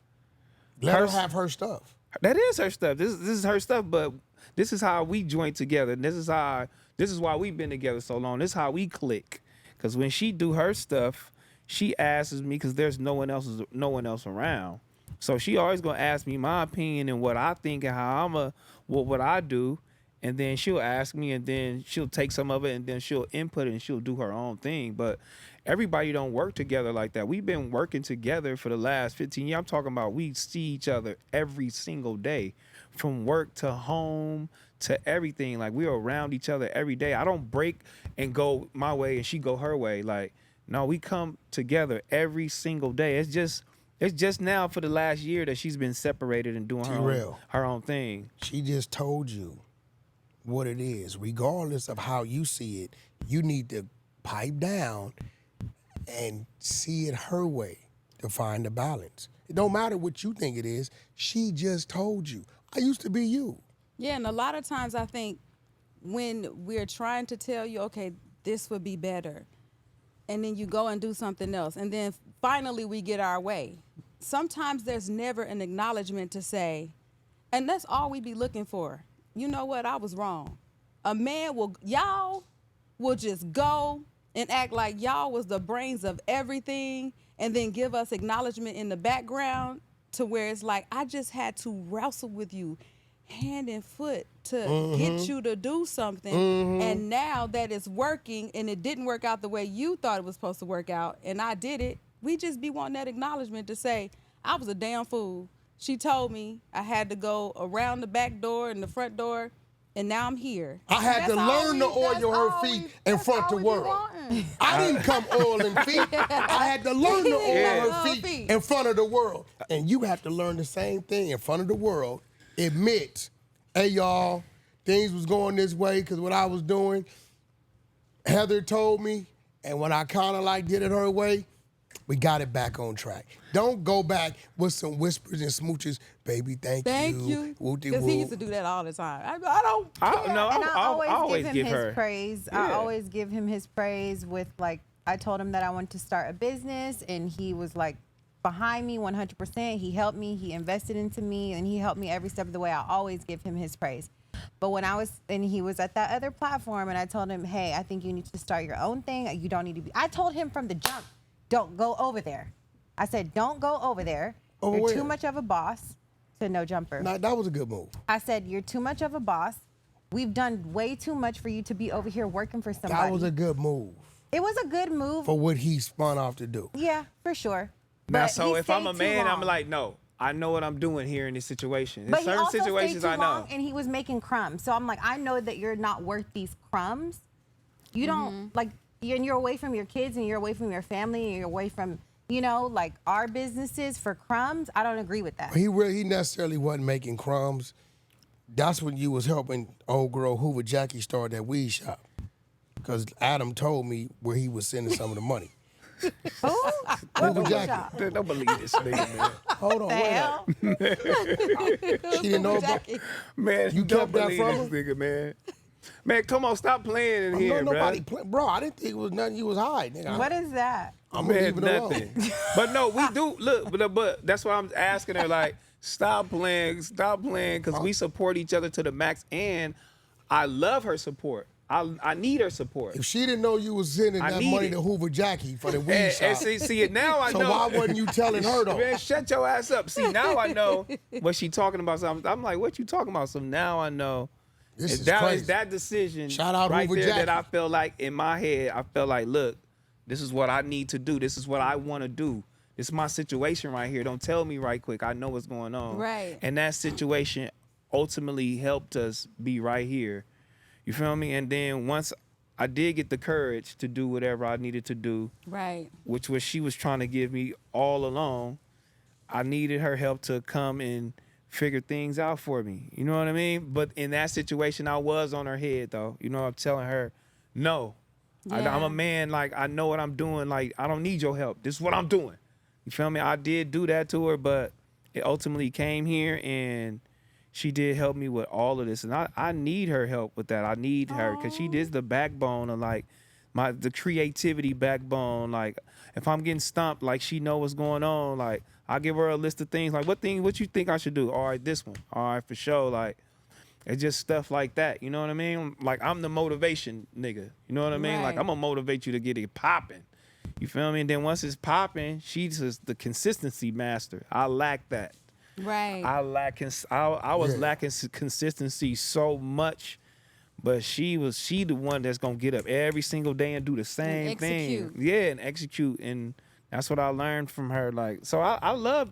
Speaker 3: Let her
Speaker 2: Her-
Speaker 3: have her stuff.
Speaker 2: That is her stuff. This is her stuff, but this is how we join together. This is why we've been together so long. This is how we click. Cause when she do her stuff, she asks me because there's no one else around. So she always gonna ask me my opinion and what I think and how what I do. And then she'll ask me and then she'll take some of it and then she'll input it and she'll do her own thing. But everybody don't work together like that. We've been working together for the last 15 years. I'm talking about we see each other every single day, from work to home to everything. Like we're around each other every day. I don't break and go my way and she go her way. Like, no, we come together every single day. It's just now for the last year that she's been separated and doing
Speaker 3: T-rell.
Speaker 2: her own thing.
Speaker 3: She just told you what it is. Regardless of how you see it, you need to pipe down and see it her way to find the balance. It don't matter what you think it is. She just told you. I used to be you.
Speaker 4: Yeah, and a lot of times I think when we're trying to tell you, okay, this would be better, and then you go and do something else, and then finally we get our way. Sometimes there's never an acknowledgement to say, and that's all we be looking for. You know what? I was wrong. Y'all will just go and act like y'all was the brains of everything and then give us acknowledgement in the background to where it's like, I just had to wrestle with you hand and foot to get you to do something. And now that it's working and it didn't work out the way you thought it was supposed to work out, and I did it, we just be wanting that acknowledgement to say, I was a damn fool. She told me I had to go around the back door and the front door, and now I'm here.
Speaker 3: I had to learn to oil her feet in front of the world. I didn't come oiling feet. I had to learn to oil her feet in front of the world. And you have to learn the same thing in front of the world. Admit, hey, y'all, things was going this way because what I was doing, Heather told me, and when I kind of like did it her way, we got it back on track. Don't go back with some whispers and smooches. Baby, thank you.
Speaker 4: Because he used to do that all the time. I don't care.
Speaker 1: I always give him his
Speaker 2: her
Speaker 1: praise.
Speaker 2: Yeah.
Speaker 1: I always give him his praise with, like, I told him that I wanted to start a business, and he was, like, behind me 100%. He helped me. He invested into me, and he helped me every step of the way. I always give him his praise. But when he was at that other platform, and I told him, hey, I think you need to start your own thing. You don't need to be. I told him from the jump, don't go over there. I said, don't go over there.
Speaker 3: Over
Speaker 1: You're
Speaker 3: where?
Speaker 1: too much of a boss to no jumper.
Speaker 3: Nah, that was a good move.
Speaker 1: I said, you're too much of a boss. We've done way too much for you to be over here working for somebody.
Speaker 3: That was a good move
Speaker 1: It was a good move.
Speaker 3: for what he spun off to do.
Speaker 1: Yeah, for sure.
Speaker 2: Now,
Speaker 1: But
Speaker 2: so
Speaker 1: he
Speaker 2: if I'm
Speaker 1: stayed
Speaker 2: a
Speaker 1: too
Speaker 2: man, I'm
Speaker 1: long.
Speaker 2: like, no, I know what I'm doing here in this situation. In
Speaker 1: But he
Speaker 2: certain
Speaker 1: also
Speaker 2: situations,
Speaker 1: stayed too
Speaker 2: I know.
Speaker 1: long, and he was making crumbs. So I'm like, I know that you're not worth these crumbs. You don't, like, you're away from your kids, and you're away from your family, and you're away from, like, our businesses for crumbs. I don't agree with that.
Speaker 3: He necessarily wasn't making crumbs. That's when you was helping old girl Hoover Jackie start that weed shop. Because Adam told me where he was sending some of the money.
Speaker 1: Who?
Speaker 3: Hoover
Speaker 1: What
Speaker 3: Jackie.
Speaker 1: shop?
Speaker 2: Don't believe this nigga, man.
Speaker 3: Hold on,
Speaker 1: The
Speaker 3: wait
Speaker 1: hell?
Speaker 3: She didn't know about
Speaker 2: Man,
Speaker 3: You
Speaker 2: don't
Speaker 3: kept that
Speaker 2: believe
Speaker 3: from
Speaker 2: this nigga, man. Man, come on, stop playing in here,
Speaker 3: No, nobody
Speaker 2: bro.
Speaker 3: bro, I didn't think it was nothing you was hiding. Nigga.
Speaker 1: What is that?
Speaker 3: I'm gonna
Speaker 2: Man,
Speaker 3: leave it alone.
Speaker 2: nothing. But no, we do look, but that's why I'm asking her, like, stop playing, because we support each other to the max, and I love her support. I need her support.
Speaker 3: If she didn't know you was sending
Speaker 2: I
Speaker 3: that
Speaker 2: need
Speaker 3: money
Speaker 2: it.
Speaker 3: to Hoover Jackie for the weed
Speaker 2: And
Speaker 3: shop,
Speaker 2: see it now. I
Speaker 3: so
Speaker 2: know.
Speaker 3: why wasn't you telling her though?
Speaker 2: Man, shut your ass up. See, now I know what she talking about. So I'm like, what you talking about? So now I know.
Speaker 3: This
Speaker 2: And
Speaker 3: is
Speaker 2: that
Speaker 3: crazy.
Speaker 2: is that decision
Speaker 3: Shout out
Speaker 2: right
Speaker 3: Hoover
Speaker 2: there
Speaker 3: Jackie.
Speaker 2: that I felt like in my head, I felt like, look, this is what I need to do. This is what I want to do. This is my situation right here. Don't tell me right quick. I know what's going on.
Speaker 4: Right.
Speaker 2: And that situation ultimately helped us be right here. You feel me? And then once I did get the courage to do whatever I needed to do,
Speaker 4: Right.
Speaker 2: which was she was trying to give me all along, I needed her help to come and figure things out for me. You know what I mean? But in that situation, I was on her head, though. You know, I'm telling her, no. I'm
Speaker 4: Yeah.
Speaker 2: a man, like, I know what I'm doing. Like, I don't need your help. This is what I'm doing. You feel me? I did do that to her, but it ultimately came here, and she did help me with all of this. And I need her help with that. I need her because she is the backbone of, like, the creativity backbone. Like, if I'm getting stumped, like, she know what's going on. Like, I give her a list of things. Like, what you think I should do? All right, this one. All right, for sure. Like, it's just stuff like that. You know what I mean? Like, I'm the motivation nigga. You know what I mean? Like,
Speaker 4: Right.
Speaker 2: I'm going to motivate you to get it popping. You feel me? And then once it's popping, she's just the consistency master. I lack that.
Speaker 4: Right.
Speaker 2: I was lacking consistency so much, but she the one that's gonna get up every single day and do the same thing.
Speaker 4: execute.
Speaker 2: Yeah, and execute, and that's what I learned from her. Like, so I love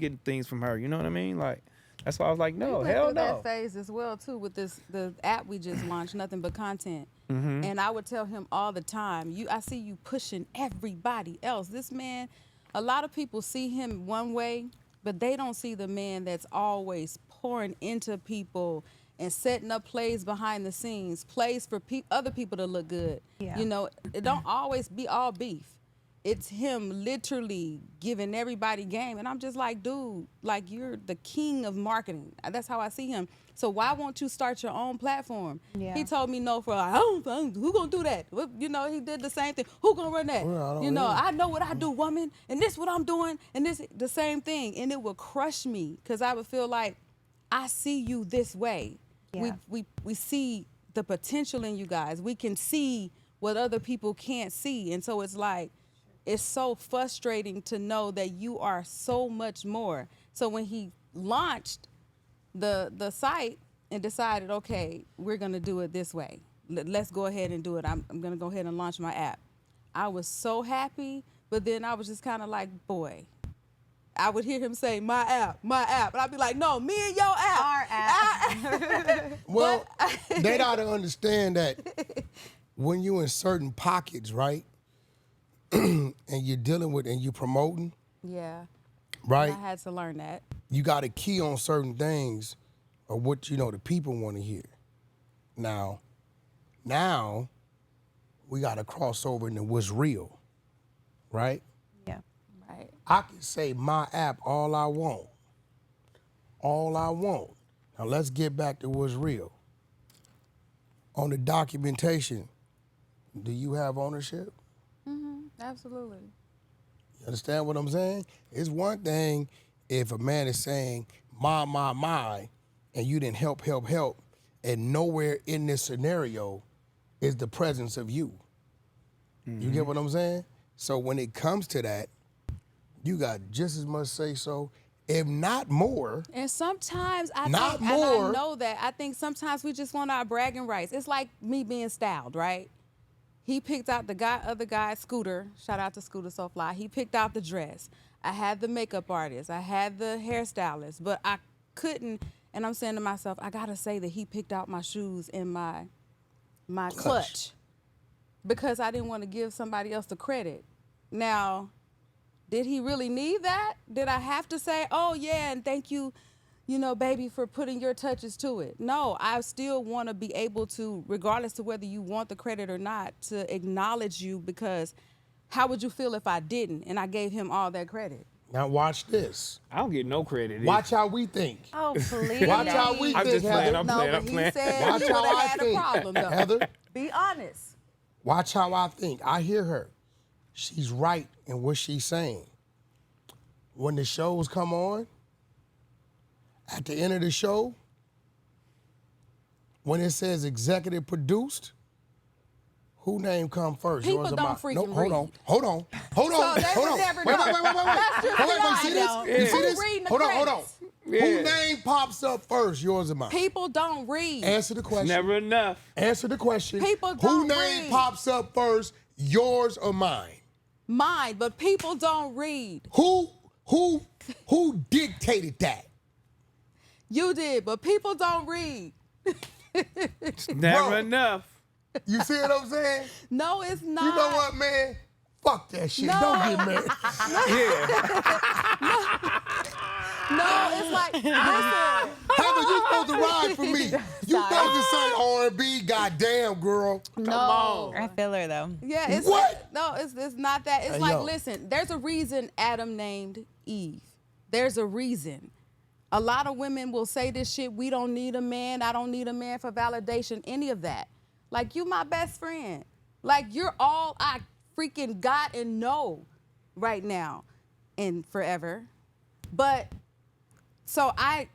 Speaker 2: getting things from her. You know what I mean? Like, that's why I was like,
Speaker 4: We
Speaker 2: no,
Speaker 4: went
Speaker 2: hell
Speaker 4: through
Speaker 2: no.
Speaker 4: that phase as well too with the app we just launched, Nothing But Content.
Speaker 2: Mm-hmm.
Speaker 4: And I would tell him all the time, I see you pushing everybody else. This man, a lot of people see him one way, but they don't see the man that's always pouring into people and setting up plays behind the scenes, plays for other people to look good.
Speaker 1: Yeah.
Speaker 4: You know, it don't always be all beef. It's him literally giving everybody game. And I'm just like, dude, like, you're the king of marketing. That's how I see him. So why won't you start your own platform?
Speaker 1: Yeah.
Speaker 4: He told me no for, who gonna do that? You know, he did the same thing. Who gonna run that?
Speaker 3: Well, I don't
Speaker 4: You know,
Speaker 3: know.
Speaker 4: I know what I do, woman, and this what I'm doing, and this the same thing. And it would crush me because I would feel like I see you this way.
Speaker 1: Yeah.
Speaker 4: We see the potential in you guys. We can see what other people can't see. And so it's like, it's so frustrating to know that you are so much more. So when he launched, the site and decided, okay, we're gonna do it this way. Let's go ahead and do it. I'm gonna go ahead and launch my app. I was so happy, but then I was just kind of like, boy. I would hear him say, my app, and I'd be like, no, me and your app.
Speaker 1: Our app.
Speaker 3: Well, they gotta understand that when you in certain pockets, right, and you're dealing with and you're promoting,
Speaker 4: Yeah.
Speaker 3: right,
Speaker 4: I had to learn that.
Speaker 3: you got to key on certain things of what the people want to hear. Now we got to cross over into what's real, right?
Speaker 1: Yeah.
Speaker 4: Right.
Speaker 3: I can say my app all I want. All I want. Now let's get back to what's real. On the documentation, do you have ownership?
Speaker 4: Absolutely.
Speaker 3: You understand what I'm saying? It's one thing if a man is saying my, and you didn't help, and nowhere in this scenario is the presence of you. You get what I'm saying? So when it comes to that, you got just as much say so, if not more.
Speaker 4: And sometimes I
Speaker 3: Not
Speaker 4: think,
Speaker 3: more.
Speaker 4: and I know that, I think sometimes we just want our bragging rights. It's like me being styled, right? He picked out the other guy, Scooter. Shout out to Scooter So Fly. He picked out the dress. I had the makeup artist. I had the hairstylist. But I couldn't, and I'm saying to myself, I gotta say that he picked out my shoes and my clutch. Because I didn't want to give somebody else the credit. Now, did he really need that? Did I have to say, oh yeah, and thank you, baby, for putting your touches to it? No, I still want to be able to, regardless of whether you want the credit or not, to acknowledge you, because how would you feel if I didn't and I gave him all that credit?
Speaker 3: Now watch this.
Speaker 2: I don't get no credit.
Speaker 3: Watch how we think.
Speaker 1: Oh, please.
Speaker 3: Watch how we
Speaker 2: I'm
Speaker 3: think,
Speaker 2: just playing.
Speaker 3: Heather.
Speaker 2: I'm
Speaker 4: No,
Speaker 2: playing.
Speaker 4: but
Speaker 2: I'm
Speaker 4: he
Speaker 2: playing.
Speaker 4: said
Speaker 3: Watch
Speaker 4: he would
Speaker 3: how
Speaker 4: have
Speaker 3: I
Speaker 4: had a
Speaker 3: think,
Speaker 4: problem, though.
Speaker 3: Heather.
Speaker 4: Be honest.
Speaker 3: Watch how I think. I hear her. She's right in what she's saying. When the shows come on, at the end of the show, when it says executive produced, who name come first?
Speaker 4: People
Speaker 3: Yours or
Speaker 4: don't
Speaker 3: mine?
Speaker 4: freaking
Speaker 3: Nope,
Speaker 4: read.
Speaker 3: hold on.
Speaker 4: So they would never
Speaker 3: Wait,
Speaker 4: know.
Speaker 3: wait.
Speaker 4: That's just
Speaker 3: Wait,
Speaker 4: why
Speaker 3: see
Speaker 4: I
Speaker 3: this?
Speaker 4: don't.
Speaker 3: You see
Speaker 4: Who
Speaker 3: this?
Speaker 4: reading the
Speaker 3: Hold on.
Speaker 4: credits?
Speaker 2: Yeah.
Speaker 3: Who name pops up first? Yours or mine?
Speaker 4: People don't read.
Speaker 3: Answer the question.
Speaker 2: Never enough.
Speaker 3: Answer the question.
Speaker 4: People
Speaker 3: Who
Speaker 4: don't
Speaker 3: name
Speaker 4: read.
Speaker 3: pops up first? Yours or mine?
Speaker 4: Mine, but people don't read.
Speaker 3: Who dictated that?
Speaker 4: You did, but people don't read.
Speaker 2: Never
Speaker 3: Bro.
Speaker 2: enough.
Speaker 3: You see what I'm saying?
Speaker 4: No, it's not.
Speaker 3: You know what, man? Fuck that shit.
Speaker 4: No.
Speaker 3: Don't get mad.
Speaker 2: Yeah.
Speaker 4: No, it's like, listen.
Speaker 3: Heather, you supposed to ride for me. You supposed to say R&B, goddamn, girl.
Speaker 4: No.
Speaker 1: I feel her though.
Speaker 4: Yeah, it's
Speaker 3: What?
Speaker 4: No, it's not that. It's
Speaker 3: Hey,
Speaker 4: like,
Speaker 3: yo.
Speaker 4: listen, there's a reason Adam named Eve. There's a reason. A lot of women will say this shit, we don't need a man, I don't need a man for validation, any of that. Like, you my best friend. Like, you're all I freaking got and know right now and forever. But, so I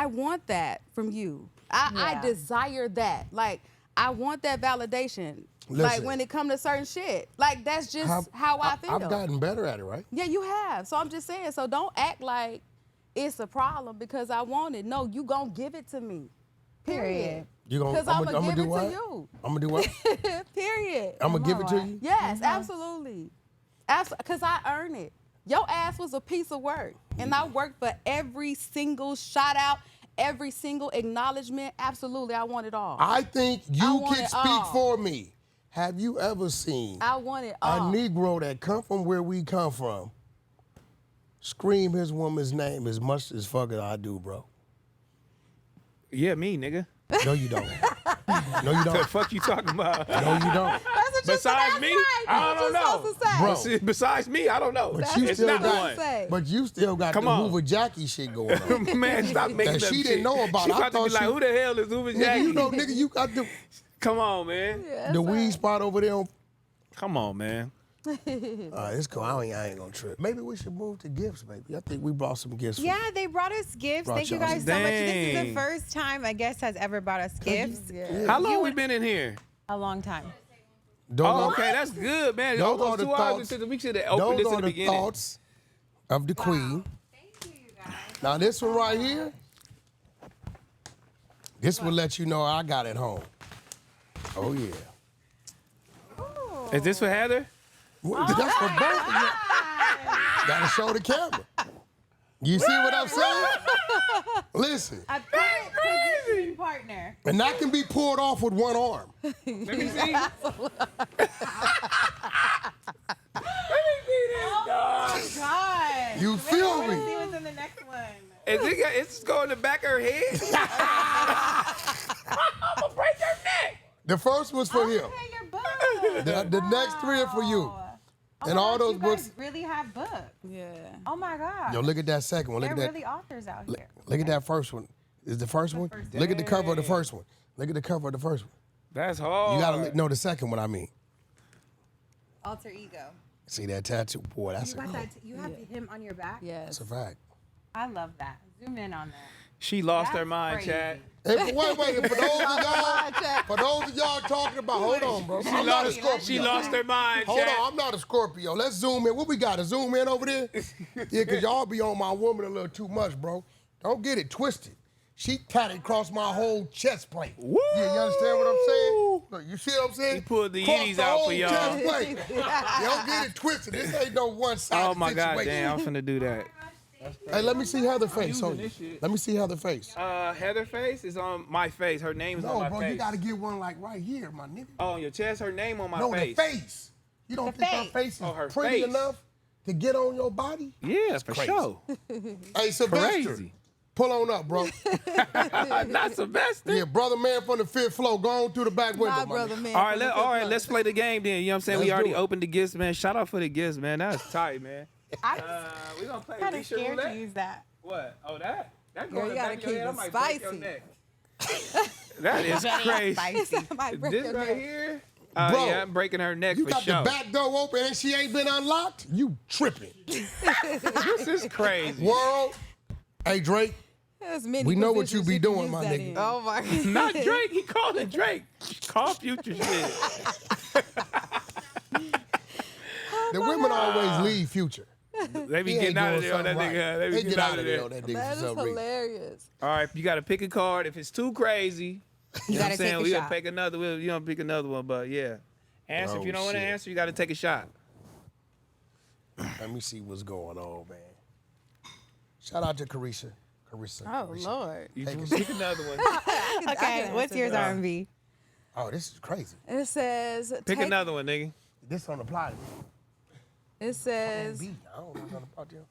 Speaker 4: want that from you. I
Speaker 1: Yeah.
Speaker 4: desire that. Like, I want that validation. Like,
Speaker 3: Listen.
Speaker 4: when it comes to certain shit. Like, that's just how I feel.
Speaker 3: I've gotten better at it, right?
Speaker 4: Yeah, you have. So I'm just saying, so don't act like it's a problem because I want it. No, you gonna give it to me. Period.
Speaker 3: You gonna?
Speaker 4: Because I'm gonna give
Speaker 3: do
Speaker 4: it
Speaker 3: what?
Speaker 4: to you.
Speaker 3: I'm gonna do what?
Speaker 4: Period.
Speaker 3: I'm gonna give it to
Speaker 1: on.
Speaker 3: you.
Speaker 4: Yes, absolutely. Because I earn it. Your ass was a piece of work. And I worked for every single shout out, every single acknowledgement. Absolutely, I want it all.
Speaker 3: I think
Speaker 4: I
Speaker 3: you
Speaker 4: want
Speaker 3: can
Speaker 4: it
Speaker 3: speak
Speaker 4: all.
Speaker 3: for me. Have you ever seen
Speaker 4: I want it
Speaker 3: a
Speaker 4: all.
Speaker 3: Negro that come from where we come from scream his woman's name as much as fucking I do, bro?
Speaker 2: Yeah, me, nigga.
Speaker 3: No, you don't. No, you
Speaker 2: The
Speaker 3: don't.
Speaker 2: fuck you talking about?
Speaker 3: No, you don't.
Speaker 4: That's what you
Speaker 2: Besides
Speaker 4: said.
Speaker 2: me,
Speaker 4: Right.
Speaker 2: I
Speaker 4: That's
Speaker 2: don't
Speaker 4: what
Speaker 2: know.
Speaker 4: you're supposed to say.
Speaker 3: Bro.
Speaker 2: See, besides me, I don't know.
Speaker 3: But you
Speaker 2: It's
Speaker 3: still
Speaker 2: not
Speaker 3: got.
Speaker 2: one.
Speaker 4: Say.
Speaker 3: But you still got
Speaker 2: Come
Speaker 3: the
Speaker 2: on.
Speaker 3: Hoover Jackie shit going on.
Speaker 2: Man, stop making
Speaker 3: That
Speaker 2: up
Speaker 3: she
Speaker 2: shit.
Speaker 3: didn't know about.
Speaker 2: She
Speaker 3: I
Speaker 2: about to
Speaker 3: thought
Speaker 2: be like,
Speaker 3: she-
Speaker 2: who the hell is Uber
Speaker 3: Nigga,
Speaker 2: Jackie?
Speaker 3: you know, nigga, you got the
Speaker 2: Come on, man.
Speaker 3: weed spot over there on.
Speaker 2: Come on, man.
Speaker 3: It's cool. I ain't gonna trip. Maybe we should move to gifts, baby. I think we brought some gifts.
Speaker 1: Yeah, they brought us gifts.
Speaker 3: Brought
Speaker 1: Thank you
Speaker 3: y'all
Speaker 1: guys
Speaker 3: some-
Speaker 1: so much. This is
Speaker 2: Dang.
Speaker 1: the first time a guest has ever brought us gifts.
Speaker 2: How long
Speaker 1: You
Speaker 2: we
Speaker 1: would-
Speaker 2: been in here?
Speaker 1: A long time.
Speaker 3: Don't
Speaker 2: Oh,
Speaker 3: know-
Speaker 2: okay, that's good, man.
Speaker 3: Those are
Speaker 2: Almost
Speaker 3: the
Speaker 2: 2 hours
Speaker 3: thoughts.
Speaker 2: into we should have opened
Speaker 3: Those
Speaker 2: this
Speaker 3: are
Speaker 2: in the
Speaker 3: the
Speaker 2: beginning.
Speaker 3: thoughts of the queen. Now this one right here, This will let you know I got it home. Oh, yeah.
Speaker 2: Is this for Heather?
Speaker 3: Well, that's for both of you. Gotta show the camera. You see what I'm saying? Listen.
Speaker 1: A position partner.
Speaker 3: And that can be pulled off with one arm.
Speaker 2: Let me see.
Speaker 1: Oh, God.
Speaker 3: You feel
Speaker 1: I want to
Speaker 3: me?
Speaker 1: see what's in the next one.
Speaker 2: It's going in the back of her head. I'm gonna break her neck.
Speaker 3: The first one's for him.
Speaker 1: Okay, your book.
Speaker 3: The next three are for you.
Speaker 1: Oh
Speaker 3: And
Speaker 1: my
Speaker 3: all
Speaker 1: gosh,
Speaker 3: those
Speaker 1: you
Speaker 3: books.
Speaker 1: guys really have books.
Speaker 4: Yeah.
Speaker 1: Oh my God.
Speaker 3: Yo, look at that second one. Look
Speaker 1: They're
Speaker 3: at that.
Speaker 1: really authors out here.
Speaker 3: Look at that first one. Is the first one?
Speaker 1: first
Speaker 3: Look at the cover of the first one. Look at the cover of the first one.
Speaker 2: That's hard.
Speaker 3: You gotta know the second one. I mean,
Speaker 1: Alter ego.
Speaker 3: see that tattoo, boy. That's
Speaker 1: You
Speaker 3: a
Speaker 1: got that. You have him on your back.
Speaker 4: Yes.
Speaker 3: that's a fact.
Speaker 1: I love that. Zoom in on that.
Speaker 2: She lost her
Speaker 1: That's
Speaker 2: mind,
Speaker 1: crazy.
Speaker 2: Chad.
Speaker 3: Hey, wait. For those of y'all talking about, hold on, bro. I'm not a Scorpio.
Speaker 2: She lost her mind,
Speaker 3: Hold
Speaker 2: Chad.
Speaker 3: on, I'm not a Scorpio. Let's zoom in. What we got? A zoom in over there? Yeah, because y'all be on my woman a little too much, bro. Don't get it twisted. She tatted across my whole chest plate.
Speaker 2: Woo!
Speaker 3: Yeah, you understand what I'm saying? Look, you see what I'm saying?
Speaker 2: He pulled the
Speaker 3: Across
Speaker 2: Yeezys
Speaker 3: the
Speaker 2: out for
Speaker 3: whole
Speaker 2: y'all.
Speaker 3: chest plate. Don't get it twisted. This ain't no one-sided
Speaker 2: Oh my God,
Speaker 3: situation.
Speaker 2: damn! I'm finna do that.
Speaker 3: Hey, let me see Heather's face.
Speaker 2: using
Speaker 3: So,
Speaker 2: this shit.
Speaker 3: let me see Heather's face.
Speaker 2: Heather face is on my face. Her name is on
Speaker 3: No,
Speaker 2: my
Speaker 3: bro,
Speaker 2: face.
Speaker 3: you got to get one like right here, my nigga.
Speaker 2: Oh, on your chest, her name on my
Speaker 3: No,
Speaker 2: face.
Speaker 3: the face. You don't
Speaker 1: The
Speaker 3: think
Speaker 1: face.
Speaker 3: her face is
Speaker 2: Oh, her
Speaker 3: pretty
Speaker 2: face.
Speaker 3: enough to get on your body?
Speaker 2: Yeah, for
Speaker 3: crazy.
Speaker 2: sure.
Speaker 3: Hey, Sylvester,
Speaker 2: Crazy.
Speaker 3: pull on up, bro.
Speaker 2: Not Sylvester.
Speaker 3: Yeah, brother man from the 5th floor, go on through the back window,
Speaker 4: My
Speaker 3: my
Speaker 4: brother,
Speaker 3: nigga.
Speaker 4: man.
Speaker 2: All right,
Speaker 4: from the
Speaker 2: all right,
Speaker 4: fifth
Speaker 2: let's play the game then. You know what I'm saying?
Speaker 3: Let's
Speaker 2: We already
Speaker 3: do it.
Speaker 2: opened the gifts, man. Shout out for the gifts, man. That's tight, man.
Speaker 1: I'm
Speaker 2: We gonna play
Speaker 1: kind of
Speaker 2: Alicia
Speaker 1: scared to
Speaker 2: roulette.
Speaker 1: use that.
Speaker 2: What? Oh, that? That
Speaker 4: Girl,
Speaker 2: going
Speaker 4: you
Speaker 2: back
Speaker 4: gotta
Speaker 2: of your
Speaker 4: keep
Speaker 2: head. I
Speaker 4: it
Speaker 2: might break your
Speaker 4: spicy.
Speaker 2: neck. That is crazy.
Speaker 1: Spicy.
Speaker 4: might break
Speaker 2: This
Speaker 4: your
Speaker 2: right
Speaker 4: neck.
Speaker 2: here.
Speaker 3: Bro,
Speaker 2: Yeah, I'm breaking her neck
Speaker 3: You
Speaker 2: for
Speaker 3: got
Speaker 2: sure.
Speaker 3: the back door open and she ain't been unlocked? You tripping.
Speaker 2: This is crazy.
Speaker 3: World. Hey, Drake,
Speaker 4: There's many
Speaker 3: we know what you
Speaker 4: positions
Speaker 3: be
Speaker 4: can
Speaker 3: doing,
Speaker 4: use
Speaker 3: my
Speaker 4: that
Speaker 3: nigga.
Speaker 4: in.
Speaker 1: Oh my God.
Speaker 2: Not Drake. He called it Drake. Call Future shit.
Speaker 3: the women always leave Future.
Speaker 2: They be
Speaker 3: He ain't
Speaker 2: getting out of
Speaker 3: doing
Speaker 2: there on that
Speaker 3: something
Speaker 2: nigga.
Speaker 3: right.
Speaker 2: They be
Speaker 3: They
Speaker 2: getting
Speaker 3: get
Speaker 2: out of there.
Speaker 3: on that nigga
Speaker 4: That
Speaker 3: for
Speaker 4: is
Speaker 3: some reason.
Speaker 4: hilarious.
Speaker 2: All right, you got to pick a card. If it's too crazy, you know what I'm
Speaker 1: gotta
Speaker 2: saying?
Speaker 1: take a
Speaker 2: We'll
Speaker 1: shot.
Speaker 2: pick another. You don't pick another one, but yeah. Answer
Speaker 3: Oh,
Speaker 2: if you don't want to
Speaker 3: shit.
Speaker 2: answer. You got to take a shot.
Speaker 3: Let me see what's going on, man. Shout out to Carisha.
Speaker 4: Oh, Lord.
Speaker 2: You
Speaker 3: Take a
Speaker 2: pick another one.
Speaker 1: Okay, what's yours,
Speaker 4: answer
Speaker 1: R&B?
Speaker 3: Oh, this is crazy.
Speaker 4: It says,
Speaker 2: Pick another one, nigga.
Speaker 3: This don't apply to me.
Speaker 4: it says,
Speaker 3: I don't know nothing about you.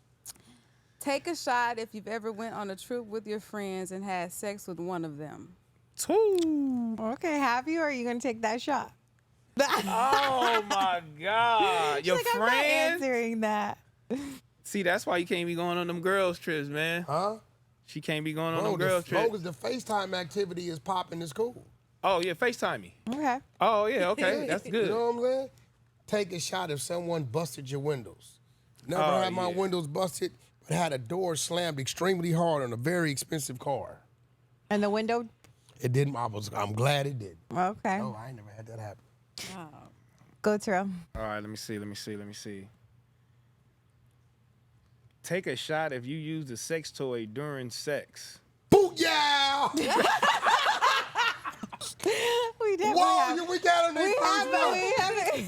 Speaker 4: take a shot if you've ever went on a trip with your friends and had sex with one of them.
Speaker 2: Two.
Speaker 1: Okay, have you or are you going to take that shot?
Speaker 2: Oh my God. Your
Speaker 1: Like, I'm not
Speaker 2: friends?
Speaker 1: answering that.
Speaker 2: See, that's why you can't be going on them girls trips, man.
Speaker 3: Huh?
Speaker 2: She can't be going on
Speaker 3: Bro,
Speaker 2: them girls
Speaker 3: as long
Speaker 2: trips.
Speaker 3: as the FaceTime activity is popping, it's cool.
Speaker 2: Oh yeah, FaceTime me.
Speaker 1: Okay.
Speaker 2: Oh yeah, okay, that's good.
Speaker 3: You know what I'm saying? Take a shot if someone busted your windows. Never
Speaker 2: Oh,
Speaker 3: had my
Speaker 2: yeah.
Speaker 3: windows busted, but had a door slammed extremely hard on a very expensive car.
Speaker 1: And the window?
Speaker 3: It didn't. I'm glad it did.
Speaker 1: Okay.
Speaker 3: No, I ain't never had that happen.
Speaker 1: Go, Terrell.
Speaker 2: All right, let me see. Take a shot if you use a sex toy during sex.
Speaker 3: Booyah!
Speaker 1: We definitely
Speaker 3: Whoa,
Speaker 1: have.
Speaker 3: we got on this
Speaker 1: We
Speaker 3: first
Speaker 1: have, but
Speaker 3: one.
Speaker 1: we haven't.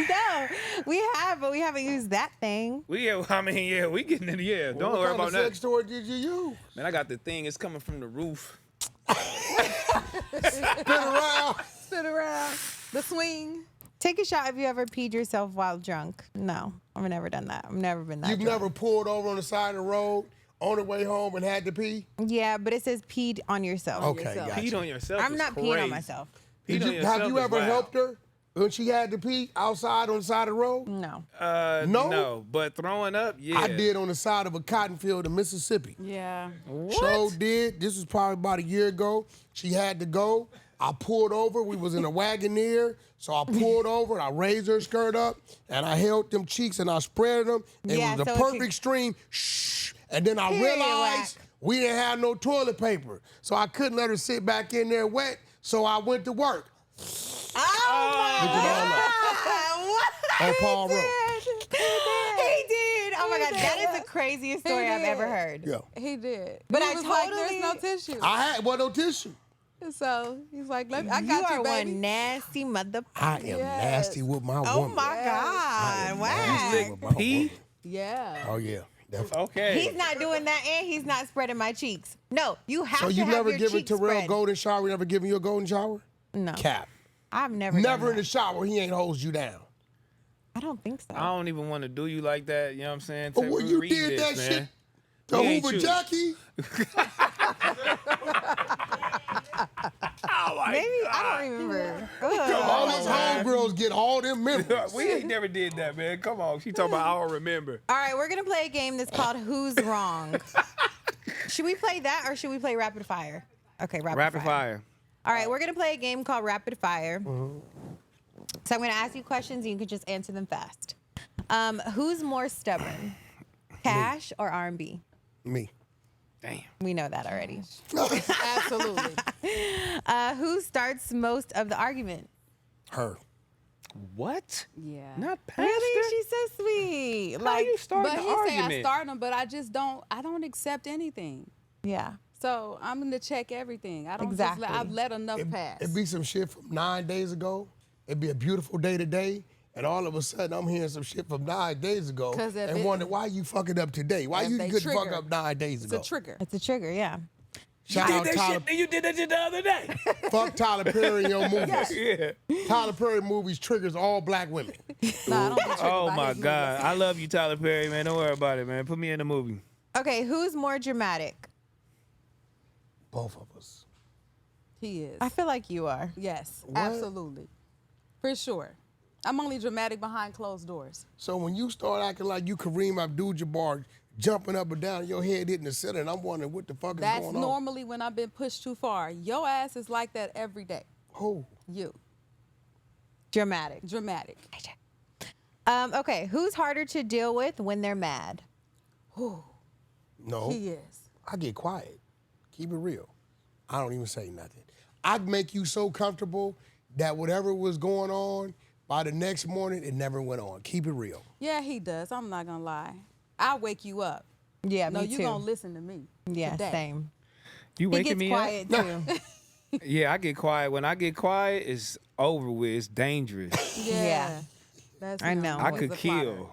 Speaker 1: No, we have, but we haven't used that thing.
Speaker 2: We getting it. Yeah, don't worry about
Speaker 3: What kind of
Speaker 2: that.
Speaker 3: sex toy did you use?
Speaker 2: Man, I got the thing. It's coming from the roof.
Speaker 3: Spin around.
Speaker 4: Sit around. The swing.
Speaker 1: Take a shot if you ever peed yourself while drunk. No, I've never done that. I've never been that
Speaker 3: You've
Speaker 1: drunk.
Speaker 3: never pulled over on the side of the road on the way home and had to pee?
Speaker 1: Yeah, but it says peed on yourself.
Speaker 3: Okay,
Speaker 4: yourself.
Speaker 3: gotcha.
Speaker 2: Peed on yourself.
Speaker 1: I'm
Speaker 2: is
Speaker 1: not peeing on
Speaker 2: crazy.
Speaker 1: myself.
Speaker 2: Peed on
Speaker 3: Have
Speaker 2: yourself
Speaker 3: you
Speaker 2: is
Speaker 3: ever
Speaker 2: wild.
Speaker 3: helped her when she had to pee outside on the side of the road?
Speaker 1: No.
Speaker 3: No?
Speaker 2: No, but throwing up, yeah.
Speaker 3: I did on the side of a cotton field in Mississippi.
Speaker 4: Yeah.
Speaker 3: So did. This was probably about a year ago. She had to go. I pulled over. We was in a Wagoneer. So I pulled over and I raised her skirt up and I held them cheeks and I spread them. It
Speaker 1: Yeah,
Speaker 3: was the
Speaker 1: so it
Speaker 3: perfect
Speaker 1: could-
Speaker 3: stream. Shh. And then I
Speaker 1: Period,
Speaker 3: realized
Speaker 1: Wack.
Speaker 3: we didn't have no toilet paper. So I couldn't let her sit back in there wet. So I went to work.
Speaker 1: Oh
Speaker 3: Look it all up.
Speaker 1: my
Speaker 3: On
Speaker 1: God.
Speaker 3: Paul Road.
Speaker 1: He did. Oh my God, that is the craziest story I've
Speaker 4: did.
Speaker 1: ever heard.
Speaker 3: Yeah.
Speaker 4: He did.
Speaker 1: But
Speaker 4: He
Speaker 1: I
Speaker 4: was like,
Speaker 1: totally-
Speaker 4: there's no tissue.
Speaker 3: I had no tissue.
Speaker 4: So he's like, I
Speaker 1: You
Speaker 4: got
Speaker 1: are
Speaker 4: you, baby.
Speaker 1: one nasty mother.
Speaker 3: I am nasty with my
Speaker 1: Oh
Speaker 3: woman.
Speaker 1: my
Speaker 3: I am
Speaker 1: God!
Speaker 3: nasty
Speaker 1: Wow.
Speaker 3: with my
Speaker 2: P?
Speaker 3: woman.
Speaker 4: Yeah.
Speaker 3: Oh yeah, definitely.
Speaker 2: Okay.
Speaker 1: He's not doing that, and he's not spreading my cheeks. No, you have
Speaker 3: So
Speaker 1: to
Speaker 3: you
Speaker 1: have
Speaker 3: never
Speaker 1: your
Speaker 3: given
Speaker 1: cheeks
Speaker 3: Terrell
Speaker 1: spread.
Speaker 3: golden shower? You never given you a golden shower?
Speaker 1: No,
Speaker 3: Cap.
Speaker 1: I've never.
Speaker 3: Never
Speaker 1: done
Speaker 3: in the
Speaker 1: that.
Speaker 3: shower. He ain't holds you down.
Speaker 1: I don't think so.
Speaker 2: I don't even want to do you like that. You know what I'm saying?
Speaker 3: But when you
Speaker 2: Read
Speaker 3: did
Speaker 2: this,
Speaker 3: that
Speaker 2: man.
Speaker 3: shit, the
Speaker 2: We ain't
Speaker 3: Hoover
Speaker 2: you.
Speaker 3: Jackie.
Speaker 2: Oh my
Speaker 1: Maybe
Speaker 2: God.
Speaker 1: I don't remember.
Speaker 3: All his homegirls get all them memories.
Speaker 2: We ain't never did that, man. Come on. She talking about I don't remember.
Speaker 1: All right, we're gonna play a game that's called Who's Wrong. Should we play that or should we play Rapid Fire? Okay,
Speaker 2: Rapid fire.
Speaker 1: All right, we're gonna play a game called Rapid Fire. So I'm gonna ask you questions and you can just answer them fast. Who's more stubborn, Cash or R&B?
Speaker 3: Me.
Speaker 2: Damn.
Speaker 1: We know that already.
Speaker 4: Absolutely.
Speaker 1: Who starts most of the argument?
Speaker 3: Her.
Speaker 2: What?
Speaker 4: Yeah.
Speaker 2: Not Pastor?
Speaker 1: Really? She's so sweet.
Speaker 2: How
Speaker 1: Like,
Speaker 2: you start
Speaker 4: But
Speaker 2: the
Speaker 4: he say
Speaker 2: argument?
Speaker 4: I start them, but I don't accept anything.
Speaker 1: yeah.
Speaker 4: So I'm gonna check everything. I don't
Speaker 1: Exactly.
Speaker 4: I've let enough pass.
Speaker 3: It'd be some shit from 9 days ago. It'd be a beautiful day today. And all of a sudden, I'm hearing some shit from 9 days ago
Speaker 4: 'Cause if
Speaker 3: and
Speaker 4: it-
Speaker 3: wonder why you fucking up today. Why
Speaker 4: if
Speaker 3: you
Speaker 4: they
Speaker 3: couldn't fuck
Speaker 4: trigger,
Speaker 3: up 9 days
Speaker 4: it's
Speaker 3: ago?
Speaker 4: a trigger.
Speaker 1: It's a trigger, yeah.
Speaker 3: Shout out Tyler.
Speaker 2: You did that shit the other day.
Speaker 3: Fuck Tyler Perry in your movies.
Speaker 2: Yeah.
Speaker 3: Tyler Perry movies triggers all black women.
Speaker 4: No, I don't be triggered
Speaker 2: Oh
Speaker 4: by
Speaker 2: my
Speaker 4: his
Speaker 2: God.
Speaker 4: movies.
Speaker 2: I love you, Tyler Perry, man. Don't worry about it, man. Put me in the movie.
Speaker 1: Okay, who's more dramatic?
Speaker 3: Both of us.
Speaker 4: He is.
Speaker 1: I feel like you are.
Speaker 4: Yes,
Speaker 3: What?
Speaker 4: absolutely. For sure. I'm only dramatic behind closed doors.
Speaker 3: So when you start acting like you Kareem Abdul-Jabbar, jumping up and down, your head hitting the center, and I'm wondering what the fuck is
Speaker 4: That's
Speaker 3: going on.
Speaker 4: normally when I've been pushed too far. Your ass is like that every day.
Speaker 3: Oh,
Speaker 4: You.
Speaker 1: Dramatic.
Speaker 4: Dramatic.
Speaker 1: Okay, who's harder to deal with when they're mad?
Speaker 3: no.
Speaker 4: He is.
Speaker 3: I get quiet. Keep it real. I don't even say nothing. I'd make you so comfortable that whatever was going on, by the next morning, it never went on. Keep it real.
Speaker 4: Yeah, he does. I'm not gonna lie. I'll wake you up.
Speaker 1: Yeah,
Speaker 4: No,
Speaker 1: me
Speaker 4: you
Speaker 1: too.
Speaker 4: gonna listen to me.
Speaker 1: Yeah,
Speaker 4: today.
Speaker 1: same.
Speaker 2: You
Speaker 1: He
Speaker 2: waking
Speaker 1: gets
Speaker 2: me
Speaker 1: quiet too.
Speaker 2: up? Yeah, I get quiet. When I get quiet, it's over with. It's dangerous.
Speaker 1: Yeah.
Speaker 4: That's
Speaker 1: I
Speaker 4: him.
Speaker 1: know.
Speaker 2: I
Speaker 4: He's
Speaker 2: could
Speaker 4: a plotter.
Speaker 2: kill.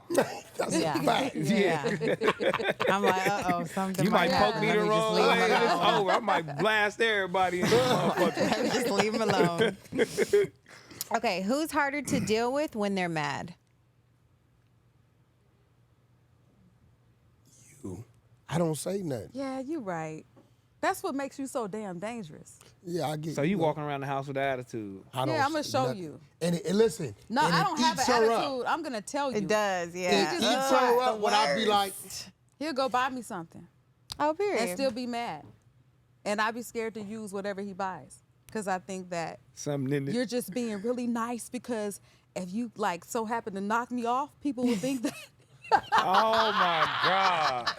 Speaker 3: That's
Speaker 1: Yeah.
Speaker 3: a fact.
Speaker 1: Yeah. I'm like, uh-oh, something
Speaker 2: You might
Speaker 1: happen.
Speaker 2: poke me
Speaker 1: Let
Speaker 2: the
Speaker 1: just
Speaker 2: wrong
Speaker 1: leave
Speaker 2: way.
Speaker 1: him
Speaker 2: It's
Speaker 1: alone.
Speaker 2: over. I might blast everybody in this motherfucker.
Speaker 1: Let me just leave him alone. Okay, who's harder to deal with when they're mad?
Speaker 3: You. I don't say nothing.
Speaker 4: Yeah, you right. That's what makes you so damn dangerous.
Speaker 3: Yeah, I get
Speaker 2: So you
Speaker 3: know,
Speaker 2: walking around the house with attitude.
Speaker 3: I don't
Speaker 4: Yeah, I'ma
Speaker 3: say
Speaker 4: show
Speaker 3: nothing.
Speaker 4: you.
Speaker 3: And listen.
Speaker 4: No,
Speaker 3: and
Speaker 4: I
Speaker 3: it
Speaker 4: don't have an
Speaker 3: eats her up.
Speaker 4: attitude. I'm gonna tell you.
Speaker 1: It does,
Speaker 3: It
Speaker 1: yeah.
Speaker 3: eats
Speaker 4: Ugh.
Speaker 3: her up when I be like,
Speaker 4: He'll go buy me something
Speaker 1: Oh, period.
Speaker 4: and still be mad, and I be scared to use whatever he buys because I think that
Speaker 2: Something in
Speaker 4: you're just being really nice because if you like so happen to knock me off, people will think that.
Speaker 2: Oh my God.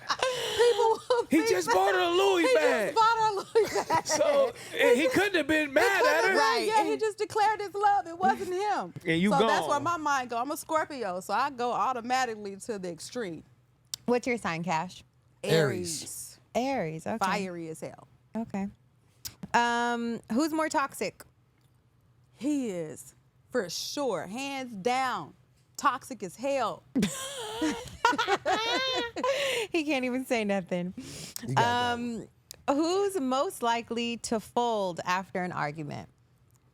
Speaker 4: People will
Speaker 2: He
Speaker 4: think
Speaker 2: just
Speaker 4: that
Speaker 2: bought her a Louis
Speaker 4: he
Speaker 2: bag.
Speaker 4: just bought her a Louis bag.
Speaker 2: So he couldn't have been mad at her.
Speaker 1: Right.
Speaker 4: Yeah, he just declared his love. It wasn't him.
Speaker 2: And you
Speaker 4: so that's
Speaker 2: gone.
Speaker 4: where my mind go. I'm a Scorpio, so I go automatically to the extreme.
Speaker 1: What's your sign, Cash?
Speaker 3: Aries.
Speaker 1: Aries. Okay.
Speaker 4: Fiery as hell.
Speaker 1: Okay. Who's more toxic?
Speaker 4: He is, for sure, hands down, toxic as hell.
Speaker 1: He can't even say nothing.
Speaker 3: you got that
Speaker 1: Who's most likely to fold after an argument?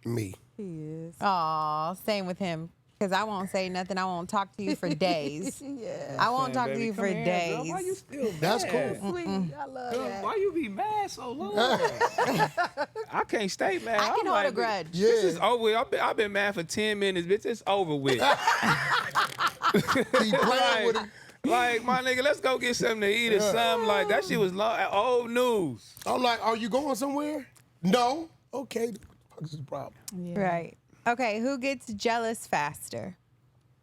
Speaker 3: one. Me.
Speaker 4: He is.
Speaker 1: Aw, same with him. Because I won't say nothing. I won't talk to you for days.
Speaker 4: Yeah.
Speaker 1: I won't
Speaker 2: Man,
Speaker 1: talk
Speaker 2: baby,
Speaker 1: to you
Speaker 2: come
Speaker 1: for
Speaker 2: here,
Speaker 1: days.
Speaker 2: girl. Why you still
Speaker 3: That's
Speaker 2: mad?
Speaker 3: cool.
Speaker 4: Sweet. I love that.
Speaker 2: Why you be mad so long? I can't stay mad.
Speaker 1: I can
Speaker 2: I'm
Speaker 1: hold a
Speaker 2: like,
Speaker 1: grudge.
Speaker 2: This
Speaker 3: Yeah.
Speaker 2: is over with. I've been mad for 10 minutes, bitch. It's over with.
Speaker 3: Keep playing with it.
Speaker 2: Like, my nigga, let's go get something to eat or something. Like, that shit was old news.
Speaker 3: I'm like, are you going somewhere? No. Okay. What the fuck is the problem?
Speaker 1: Right. Okay, who gets jealous faster?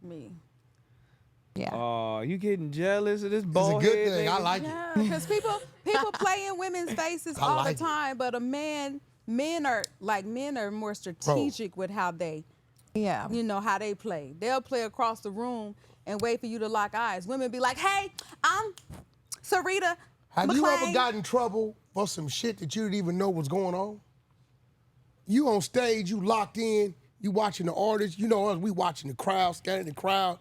Speaker 4: Me.
Speaker 1: Yeah.
Speaker 2: Oh, you getting jealous of this
Speaker 3: It's a
Speaker 2: bald
Speaker 3: good
Speaker 2: head
Speaker 3: thing. I
Speaker 2: nigga?
Speaker 3: like it.
Speaker 4: Yeah, because people play in women's faces all
Speaker 3: like it.
Speaker 4: the time, but men are more strategic with how they,
Speaker 1: Yeah.
Speaker 4: how they play. They'll play across the room and wait for you to lock eyes. Women be like, "Hey, I'm Sarita
Speaker 3: Have
Speaker 4: McClain."
Speaker 3: you ever gotten in trouble for some shit that you didn't even know was going on? You on stage, you locked in, you watching the artists. You know us, we watching the crowd, scanning the crowd.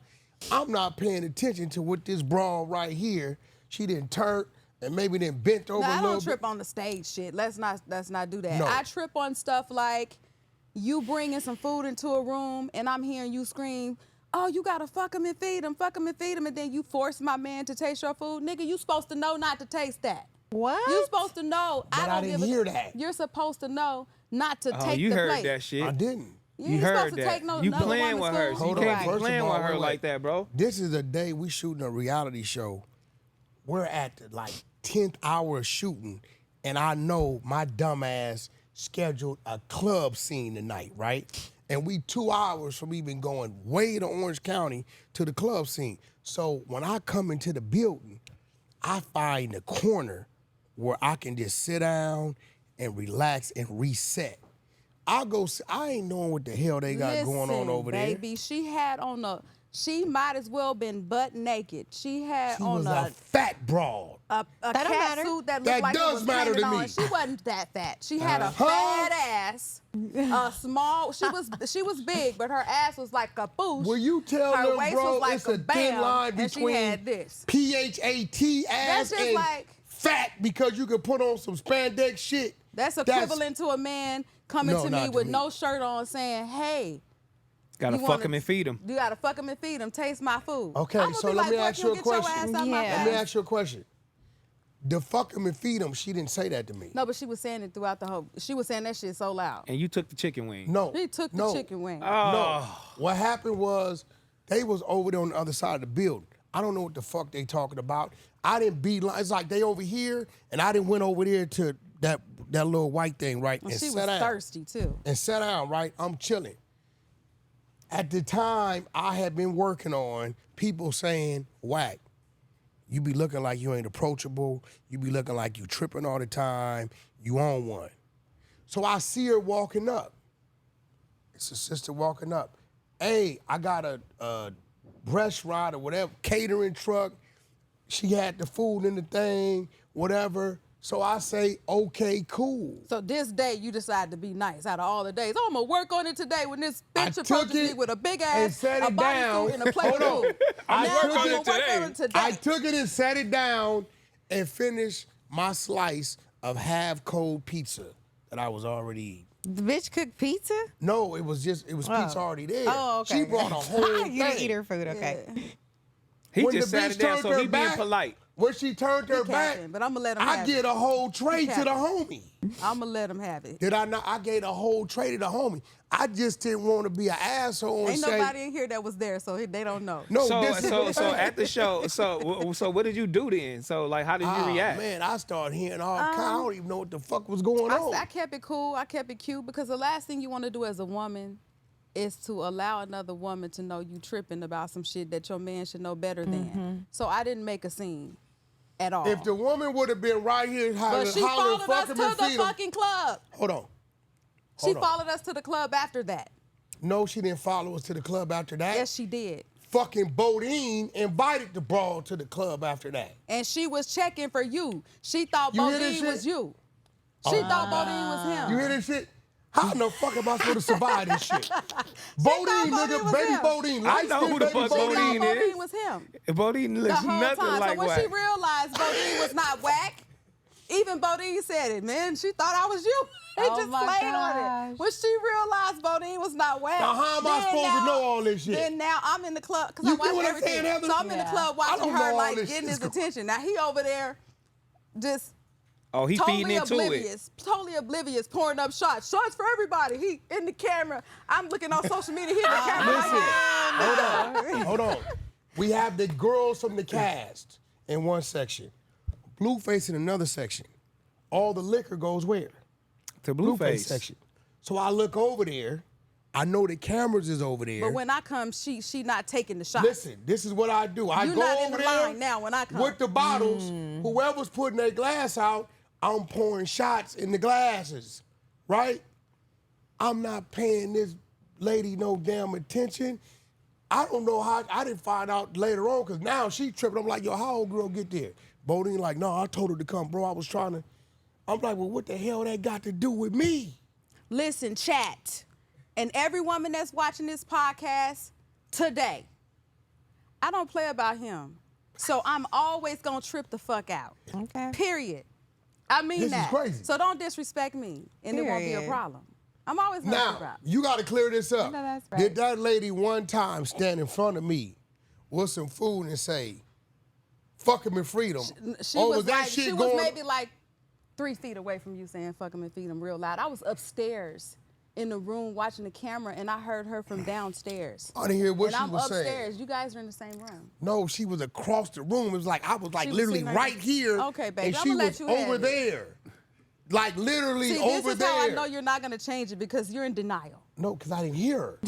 Speaker 3: I'm not paying attention to what this broad right here, she didn't turn and maybe then bent over
Speaker 4: No,
Speaker 3: a
Speaker 4: I
Speaker 3: little
Speaker 4: don't trip
Speaker 3: bit.
Speaker 4: on the stage shit. Let's not do that.
Speaker 3: No.
Speaker 4: I trip on stuff like you bringing some food into a room and I'm hearing you scream, "Oh, you gotta fuck him and feed him, fuck him and feed him," and then you force my man to taste your food. Nigga, you supposed to know not to taste that.
Speaker 1: What?
Speaker 4: You supposed to know.
Speaker 3: But I
Speaker 4: don't
Speaker 3: didn't
Speaker 4: give
Speaker 3: hear
Speaker 4: a,
Speaker 3: that.
Speaker 4: You're supposed to know not to
Speaker 2: Oh,
Speaker 4: take
Speaker 2: you
Speaker 4: the
Speaker 2: heard
Speaker 4: plate.
Speaker 2: that shit.
Speaker 3: I didn't.
Speaker 4: You
Speaker 2: You
Speaker 4: ain't
Speaker 2: heard
Speaker 4: supposed to
Speaker 2: that.
Speaker 4: take no
Speaker 2: You
Speaker 4: another
Speaker 2: playing
Speaker 4: woman's
Speaker 2: with her.
Speaker 4: food.
Speaker 2: So you
Speaker 3: Hold on.
Speaker 2: can't be
Speaker 3: First of
Speaker 2: playing
Speaker 3: all,
Speaker 2: with her
Speaker 3: wait.
Speaker 2: like that, bro.
Speaker 3: This is a day we shooting a reality show. We're at the 10th hour of shooting, and I know my dumb ass scheduled a club scene tonight, right? And we 2 hours from even going way to Orange County to the club scene. So when I come into the building, I find a corner where I can just sit down and relax and reset. I ain't knowing what the hell they got going on over
Speaker 4: baby, she had on she might as well been butt naked. She had
Speaker 3: there. She
Speaker 4: on
Speaker 3: was a fat broad.
Speaker 4: a
Speaker 1: That don't
Speaker 4: cat
Speaker 1: matter.
Speaker 4: suit that looked
Speaker 3: That
Speaker 4: like it
Speaker 3: does
Speaker 4: was
Speaker 3: matter
Speaker 4: painted
Speaker 3: to
Speaker 4: on.
Speaker 3: me.
Speaker 4: She wasn't that fat. She had a
Speaker 3: Huh?
Speaker 4: fat ass, a small. She was big, but her ass was like a boosh.
Speaker 3: Will you tell
Speaker 4: her
Speaker 3: them,
Speaker 4: waist
Speaker 3: bro,
Speaker 4: was like
Speaker 3: it's a thin
Speaker 4: bam,
Speaker 3: line
Speaker 4: and she
Speaker 3: between
Speaker 4: had this.
Speaker 3: PHAT ass
Speaker 4: just
Speaker 3: and
Speaker 4: like-
Speaker 3: fat because you can put on some spandex shit.
Speaker 4: That's equivalent to a man coming
Speaker 3: No,
Speaker 4: to
Speaker 3: not
Speaker 4: me
Speaker 3: to
Speaker 4: with
Speaker 3: me.
Speaker 4: no shirt on, saying, "Hey,
Speaker 2: Gotta
Speaker 4: you
Speaker 2: fuck
Speaker 4: wanna-
Speaker 2: him and feed him.
Speaker 4: You gotta fuck him and feed him. Taste my food."
Speaker 3: Okay,
Speaker 4: I'ma
Speaker 3: so
Speaker 4: be
Speaker 3: let
Speaker 4: like,
Speaker 3: me
Speaker 4: "Boy,
Speaker 3: ask
Speaker 4: can
Speaker 3: you a
Speaker 4: get your
Speaker 3: question.
Speaker 4: ass out my
Speaker 1: Yeah.
Speaker 3: Let me
Speaker 4: face?"
Speaker 3: ask you a question. The fuck him and feed him, she didn't say that to me.
Speaker 4: No, but she was saying it throughout the whole. She was saying that shit so loud.
Speaker 2: And you took the chicken wing.
Speaker 3: No.
Speaker 4: He took the
Speaker 3: no,
Speaker 4: chicken wing.
Speaker 3: No. What happened was they was over there on the other side of the building. I don't know what the fuck they talking about. I didn't be like, it's like they over here and I didn't went over there to that little white thing, right?
Speaker 4: And she was
Speaker 3: sat down.
Speaker 4: thirsty too.
Speaker 3: And sat down, right? I'm chilling. At the time, I had been working on people saying, Wack, you be looking like you ain't approachable. You be looking like you tripping all the time. You on one. So I see her walking up. It's a sister walking up. Hey, I got a restaurant or whatever, catering truck. She had the food in the thing, whatever. So I say, okay, cool.
Speaker 4: So this day you decide to be nice out of all the days. I'm gonna work on it today when this
Speaker 3: I
Speaker 4: bitch
Speaker 3: took
Speaker 4: approaches me
Speaker 3: it
Speaker 4: with a big
Speaker 3: and
Speaker 4: ass,
Speaker 3: set
Speaker 4: a
Speaker 3: it down.
Speaker 4: bodysuit and a plate of
Speaker 3: Hold on.
Speaker 4: food.
Speaker 3: I
Speaker 4: Now
Speaker 3: took
Speaker 4: I'm gonna
Speaker 3: it
Speaker 4: work on
Speaker 2: today.
Speaker 4: it today.
Speaker 3: I took it and set it down and finished my slice of half-cold pizza that I was already eating.
Speaker 1: The bitch cooked pizza?
Speaker 3: No, it was pizza already there.
Speaker 1: Oh, okay.
Speaker 3: She brought a whole
Speaker 1: You didn't
Speaker 3: thing.
Speaker 1: eat her food, okay.
Speaker 2: He
Speaker 3: When
Speaker 2: just
Speaker 3: the
Speaker 2: sat
Speaker 3: bitch
Speaker 2: it down,
Speaker 3: turned
Speaker 2: so
Speaker 3: her
Speaker 2: he being
Speaker 3: back-
Speaker 2: polite.
Speaker 3: When she turned her back,
Speaker 4: capping, but I'ma let him
Speaker 3: I
Speaker 4: have
Speaker 3: get
Speaker 4: it.
Speaker 3: a whole tray
Speaker 4: He
Speaker 3: to the
Speaker 4: capping.
Speaker 3: homie.
Speaker 4: I'm gonna let him have it.
Speaker 3: Did I not? I gave a whole tray to the homie. I just didn't want to be an asshole and
Speaker 4: Ain't
Speaker 3: say,
Speaker 4: nobody in here that was there, so they don't know.
Speaker 3: no,
Speaker 2: So,
Speaker 3: this is
Speaker 2: so at the show, so what did you do then? So like, how did you react?
Speaker 3: Man, I started hearing all kinds. I don't even know what the fuck was going on.
Speaker 4: I kept it cool. I kept it cute because the last thing you want to do as a woman is to allow another woman to know you tripping about some shit that your man should know better than. So I didn't make a scene at all.
Speaker 3: If the woman would have been right here
Speaker 4: but
Speaker 3: hollering,
Speaker 4: she followed us
Speaker 3: fuck
Speaker 4: to
Speaker 3: him and
Speaker 4: the
Speaker 3: feed him.
Speaker 4: fucking club.
Speaker 3: Hold on.
Speaker 4: She
Speaker 3: Hold on.
Speaker 4: followed us to the club after that.
Speaker 3: No, she didn't follow us to the club after that.
Speaker 4: Yes, she did.
Speaker 3: Fucking Bodine invited the broad to the club after that.
Speaker 4: And she was checking for you. She thought
Speaker 3: You hear this
Speaker 4: Bodine
Speaker 3: shit?
Speaker 4: was you. She thought Bodine was him.
Speaker 3: You hear this shit? How in the fuck am I supposed to survive this shit? Bodine,
Speaker 4: Bodine
Speaker 3: nigga,
Speaker 4: was
Speaker 3: baby
Speaker 4: him.
Speaker 3: Bodine.
Speaker 2: I know who the
Speaker 3: light-skinned
Speaker 2: fuck
Speaker 3: baby
Speaker 4: She
Speaker 2: Bodine
Speaker 4: thought
Speaker 2: is.
Speaker 4: Bodine was him.
Speaker 2: Bodine
Speaker 4: The
Speaker 2: looks
Speaker 4: whole
Speaker 2: nothing
Speaker 4: time.
Speaker 2: like
Speaker 4: So when
Speaker 2: Wack.
Speaker 4: she realized Bodine was not Wack, even Bodine said it, man. She thought I was you. He
Speaker 1: Oh
Speaker 4: just
Speaker 1: my
Speaker 4: played on
Speaker 1: gosh.
Speaker 4: it. When she realized Bodine was not Wack.
Speaker 3: Now, how am I
Speaker 4: then
Speaker 3: supposed to
Speaker 4: now-
Speaker 3: know all this shit?
Speaker 4: Then now I'm in the club because
Speaker 3: You
Speaker 4: I watch
Speaker 3: get what I'm
Speaker 4: everything.
Speaker 3: saying, Heather?
Speaker 4: So I'm in the
Speaker 1: Yeah.
Speaker 4: club
Speaker 3: I
Speaker 4: watching
Speaker 3: don't know
Speaker 4: her
Speaker 3: all
Speaker 4: like
Speaker 3: this
Speaker 4: getting
Speaker 3: shit.
Speaker 4: his attention. Now he over there just
Speaker 2: Oh, he feeding
Speaker 4: totally
Speaker 2: into it.
Speaker 4: oblivious, totally oblivious, pouring up shots for everybody. He in the camera. I'm looking on social media. He in the camera.
Speaker 3: Listen,
Speaker 4: Like,
Speaker 3: hold on. We have the girls from the cast in one section, Blueface in another section. All the liquor goes where?
Speaker 2: To
Speaker 3: Blueface
Speaker 2: Blueface.
Speaker 3: section. So I look over there. I know the cameras is over there.
Speaker 4: but when I come, she not taking the shot.
Speaker 3: Listen, this is what I do. I
Speaker 4: You
Speaker 3: go
Speaker 4: not in
Speaker 3: over
Speaker 4: the
Speaker 3: there
Speaker 4: line now when I come.
Speaker 3: with the bottles. Whoever's putting their glass out, I'm pouring shots in the glasses, right? I'm not paying this lady no damn attention. I don't know how. I didn't find out later on because now she tripping. I'm like, yo, how old girl get there? Bodine like, no, I told her to come, bro. I was trying to. I'm like, well, what the hell that got to do with me?
Speaker 4: Listen, chat, and every woman that's watching this podcast today, I don't play about him. So I'm always going to trip the fuck out.
Speaker 1: Okay.
Speaker 4: Period. I mean
Speaker 3: This is
Speaker 4: that.
Speaker 3: crazy.
Speaker 4: So don't disrespect me, and it won't be a
Speaker 1: Period.
Speaker 4: problem. I'm always going to trip
Speaker 3: Now,
Speaker 4: out.
Speaker 3: you got to clear this up.
Speaker 1: No, that's right.
Speaker 3: Did that lady one time stand in front of me with some food and say, fuck him and freedom?
Speaker 4: She
Speaker 3: or
Speaker 4: was
Speaker 3: was that
Speaker 4: like,
Speaker 3: shit
Speaker 4: she
Speaker 3: going
Speaker 4: was maybe like 3 feet away from you saying fuck him and feed him real loud. I was upstairs in the room watching the camera, and I heard her from downstairs.
Speaker 3: I didn't hear what
Speaker 4: and
Speaker 3: she
Speaker 4: I'm
Speaker 3: was
Speaker 4: upstairs.
Speaker 3: saying.
Speaker 4: You guys are in the same room.
Speaker 3: No, she was across the room. It was like I was like
Speaker 4: She was
Speaker 3: literally
Speaker 4: sitting right
Speaker 3: right here.
Speaker 4: Okay, baby,
Speaker 3: and
Speaker 4: I'ma
Speaker 3: she
Speaker 4: let
Speaker 3: was
Speaker 4: you have
Speaker 3: over
Speaker 4: it.
Speaker 3: there. Like literally
Speaker 4: See,
Speaker 3: over
Speaker 4: this is
Speaker 3: there.
Speaker 4: how I know you're not gonna change it, because you're in denial.
Speaker 3: No, because I didn't hear her.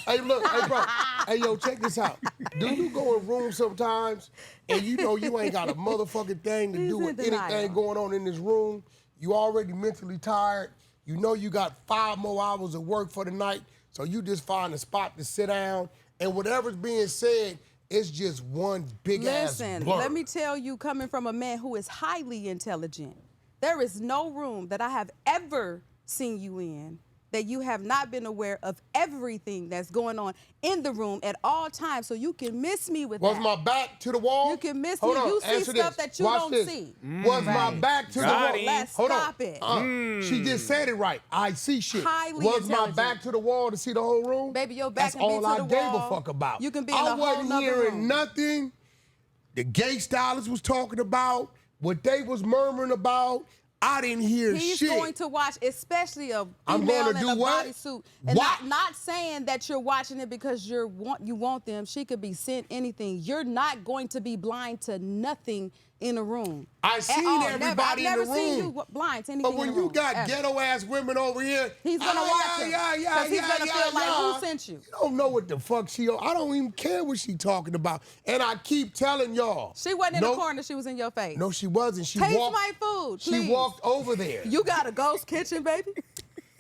Speaker 3: Hey, look, hey, bro. Hey, yo, check this out. Do you go in rooms sometimes and you know you ain't got a motherfucking thing to
Speaker 4: He's
Speaker 3: do
Speaker 4: in
Speaker 3: with
Speaker 4: denial.
Speaker 3: anything going on in this room? You already mentally tired. You know you got 5 more hours of work for the night, so you just find a spot to sit down, and whatever's being said, it's just one big ass
Speaker 4: Listen,
Speaker 3: blur.
Speaker 4: let me tell you, coming from a man who is highly intelligent, there is no room that I have ever seen you in that you have not been aware of everything that's going on in the room at all times, so you can miss me with
Speaker 3: Was
Speaker 4: that.
Speaker 3: my back to the wall?
Speaker 4: You can miss
Speaker 3: Hold
Speaker 4: me.
Speaker 3: on,
Speaker 4: You see
Speaker 3: answer
Speaker 4: stuff
Speaker 3: this.
Speaker 4: that you
Speaker 3: Watch
Speaker 4: don't
Speaker 3: this.
Speaker 4: see.
Speaker 3: Was my
Speaker 1: Right.
Speaker 3: back to the
Speaker 2: Got
Speaker 3: wall?
Speaker 2: him.
Speaker 4: Let's
Speaker 3: Hold
Speaker 4: stop
Speaker 3: on.
Speaker 4: it.
Speaker 3: She just said it right. I see shit.
Speaker 4: Highly
Speaker 3: Was my
Speaker 4: intelligent.
Speaker 3: back to the wall to see the whole room?
Speaker 4: Baby, your back
Speaker 3: That's
Speaker 4: can be
Speaker 3: all
Speaker 4: to
Speaker 3: I
Speaker 4: the
Speaker 3: gave
Speaker 4: wall.
Speaker 3: a fuck about.
Speaker 4: You can be in
Speaker 3: I
Speaker 4: a whole
Speaker 3: wasn't
Speaker 4: nother
Speaker 3: hearing
Speaker 4: room.
Speaker 3: nothing the gay stylist was talking about, what they was murmuring about. I didn't hear
Speaker 4: He's
Speaker 3: shit.
Speaker 4: going to watch, especially a
Speaker 3: I'm
Speaker 4: female
Speaker 3: gonna
Speaker 4: in
Speaker 3: do
Speaker 4: a
Speaker 3: what?
Speaker 4: bodysuit, and
Speaker 3: Watch.
Speaker 4: not saying that you're watching it because you want them. She could be sent anything. You're not going to be blind to nothing in a room.
Speaker 3: I
Speaker 4: At
Speaker 3: seen
Speaker 4: all.
Speaker 3: everybody
Speaker 4: I've
Speaker 3: in the
Speaker 4: never seen
Speaker 3: room.
Speaker 4: you blind to anything
Speaker 3: But when
Speaker 4: in a room.
Speaker 3: you got
Speaker 4: ever.
Speaker 3: ghetto ass women over here,
Speaker 4: He's gonna watch him, 'cause he's gonna feel like, who sent you?
Speaker 3: You don't know what the fuck I don't even care what she talking about. And I keep telling y'all.
Speaker 4: She wasn't in
Speaker 3: no,
Speaker 4: the corner. She was in your face.
Speaker 3: No, she wasn't. She
Speaker 4: Taste
Speaker 3: walked.
Speaker 4: my food,
Speaker 3: She
Speaker 4: please.
Speaker 3: walked over there.
Speaker 4: You got a ghost kitchen, baby?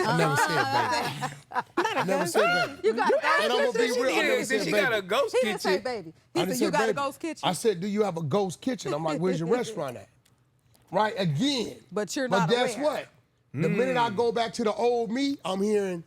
Speaker 3: I never said baby. I never said baby.
Speaker 4: You got a ghost
Speaker 3: And I'm gonna be
Speaker 4: kitchen?
Speaker 3: real. I never
Speaker 2: She
Speaker 3: said
Speaker 2: she
Speaker 3: baby.
Speaker 2: got a ghost
Speaker 4: He didn't say
Speaker 2: kitchen.
Speaker 4: baby.
Speaker 3: I
Speaker 4: He
Speaker 3: didn't
Speaker 4: said,
Speaker 3: say
Speaker 4: you got a
Speaker 3: baby.
Speaker 4: ghost kitchen?
Speaker 3: I said, do you have a ghost kitchen? I'm like, where's your restaurant at? Right, again.
Speaker 4: But you're not
Speaker 3: But guess
Speaker 4: aware.
Speaker 3: what? The minute I go back to the old me, I'm hearing,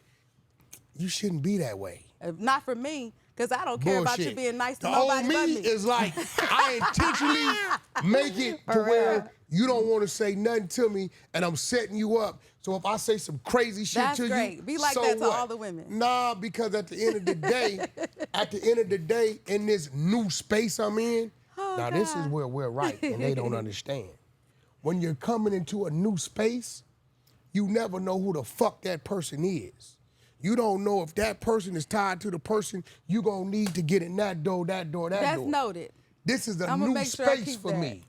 Speaker 3: you shouldn't be that way.
Speaker 4: Not for me, because I don't care about you
Speaker 3: Bullshit.
Speaker 4: being nice to
Speaker 3: the
Speaker 4: nobody
Speaker 3: old
Speaker 4: but
Speaker 3: me
Speaker 4: me.
Speaker 3: is like, I intentionally make it to where you don't want to say nothing to me, and I'm setting you up. So if I say some crazy shit
Speaker 4: That's
Speaker 3: to
Speaker 4: great.
Speaker 3: you,
Speaker 4: Be like
Speaker 3: so
Speaker 4: that to
Speaker 3: what?
Speaker 4: all the women.
Speaker 3: Nah, because at the end of the day, in this new space I'm in, now this is
Speaker 4: God.
Speaker 3: where we're right, and they don't understand. When you're coming into a new space, you never know who the fuck that person is. You don't know if that person is tied to the person you gonna need to get in that door, that door, that
Speaker 4: That's
Speaker 3: door.
Speaker 4: noted.
Speaker 3: This is a
Speaker 4: I'ma
Speaker 3: new
Speaker 4: make sure I
Speaker 3: space
Speaker 4: keep
Speaker 3: for
Speaker 4: that.
Speaker 3: me.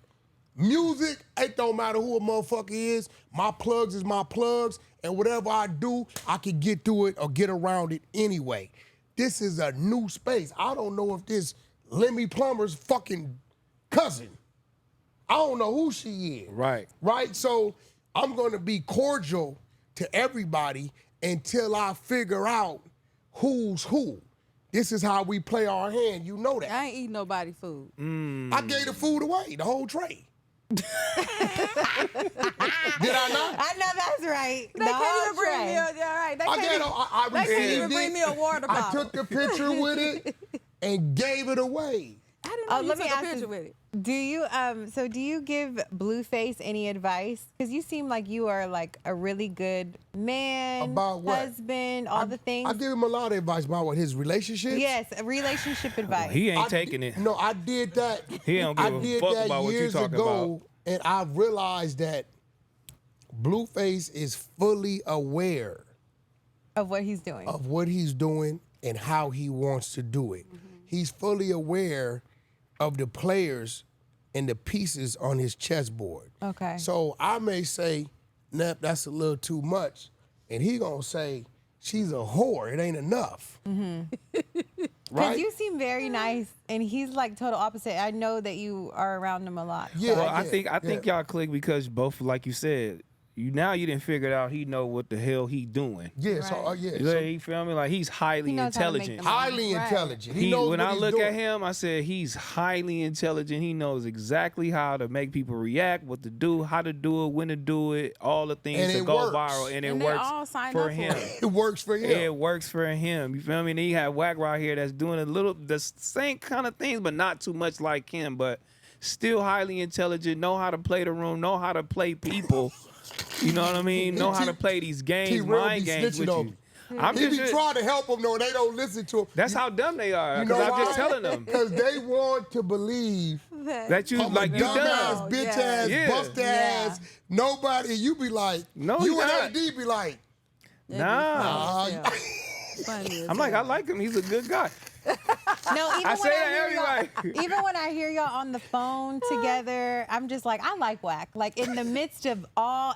Speaker 3: Music, it don't matter who a motherfucker is. My plugs is my plugs, and whatever I do, I can get through it or get around it anyway. This is a new space. I don't know if this Lemmy Plummer's fucking cousin. I don't know who she is.
Speaker 2: Right.
Speaker 3: Right? So I'm gonna be cordial to everybody until I figure out who's who. This is how we play our hand. You know that.
Speaker 4: I ain't eating nobody food.
Speaker 3: I gave the food away, the whole tray. Did I not?
Speaker 1: I know that's right.
Speaker 4: They can't even bring me a, all right, they
Speaker 3: I
Speaker 4: can't,
Speaker 3: gave.
Speaker 4: even,
Speaker 3: I
Speaker 4: they can't
Speaker 3: received
Speaker 4: even bring
Speaker 3: it.
Speaker 4: me a water
Speaker 3: I
Speaker 4: bottle.
Speaker 3: took the picture with it and gave it away.
Speaker 4: I didn't know you
Speaker 1: let me
Speaker 4: took a
Speaker 1: ask
Speaker 4: picture
Speaker 1: this.
Speaker 4: with it.
Speaker 1: Do you give Blueface any advice? Because you seem like you are like a really good man,
Speaker 3: About what?
Speaker 1: husband, all the things.
Speaker 3: I give him a lot of advice about what his relationships.
Speaker 1: Yes, relationship advice.
Speaker 2: He ain't
Speaker 3: I
Speaker 2: taking
Speaker 3: did-
Speaker 2: it.
Speaker 3: No, I did that.
Speaker 2: He don't
Speaker 3: I
Speaker 2: give a
Speaker 3: did
Speaker 2: fuck
Speaker 3: that
Speaker 2: about what you
Speaker 3: years
Speaker 2: talking
Speaker 3: ago,
Speaker 2: about.
Speaker 3: and I realized that Blueface is fully aware
Speaker 1: of what he's doing.
Speaker 3: of what he's doing and how he wants to do it. He's fully aware of the players and the pieces on his chessboard.
Speaker 1: Okay.
Speaker 3: So I may say, Nep, that's a little too much. And he gonna say, she's a whore, it ain't enough.
Speaker 1: Because
Speaker 3: Right?
Speaker 1: you seem very nice, and he's like total opposite. I know that you are around him a lot.
Speaker 3: Yeah.
Speaker 2: Well, I think
Speaker 3: yeah.
Speaker 2: y'all click because both, like you said, now you didn't figure it out. He know what the hell he doing.
Speaker 3: Yeah, so
Speaker 1: Right.
Speaker 3: yeah.
Speaker 2: You
Speaker 3: So
Speaker 2: you feel me? Like he's highly
Speaker 1: He knows how to make
Speaker 2: intelligent.
Speaker 1: the money.
Speaker 3: highly
Speaker 1: Right.
Speaker 3: intelligent. He knows
Speaker 2: When
Speaker 3: what
Speaker 2: I
Speaker 3: he's
Speaker 2: look
Speaker 3: doing.
Speaker 2: at him, I said he's highly intelligent. He knows exactly how to make people react, what to do, how to do it, when to do it, all the things
Speaker 3: And
Speaker 2: that
Speaker 3: it
Speaker 2: go
Speaker 3: works.
Speaker 2: viral, and it
Speaker 4: And they
Speaker 2: works
Speaker 4: all sign
Speaker 2: for
Speaker 4: up for
Speaker 2: him.
Speaker 4: it.
Speaker 3: It works for him.
Speaker 2: It works for him. You feel me? And he had Wack right here that's doing the same kind of things, but not too much like him, but still highly intelligent, know how to play the room, know how to play people. You know what I mean? Know how to play these games,
Speaker 3: T-Rell
Speaker 2: mind
Speaker 3: be
Speaker 2: games with
Speaker 3: snitching on
Speaker 2: you.
Speaker 3: me.
Speaker 2: I'm
Speaker 3: He be
Speaker 2: just
Speaker 3: trying to help them, though, and they don't listen to him.
Speaker 2: that's how dumb they are.
Speaker 3: You
Speaker 2: Because
Speaker 3: know
Speaker 2: I'm
Speaker 3: why?
Speaker 2: just telling them
Speaker 3: Because they want to believe
Speaker 2: that you
Speaker 3: I'm
Speaker 2: like
Speaker 3: a
Speaker 2: you
Speaker 3: dumbass,
Speaker 2: dumb.
Speaker 3: bitch
Speaker 4: Yeah.
Speaker 3: ass,
Speaker 2: Yeah.
Speaker 3: bust ass, nobody. You be like,
Speaker 2: No,
Speaker 3: you
Speaker 2: he
Speaker 3: and
Speaker 2: not.
Speaker 3: AD be like,
Speaker 2: Nah. I'm like, I like him. He's a good guy.
Speaker 1: No, even
Speaker 2: I
Speaker 1: when
Speaker 2: say that
Speaker 1: hear y'all,
Speaker 2: everywhere.
Speaker 1: even when I hear y'all on the phone together, I'm just like, I like Wack. Like in the midst of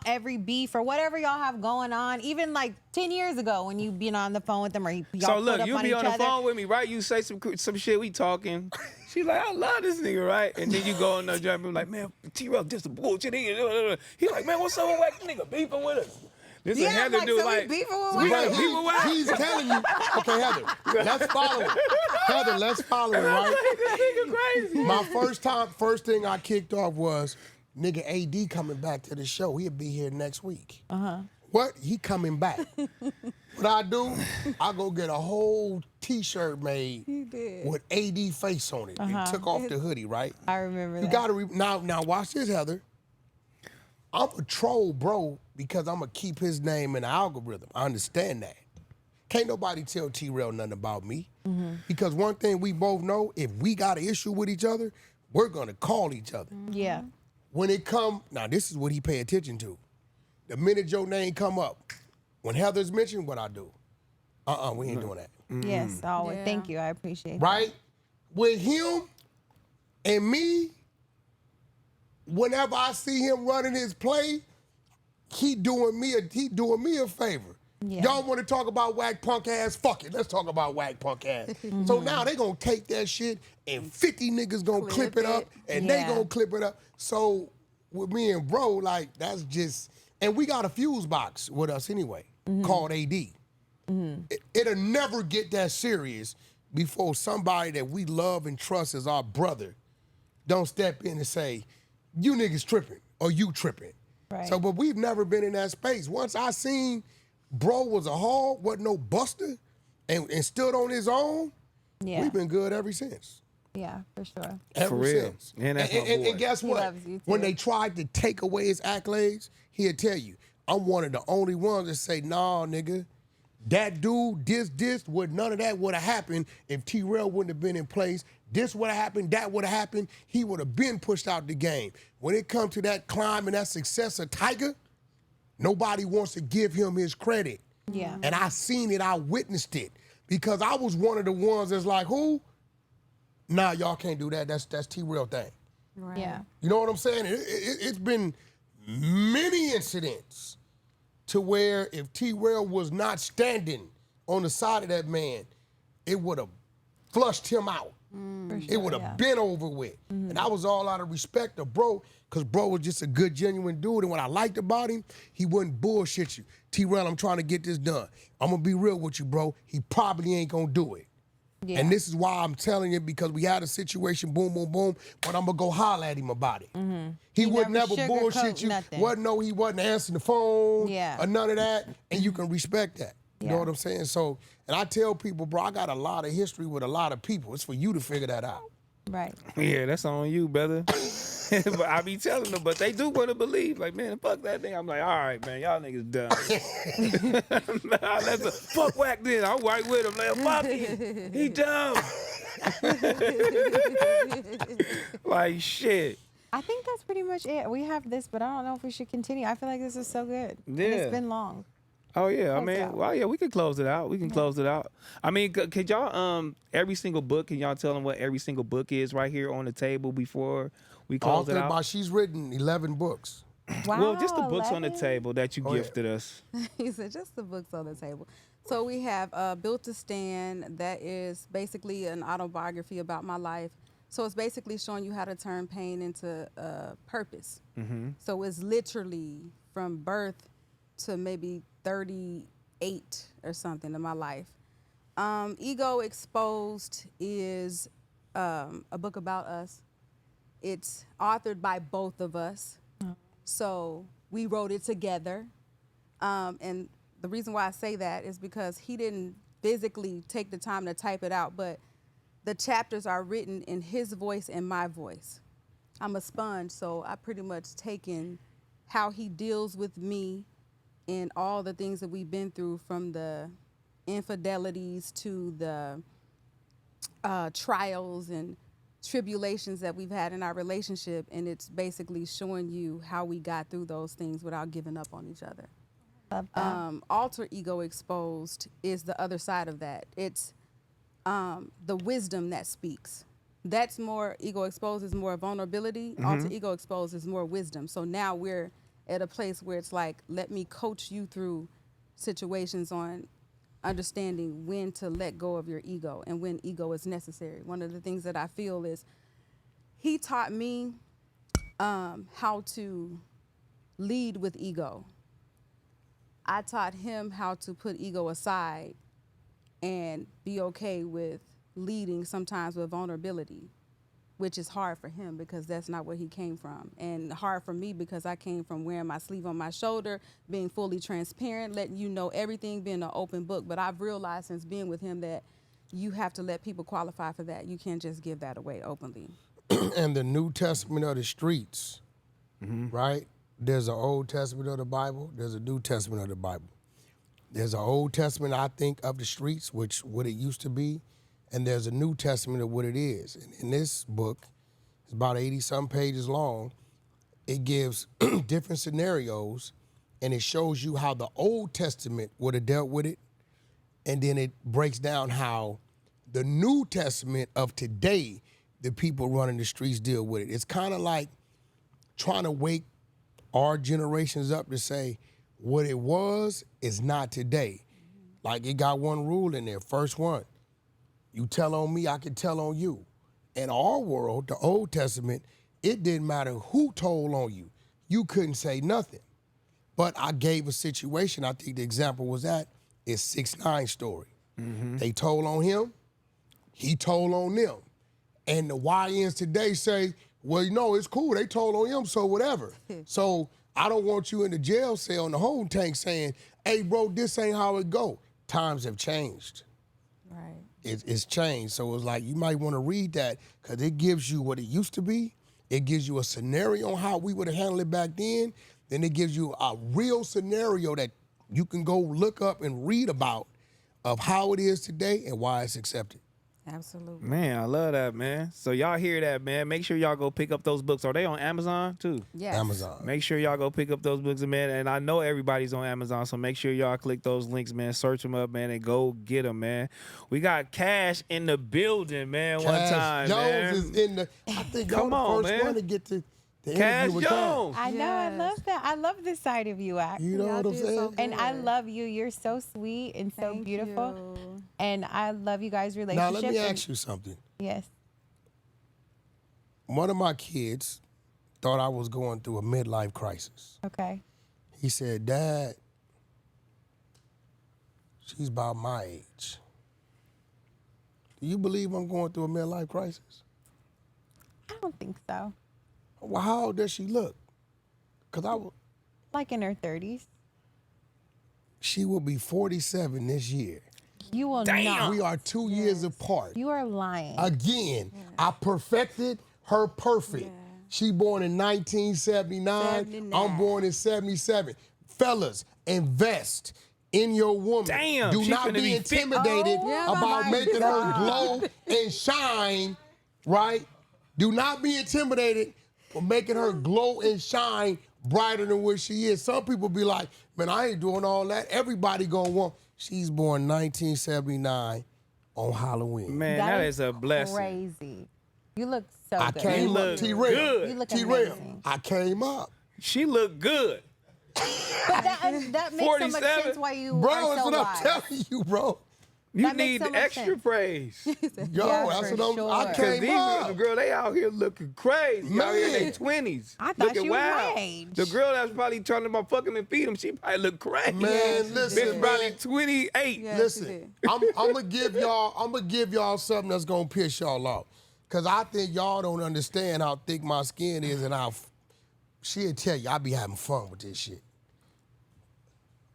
Speaker 1: every beef or whatever y'all have going on, even like 10 years ago when you been on the phone with them or y'all
Speaker 2: So
Speaker 1: put
Speaker 2: look,
Speaker 1: up
Speaker 2: you
Speaker 1: on
Speaker 2: be
Speaker 1: each
Speaker 2: on the
Speaker 1: other.
Speaker 2: phone with me, right? You say some shit, we talking. She like, I love this nigga, right? And then you go on the jump and like, man, T-Rell just a bullshit. He like, man, what's up with Wack? Nigga beefing with us. This
Speaker 1: Yeah,
Speaker 2: is Heather
Speaker 1: like,
Speaker 2: do
Speaker 1: so we
Speaker 2: like,
Speaker 1: beefing with
Speaker 2: we
Speaker 1: Wack?
Speaker 2: got beef with Wack.
Speaker 3: he's telling you, okay, Heather, let's follow it. Heather, let's follow it, right?
Speaker 2: This nigga crazy.
Speaker 3: My first thing I kicked off was, nigga, AD coming back to the show. He'll be here next week. What? He coming back. What I do, I go get a whole T-shirt made with AD face on it. And took off the hoodie, right?
Speaker 1: I remember
Speaker 3: You
Speaker 1: that.
Speaker 3: gotta now watch this, Heather. I'm a troll, bro, because I'm gonna keep his name in the algorithm. I understand that. Can't nobody tell T-Rell nothing about me. Because one thing we both know, if we got an issue with each other, we're gonna call each other.
Speaker 1: Yeah.
Speaker 3: When it come, now this is what he pay attention to. The minute your name come up, when Heather's mentioned, what I do? We ain't doing that.
Speaker 1: Yes. Always.
Speaker 4: Yeah.
Speaker 1: Thank you. I appreciate that.
Speaker 3: Right? With him and me, whenever I see him running his play, he doing me a favor.
Speaker 1: Yeah.
Speaker 3: Y'all want to talk about Wack punk ass? Fuck it, let's talk about Wack punk ass. So now they gonna take that shit and 50 niggas gonna clip it up and they
Speaker 1: Yeah.
Speaker 3: gonna clip it up. So with me and bro, like that's just, and we got a fuse box with us anyway called AD. It'll never get that serious before somebody that we love and trust as our brother don't step in and say, you niggas tripping or you tripping.
Speaker 1: Right.
Speaker 3: So, but we've never been in that space. Once I seen bro was a hog, wasn't no buster, and stood on his own,
Speaker 1: Yeah.
Speaker 3: we've been good ever since.
Speaker 1: Yeah, for sure.
Speaker 3: Ever
Speaker 2: real.
Speaker 3: since.
Speaker 2: And that's my boy.
Speaker 3: and guess
Speaker 1: He
Speaker 3: what?
Speaker 1: loves you,
Speaker 3: When
Speaker 1: too.
Speaker 3: they tried to take away his accolades, he'll tell you, I'm one of the only ones that say, nah, nigga, that dude, this, none of that would have happened if T-Rell wouldn't have been in place. This would have happened, that would have happened. He would have been pushed out the game. When it comes to that climb and that success of Tiger, nobody wants to give him his credit.
Speaker 1: Yeah.
Speaker 3: And I seen it, I witnessed it. Because I was one of the ones that's like, who? Nah, y'all can't do that. That's T-Rell thing.
Speaker 4: Right.
Speaker 1: Yeah.
Speaker 3: You know what I'm saying? It's been many incidents to where if T-Rell was not standing on the side of that man, it would have flushed him out. It would have been over with. And that was all out of respect of bro, because bro was just a good, genuine dude. And what I liked about him, he wouldn't bullshit you. T-Rell, I'm trying to get this done. I'm going to be real with you, bro. He probably ain't going to do it.
Speaker 1: Yeah.
Speaker 3: And this is why I'm telling you, because we had a situation, boom, boom, boom, but I'm going to go holler at him about it. He would
Speaker 1: never
Speaker 3: never bullshit
Speaker 1: sugarcoat
Speaker 3: you.
Speaker 1: nothing.
Speaker 3: He wasn't answering the phone
Speaker 1: Yeah.
Speaker 3: or none of that, and you can respect that. You know
Speaker 1: Yeah.
Speaker 3: what I'm saying? So, and I tell people, bro, I got a lot of history with a lot of people. It's for you to figure that out.
Speaker 1: Right.
Speaker 2: Yeah, that's on you, brother. But I be telling them, but they do want to believe. Like, man, fuck that thing. I'm like, all right, man, y'all niggas dumb. Nah, fuck Wack then. I'm right with him. Like, fuck him. He dumb. Like, shit.
Speaker 1: I think that's pretty much it. We have this, but I don't know if we should continue. I feel like this is so good. And
Speaker 2: Yeah.
Speaker 1: it's been long.
Speaker 2: Oh yeah, I
Speaker 1: Close it
Speaker 2: mean,
Speaker 1: out.
Speaker 2: well, yeah, we can close it out. We can close it out. I mean, could y'all every single book? Can y'all tell them what every single book is right here on the table before we close it out?
Speaker 3: She's written 11 books.
Speaker 1: Wow.
Speaker 2: Well, just the books on the
Speaker 1: 11?
Speaker 2: table that you
Speaker 3: Oh, yeah.
Speaker 2: gifted us.
Speaker 4: He said just the books on the table. So we have Built to Stand. That is basically an autobiography about my life. So it's basically showing you how to turn pain into purpose. So it's literally from birth to maybe 38 or something in my life. Ego Exposed is a book about us. It's authored by both of us. So we wrote it together. And the reason why I say that is because he didn't physically take the time to type it out, but the chapters are written in his voice and my voice. I'm a sponge, so I pretty much taken how he deals with me and all the things that we've been through, from the infidelities to the trials and tribulations that we've had in our relationship, and it's basically showing you how we got through those things without giving up on each other.
Speaker 1: Love that.
Speaker 4: Alter Ego Exposed is the other side of that. It's the wisdom that speaks. That's more, Ego Exposed is more vulnerability. Alter Ego Exposed is more wisdom. So now we're at a place where it's like, let me coach you through situations on understanding when to let go of your ego and when ego is necessary. One of the things that I feel is he taught me how to lead with ego. I taught him how to put ego aside and be okay with leading sometimes with vulnerability, which is hard for him because that's not where he came from. And hard for me because I came from wearing my sleeve on my shoulder, being fully transparent, letting you know everything, being an open book. But I've realized since being with him that you have to let people qualify for that. You can't just give that away openly.
Speaker 3: And the New Testament of the streets, right? There's an Old Testament of the Bible. There's a New Testament of the Bible. There's an Old Testament, I think, of the streets, which what it used to be. And there's a New Testament of what it is. And in this book, it's about 80-some pages long. It gives different scenarios, and it shows you how the Old Testament would have dealt with it. And then it breaks down how the New Testament of today, the people running the streets, deal with it. It's kind of like trying to wake our generations up to say what it was is not today. Like, it got one rule in there, first one. You tell on me, I can tell on you. In our world, the Old Testament, it didn't matter who told on you. You couldn't say nothing. But I gave a situation, I think the example was that, is 6ix9ine story. They told on him, he told on them. And the YNs today say, well, you know, it's cool, they told on him, so whatever. So I don't want you in the jail cell in the home tank saying, hey, bro, this ain't how it go. Times have changed.
Speaker 4: Right.
Speaker 3: It's changed. So it's like, you might want to read that because it gives you what it used to be. It gives you a scenario on how we would have handled it back then. Then it gives you a real scenario that you can go look up and read about of how it is today and why it's accepted.
Speaker 4: Absolutely.
Speaker 2: Man, I love that, man. So y'all hear that, man. Make sure y'all go pick up those books. Are they on Amazon too?
Speaker 4: Yes.
Speaker 3: Amazon.
Speaker 2: Make sure y'all go pick up those books, man. And I know everybody's on Amazon, so make sure y'all click those links, man. Search them up, man, and go get them, man. We got Cash in the building, man. One
Speaker 3: Cash
Speaker 2: time,
Speaker 3: Jones
Speaker 2: man.
Speaker 3: is in the, I think
Speaker 2: Come
Speaker 3: y'all
Speaker 2: on,
Speaker 3: the first
Speaker 2: man.
Speaker 3: one to get to the
Speaker 2: Cash
Speaker 3: interview with
Speaker 2: Jones.
Speaker 1: I know. I
Speaker 4: Yes.
Speaker 1: love that. I love this side of you, Wack.
Speaker 3: You know
Speaker 4: Y'all
Speaker 3: what I'm
Speaker 4: did so
Speaker 3: saying?
Speaker 4: good.
Speaker 1: And I love you. You're so sweet and so
Speaker 4: Thank
Speaker 1: beautiful.
Speaker 4: you.
Speaker 1: And I love you guys'
Speaker 3: Now,
Speaker 1: relationship.
Speaker 3: let me
Speaker 1: and-
Speaker 3: ask you something.
Speaker 1: Yes.
Speaker 3: One of my kids thought I was going through a midlife crisis.
Speaker 1: Okay.
Speaker 3: He said, Dad, she's about my age. Do you believe I'm going through a midlife crisis?
Speaker 1: I don't think so.
Speaker 3: Well, how old does she look? Because
Speaker 1: Like in her 30s.
Speaker 3: she will be 47 this year.
Speaker 1: You will
Speaker 2: Damn.
Speaker 1: not.
Speaker 3: We are 2 years apart.
Speaker 1: You are lying.
Speaker 3: Again, I perfected her perfect.
Speaker 4: Yeah.
Speaker 3: She born in 1979.
Speaker 4: 79.
Speaker 3: I'm born in 77. Fellas, invest in your woman.
Speaker 2: Damn,
Speaker 3: Do
Speaker 2: she
Speaker 3: not
Speaker 2: finna
Speaker 3: be
Speaker 2: be fit.
Speaker 3: intimidated
Speaker 1: Oh,
Speaker 3: about
Speaker 1: my
Speaker 3: making her
Speaker 1: God.
Speaker 3: glow and shine, right? Do not be intimidated for making her glow and shine brighter than what she is. Some people be like, man, I ain't doing all that. Everybody gonna want. She's born 1979 on Halloween.
Speaker 2: Man, that is a blessing.
Speaker 1: Crazy. You look so
Speaker 3: I
Speaker 1: good.
Speaker 3: came
Speaker 2: look
Speaker 3: up, T-rell.
Speaker 2: good.
Speaker 1: You look
Speaker 3: T-rell.
Speaker 1: amazing.
Speaker 3: I came up.
Speaker 2: She look good.
Speaker 1: But that makes so much
Speaker 2: 47.
Speaker 1: sense why you
Speaker 3: Bro,
Speaker 1: are
Speaker 3: that's
Speaker 1: so
Speaker 3: what I'm
Speaker 1: wise.
Speaker 3: telling you, bro.
Speaker 2: You
Speaker 1: That makes
Speaker 2: need
Speaker 1: so much
Speaker 2: extra
Speaker 1: sense.
Speaker 2: praise.
Speaker 3: Yo,
Speaker 1: Yeah,
Speaker 3: that's
Speaker 1: for
Speaker 3: what I
Speaker 1: sure.
Speaker 3: came
Speaker 2: These
Speaker 3: up.
Speaker 2: girl, they out here looking crazy. Out here in their
Speaker 3: Man.
Speaker 2: 20s.
Speaker 1: I thought
Speaker 2: looking
Speaker 1: she was my
Speaker 2: wild.
Speaker 1: age.
Speaker 2: The girl that's probably trying to fuck him and feed him, she probably look crazy.
Speaker 3: Man,
Speaker 4: she
Speaker 3: listen,
Speaker 2: Bitch
Speaker 4: did.
Speaker 2: probably
Speaker 3: man.
Speaker 2: 28.
Speaker 4: Yeah,
Speaker 3: Listen,
Speaker 4: she did.
Speaker 3: I'm gonna give y'all something that's gonna piss y'all off. Cause I think y'all don't understand how thick my skin is and how she'll tell you I be having fun with this shit.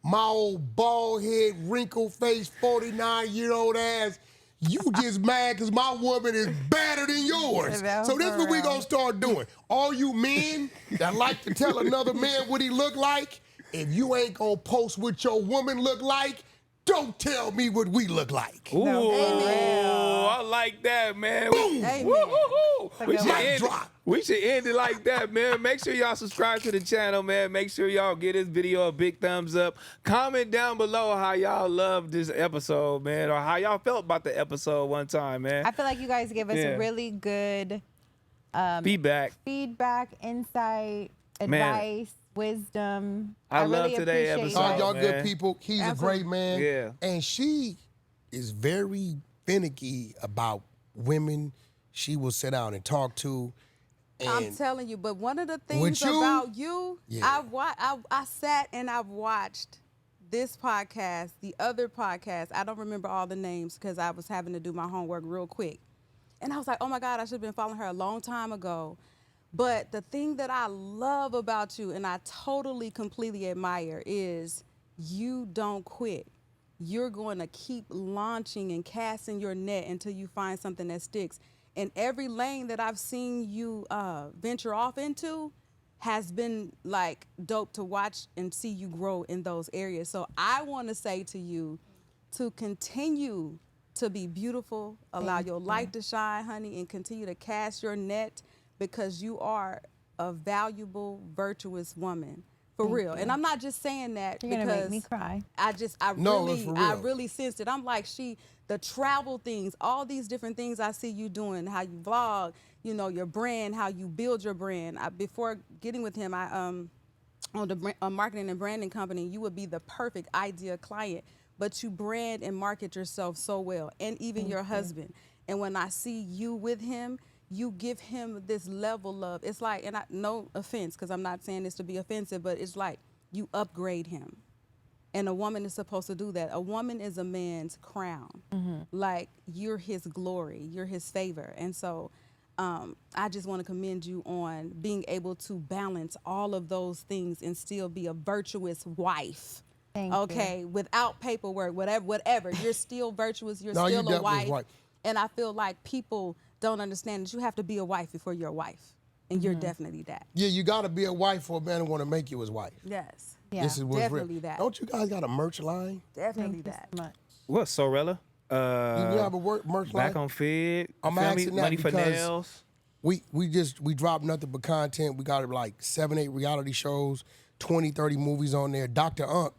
Speaker 3: My old bald head, wrinkled face, 49-year-old ass. You just mad because my woman is better than yours.
Speaker 1: No,
Speaker 3: So this is what we
Speaker 1: for
Speaker 3: gonna
Speaker 1: real.
Speaker 3: start doing. All you men that like to tell another man what he look like, if you ain't gonna post what your woman look like, don't tell me what we look like.
Speaker 2: Ooh,
Speaker 1: Amen.
Speaker 2: I like that, man.
Speaker 4: Amen.
Speaker 2: Woo-hoo-hoo.
Speaker 1: a
Speaker 2: We
Speaker 1: good
Speaker 2: should
Speaker 1: one.
Speaker 2: end
Speaker 3: Drop.
Speaker 2: we should end it like that, man. Make sure y'all subscribe to the channel, man. Make sure y'all give this video a big thumbs up. Comment down below how y'all loved this episode, man, or how y'all felt about the episode one time, man.
Speaker 1: I feel like you guys give us
Speaker 2: Yeah.
Speaker 1: really good
Speaker 2: Feedback.
Speaker 1: feedback, insight,
Speaker 2: Man.
Speaker 1: advice, wisdom.
Speaker 2: I love
Speaker 1: really
Speaker 2: today's
Speaker 1: appreciate
Speaker 2: episode.
Speaker 3: All
Speaker 1: it.
Speaker 3: y'all
Speaker 2: man.
Speaker 3: good people. He's
Speaker 4: Absolutely.
Speaker 3: a great man.
Speaker 2: Yeah.
Speaker 3: And she is very finicky about women she will sit down and talk to.
Speaker 4: I'm
Speaker 3: And
Speaker 4: telling you, but one of the
Speaker 3: With
Speaker 4: things
Speaker 3: you?
Speaker 4: about you,
Speaker 3: Yeah.
Speaker 4: I sat and I've watched this podcast, the other podcast. I don't remember all the names because I was having to do my homework real quick. And I was like, oh my God, I should have been following her a long time ago. But the thing that I love about you and I totally, completely admire is you don't quit. You're going to keep launching and casting your net until you find something that sticks. And every lane that I've seen you venture off into has been like dope to watch and see you grow in those areas. So I want to say to you to continue to be beautiful, allow your light to shine, honey, and continue to cast your net because you are a valuable, virtuous woman. For real. And I'm not just saying that
Speaker 1: You're gonna
Speaker 4: because
Speaker 1: make me cry.
Speaker 3: No, it's for
Speaker 4: I
Speaker 3: real.
Speaker 4: really sensed it. I'm like, the travel things, all these different things I see you doing, how you vlog, you know, your brand, how you build your brand. Before getting with him, I owned a marketing and branding company. You would be the perfect idea client, but you brand and market yourself so well, and even your husband. And when I see you with him, you give him this level of, it's like, and no offense, because I'm not saying this to be offensive, but it's like you upgrade him. And a woman is supposed to do that. A woman is a man's crown. Like, you're his glory, you're his favor. And so I just want to commend you on being able to balance all of those things and still be a virtuous wife.
Speaker 1: Thank you.
Speaker 4: Okay, without paperwork, whatever. You're still virtuous, you're
Speaker 3: No, you
Speaker 4: still a
Speaker 3: definitely
Speaker 4: wife.
Speaker 3: right.
Speaker 4: And I feel like people don't understand that you have to be a wife before you're a wife. And you're definitely that.
Speaker 3: yeah, you got to be a wife for a man to want to make you his wife.
Speaker 4: Yes.
Speaker 1: Yeah.
Speaker 3: This is what's
Speaker 4: definitely
Speaker 3: real.
Speaker 4: that.
Speaker 3: Don't you guys got a merch line?
Speaker 4: Definitely
Speaker 1: Thank you
Speaker 4: that.
Speaker 1: so much.
Speaker 2: What, Sorella?
Speaker 3: Do you have a merch line?
Speaker 2: Back on Fed.
Speaker 3: I'm
Speaker 2: Feel me?
Speaker 3: asking that
Speaker 2: Money for
Speaker 3: because
Speaker 2: nails.
Speaker 3: we dropped nothing but content. We got like 7-8 reality shows, 20-30 movies on there. Dr. Unk,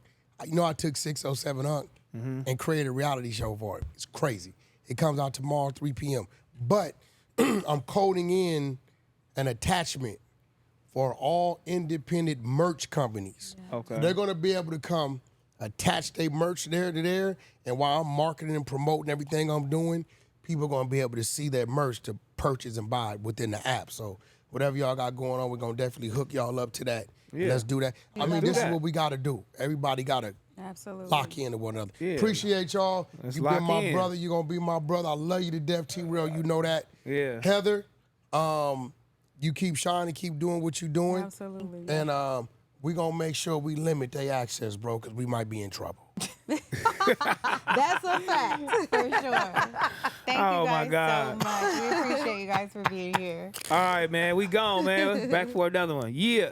Speaker 3: you know I took 607 Unk and created a reality show for it. It's crazy. It comes out tomorrow, 3 p.m. But I'm coding in an attachment for all independent merch companies.
Speaker 2: Okay.
Speaker 3: They're gonna be able to come attach their merch there to there, and while I'm marketing and promoting everything I'm doing, people are gonna be able to see that merch to purchase and buy within the app. So whatever y'all got going on, we're gonna definitely hook y'all up to that.
Speaker 2: Yeah.
Speaker 3: Let's do that. I mean,
Speaker 2: do
Speaker 3: this
Speaker 2: that.
Speaker 3: is what we gotta do. Everybody gotta
Speaker 4: Absolutely.
Speaker 3: lock into one another.
Speaker 2: Yeah.
Speaker 3: Appreciate y'all.
Speaker 2: Let's
Speaker 3: You've
Speaker 2: lock
Speaker 3: been my
Speaker 2: in.
Speaker 3: brother. You're gonna be my brother. I love you to death, T-rell. You know that.
Speaker 2: Yeah.
Speaker 3: Heather, you keep shining, keep doing what you're doing.
Speaker 4: Absolutely.
Speaker 3: And we're gonna make sure we limit their access, bro, because we might be in trouble.
Speaker 4: That's a fact.
Speaker 1: For sure. Thank
Speaker 2: Oh,
Speaker 1: you
Speaker 2: my
Speaker 1: guys
Speaker 2: God.
Speaker 1: so much. We appreciate you guys for being here.
Speaker 2: All right, man. We gone, man. Back for another one. Yeah.